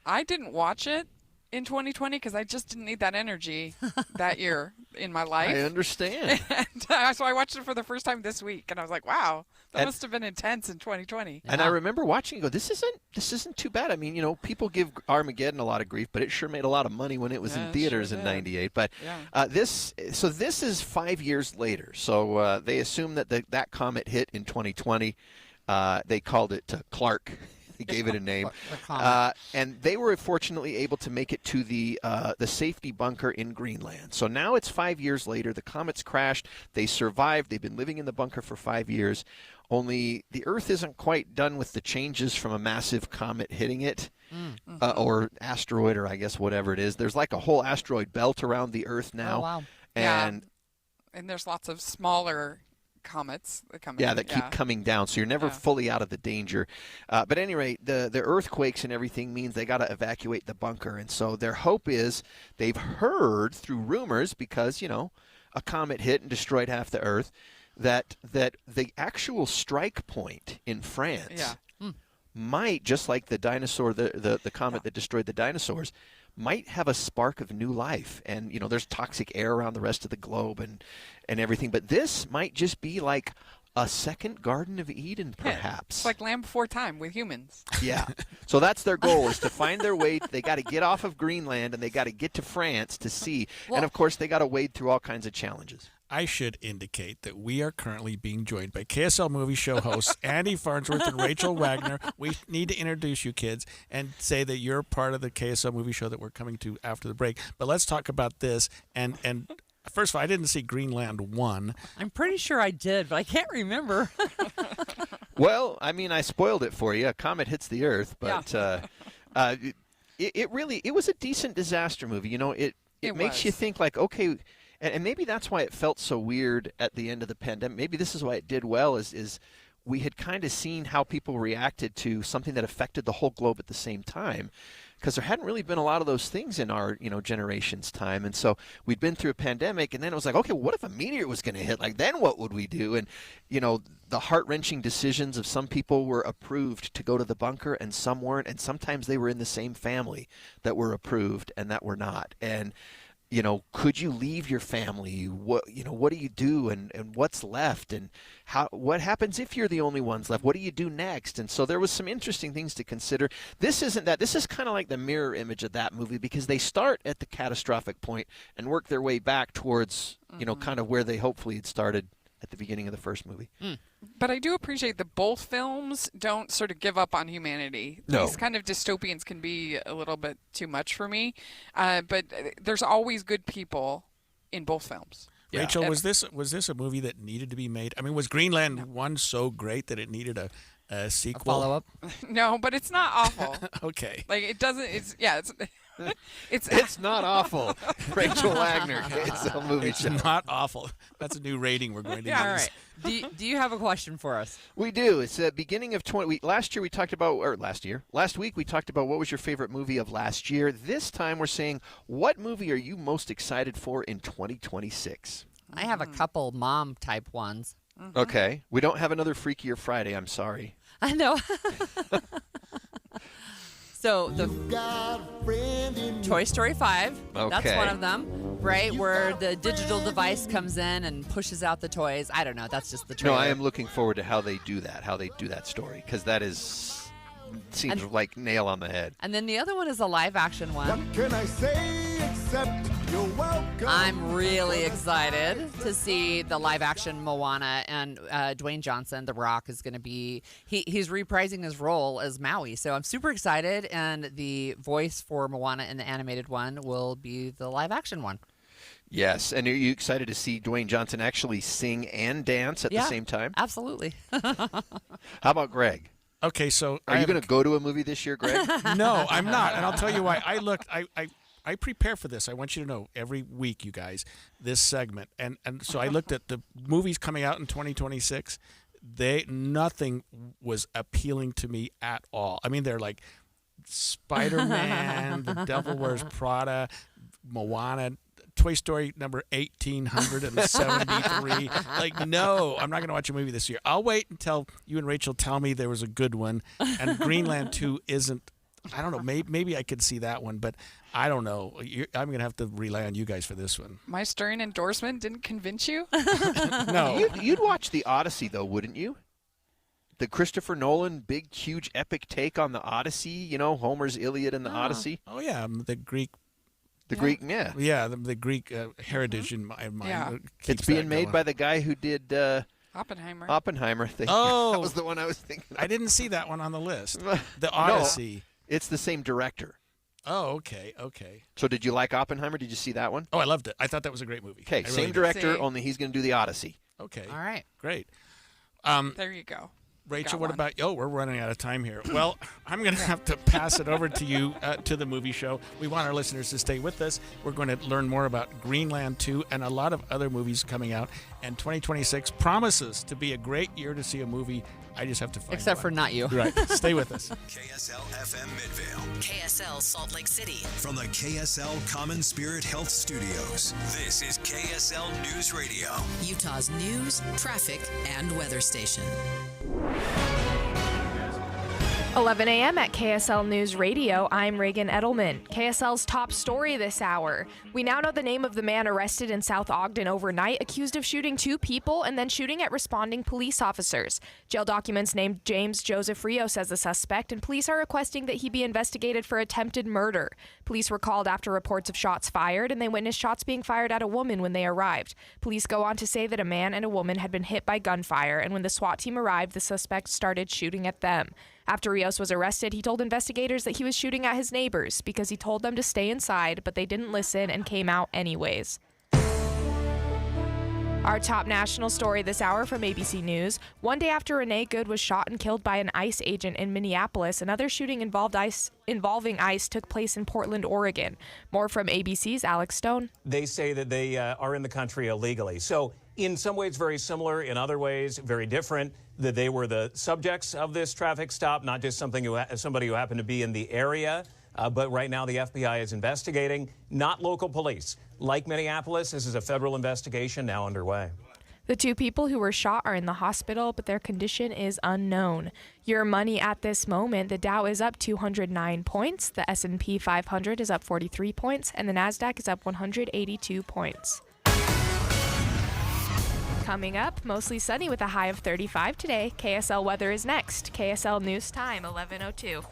I didn't watch it in 2020 because I just didn't need that energy that year in my life. I understand. And, so I watched it for the first time this week, and I was like, wow, that And- must have been intense in 2020. And I remember watching it go, this isn't too bad. I mean, people give Armageddon a lot of grief, but it sure made a lot of money when it was Yeah, in it theaters sure in did. '98. But Yeah. this is 5 years later. So they assume that that comet hit in 2020. They called it Clark. They gave it a name. And they were fortunately able to make it to the safety bunker in Greenland. So now it's 5 years later. The comet's crashed. They survived. They've been living in the bunker for 5 years. Only the Earth isn't quite done with the changes from a massive comet hitting it. Or asteroid, or I guess whatever it is. There's like a whole asteroid belt around the Earth now. Oh, wow. And And there's lots of smaller comets that come in. that keep coming down, so you're never fully out of the danger. But at any rate, the earthquakes and everything means they got to evacuate the bunker, and so their hope is they've heard through rumors, because a comet hit and destroyed half the Earth, that the actual strike point in France might, just like the dinosaur, the comet that destroyed the dinosaurs, might have a spark of new life. And there's toxic air around the rest of the globe and everything, but this might just be like a second Garden of Eden, perhaps. It's like Land Before Time with humans. Yeah. So that's their goal, is to find their way. They got to get off of Greenland, and they got to get to France to see. And of course, they got to wade through all kinds of challenges. I should indicate that we are currently being joined by KSL Movie Show hosts Andy Farnsworth and Rachel Wagner. We need to introduce you kids and say that you're part of the KSL Movie Show that we're coming to after the break. But let's talk about this. And first of all, I didn't see Greenland 1. I'm pretty sure I did, but I can't remember. Well, I mean, I spoiled it for you. A comet hits the Earth, but it was a decent disaster movie. It makes you think, like, okay. And maybe that's why it felt so weird at the end of the pandemic. Maybe this is why it did well, is we had kind of seen how people reacted to something that affected the whole globe at the same time, because there hadn't really been a lot of those things in our generation's time. And so we'd been through a pandemic, and then it was like, okay, what if a meteor was going to hit? Like, then what would we do? And the heart-wrenching decisions of some people were approved to go to the bunker, and some weren't, and sometimes they were in the same family that were approved and that were not. And could you leave your family? What do you do, and what's left, and what happens if you're the only ones left? What do you do next? And so there was some interesting things to consider. This isn't that. This is kind of like the mirror image of that movie, because they start at the catastrophic point and work their way back towards, kind of where they hopefully had started at the beginning of the first movie. But I do appreciate that both films don't sort of give up on humanity. No. These kind of dystopians can be a little bit too much for me. But there's always good people in both films. Rachel, was this a movie that needed to be made? I mean, was Greenland 1 so great that it needed a sequel? Follow-up? No, but it's not awful. Okay. Like, it doesn't, It's not awful. Rachel Wagner, KSL Movie Show. It's not awful. That's a new rating we're going to use. All right. Do you have a question for us? We do. It's the beginning of last week we talked about what was your favorite movie of last year. This time we're saying, what movie are you most excited for in 2026? I have a couple mom type ones. Okay. We don't have another Freakier Friday. I'm sorry. I know. So the Toy Story 5, that's Okay. one of them, right? Where the digital device comes in and pushes out the toys. I don't know. That's just the trailer. No, I am looking forward to how they do that story, because that is seems like nail on the head. And then the other one is a live action one. What can I say except you're welcome? I'm really excited to see the live action Moana, and Dwayne Johnson, The Rock, is going to be, he's reprising his role as Maui. So I'm super excited, and the voice for Moana in the animated one will be the live action one. Yes, and are you excited to see Dwayne Johnson actually sing and dance at the same time? Absolutely. How about Greg? Okay, so are you going to go to a movie this year, Greg? No, I'm not, and I'll tell you why. I prepare for this. I want you to know every week, you guys, this segment, and so I looked at the movies coming out in 2026. Nothing was appealing to me at all. I mean, they're like Spider-Man, The Devil Wears Prada, Moana, Toy Story number 1873. Like, no, I'm not going to watch a movie this year. I'll wait until you and Rachel tell me there was a good one. And Greenland 2 isn't. I don't know. Maybe I could see that one, but I don't know. I'm going to have to rely on you guys for this one. My stern endorsement didn't convince you? No. You'd watch the Odyssey, though, wouldn't you? The Christopher Nolan big, huge, epic take on the Odyssey. You know, Homer's Iliad and the Odyssey. Oh, yeah, the Greek. The Greek, yeah. Yeah, the Greek heritage in my mind. Yeah. It's being made by the guy who did Oppenheimer. Oppenheimer. Oh. That was the one I was thinking of. I didn't see that one on the list. The Odyssey. No, it's the same director. Oh, okay. So did you like Oppenheimer? Did you see that one? Oh, I loved it. I thought that was a great movie. Okay, same director, only he's going to do the Odyssey. Okay. All right. Great. There you go. Rachel, what about you? Oh, we're running out of time here. Well, I'm going to have to pass it over to you, to the movie show. We want our listeners to stay with us. We're going to learn more about Greenland 2 and a lot of other movies coming out. And 2026 promises to be a great year to see a movie. I just have to find Except one. for not you. Right. Stay with us. KSL FM Midvale. KSL Salt Lake City. From the KSL Common Spirit Health Studios, this is KSL News Radio. Utah's news, traffic, and weather station. 11 a.m. at KSL News Radio, I'm Reagan Edelman. KSL's top story this hour. We now know the name of the man arrested in South Ogden overnight, accused of shooting 2 people and then shooting at responding police officers. Jail documents named James Joseph Rios as the suspect, and police are requesting that he be investigated for attempted murder. Police were called after reports of shots fired, and they witnessed shots being fired at a woman when they arrived. Police go on to say that a man and a woman had been hit by gunfire, and when the SWAT team arrived, the suspect started shooting at them. After Rios was arrested, he told investigators that he was shooting at his neighbors because he told them to stay inside, but they didn't listen and came out anyways. Our top national story this hour from ABC News. One day after Renee Good was shot and killed by an ICE agent in Minneapolis, another shooting involving ICE took place in Portland, Oregon. More from ABC's Alex Stone. They say that they are in the country illegally. So in some ways very similar, in other ways very different, that they were the subjects of this traffic stop, not just somebody who happened to be in the area. But right now the FBI is investigating, not local police. Like Minneapolis, this is a federal investigation now underway. The 2 people who were shot are in the hospital, but their condition is unknown. Your money at this moment, the Dow is up 209 points, the S&P 500 is up 43 points, and the NASDAQ is up 182 points. Coming up, mostly sunny with a high of 35 today. KSL weather is next. KSL News Time, 11:02.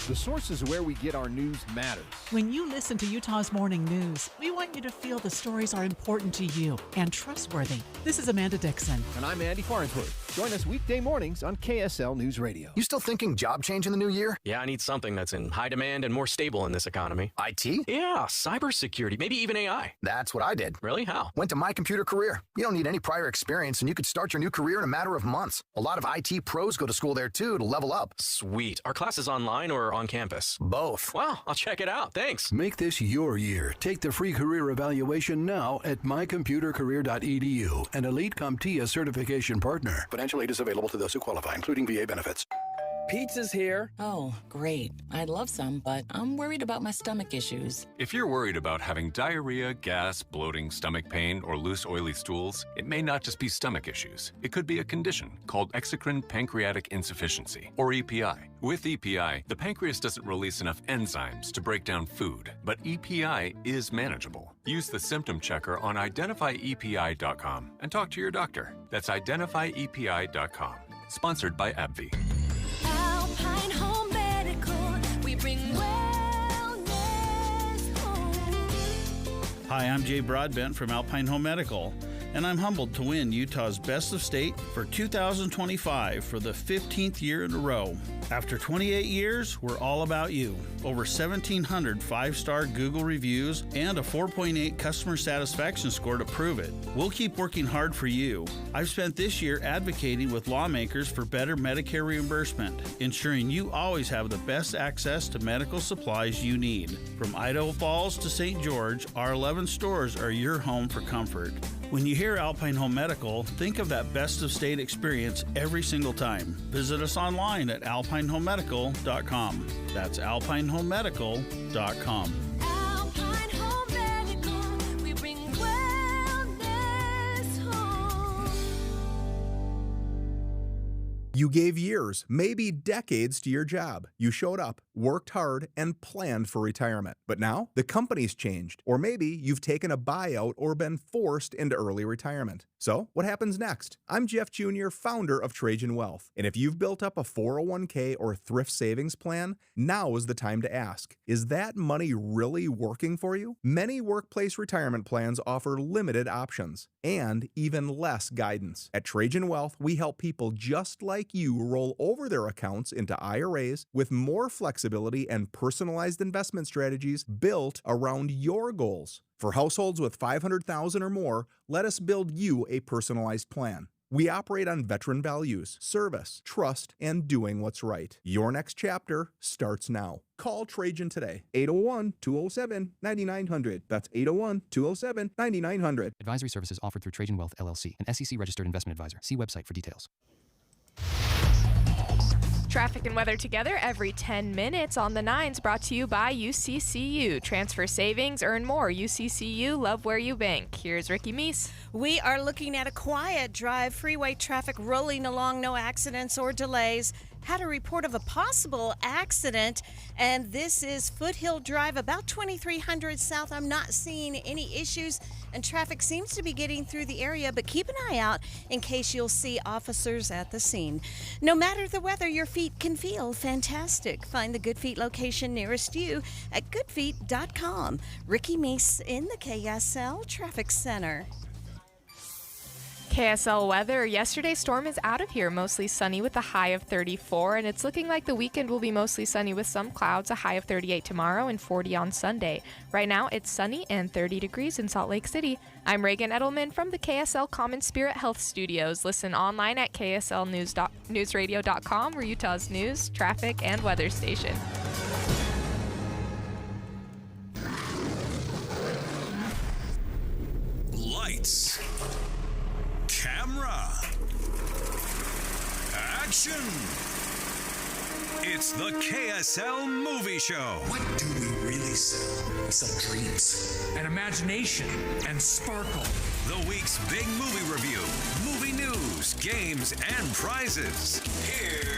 The sources where we get our news matters. When you listen to Utah's Morning News, we want you to feel the stories are important to you and trustworthy. This is Amanda Dixon. And I'm Andy Farnsworth. Join us weekday mornings on KSL News Radio. You still thinking job change in the new year? Yeah, I need something that's in high demand and more stable in this economy. IT? Yeah, cybersecurity, maybe even AI. That's what I did. Really? How? Went to My Computer Career. You don't need any prior experience, and you could start your new career in a matter of months. A lot of IT pros go to school there, too, to level up. Sweet. Are classes online or on campus? Both. Wow, I'll check it out. Thanks. Make this your year. Take the free career evaluation now at mycomputercareer.edu, an Elite CompTIA certification partner. Financial aid is available to those who qualify, including VA benefits. Pizza's here. Oh, great. I'd love some, but I'm worried about my stomach issues. If you're worried about having diarrhea, gas, bloating, stomach pain, or loose, oily stools, it may not just be stomach issues. It could be a condition called exocrine pancreatic insufficiency, or EPI. With EPI, the pancreas doesn't release enough enzymes to break down food, but EPI is manageable. Use the symptom checker on identifyepi.com and talk to your doctor. That's identifyepi.com. Sponsored by AbbVie. Alpine Home Medical, we bring wellness home. Hi, I'm Jay Broadbent from Alpine Home Medical, and I'm humbled to win Utah's Best of State for 2025 for the 15th year in a row. After 28 years, we're all about you. Over 1,700 5-star Google reviews and a 4.8 customer satisfaction score to prove it. We'll keep working hard for you. I've spent this year advocating with lawmakers for better Medicare reimbursement, ensuring you always have the best access to medical supplies you need. From Idaho Falls to St. George, our 11 stores are your home for comfort. When you hear Alpine Home Medical, think of that best of state experience every single time. Visit us online at alpinehomemedical.com. That's alpinehomemedical.com. Alpine Home Medical, we bring wellness home. You gave years, maybe decades to your job. You showed up, worked hard, and planned for retirement. But now, the company's changed. Or maybe you've taken a buyout or been forced into early retirement. So, what happens next? I'm Jeff Jr., founder of Trajan Wealth. And if you've built up a 401k or thrift savings plan, now is the time to ask, is that money really working for you? Many workplace retirement plans offer limited options and even less guidance. At Trajan Wealth, we help people just like you roll over their accounts into IRAs with more flexibility and personalized investment strategies built around your goals. For households with $500,000 or more, let us build you a personalized plan. We operate on veteran values, service, trust, and doing what's right. Your next chapter starts now. Call Trajan today, 801-207-9900. That's 801-207-9900. Advisory services offered through Trajan Wealth, LLC, an SEC-registered investment advisor. See website for details. Traffic and weather together every 10 minutes on the 9s, brought to you by UCCU. Transfer savings, earn more. UCCU, love where you bank. Here's Ricky Meese. We are looking at a quiet drive, freeway traffic rolling along, no accidents or delays. Had a report of a possible accident, and this is Foothill Drive, about 2300 south. I'm not seeing any issues, and traffic seems to be getting through the area, but keep an eye out in case you'll see officers at the scene. No matter the weather, your feet can feel fantastic. Find the Good Feet location nearest you at goodfeet.com. Ricky Meese in the KSL Traffic Center. KSL weather. Yesterday's storm is out of here. Mostly sunny with a high of 34, and it's looking like the weekend will be mostly sunny with some clouds, a high of 38 tomorrow and 40 on Sunday. Right now, it's sunny and 30 degrees in Salt Lake City. I'm Reagan Edelman from the KSL Common Spirit Health Studios. Listen online at kslnewsradio.com, or Utah's news, traffic, and weather station. Lights. Camera. Action. It's the KSL Movie Show. What do we really sell? We sell dreams and imagination and sparkle. The week's big movie review, movie news, games, and prizes.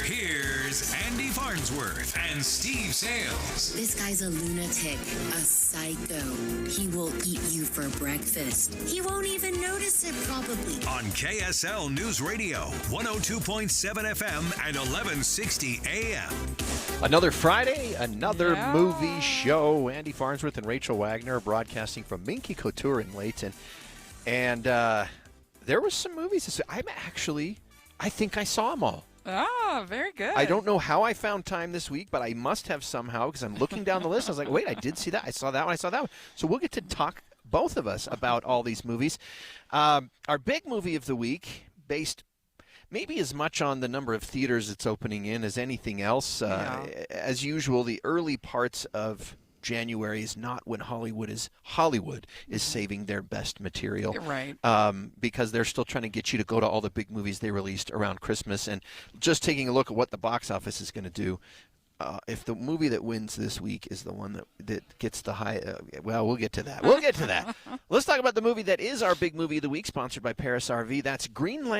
Here's Andy Farnsworth and Steve Sales. This guy's a lunatic, a psycho. He will eat you for breakfast. He won't even notice it, probably. On KSL News Radio, 102.7 FM and 1160 AM. Another Friday, another movie show. Andy Farnsworth and Rachel Wagner broadcasting from Minky Couture in Layton. And there was some movies. I think I saw them all. Ah, very good. I don't know how I found time this week, but I must have somehow, because I'm looking down the list. I was like, wait, I did see that. I saw that one. I saw that one. So we'll get to talk, both of us, about all these movies. Our big movie of the week, based maybe as much on the number of theaters it's opening in as anything else. As usual, the early parts of January is not when Hollywood is saving their best material, right? Because they're still trying to get you to go to all the big movies they released around Christmas. And just taking a look at what the box office is going to do, if the movie that wins this week is the one that gets the high, well, we'll get to that. Let's talk about the movie that is our big movie of the week, sponsored by Paris RV. That's Greenland.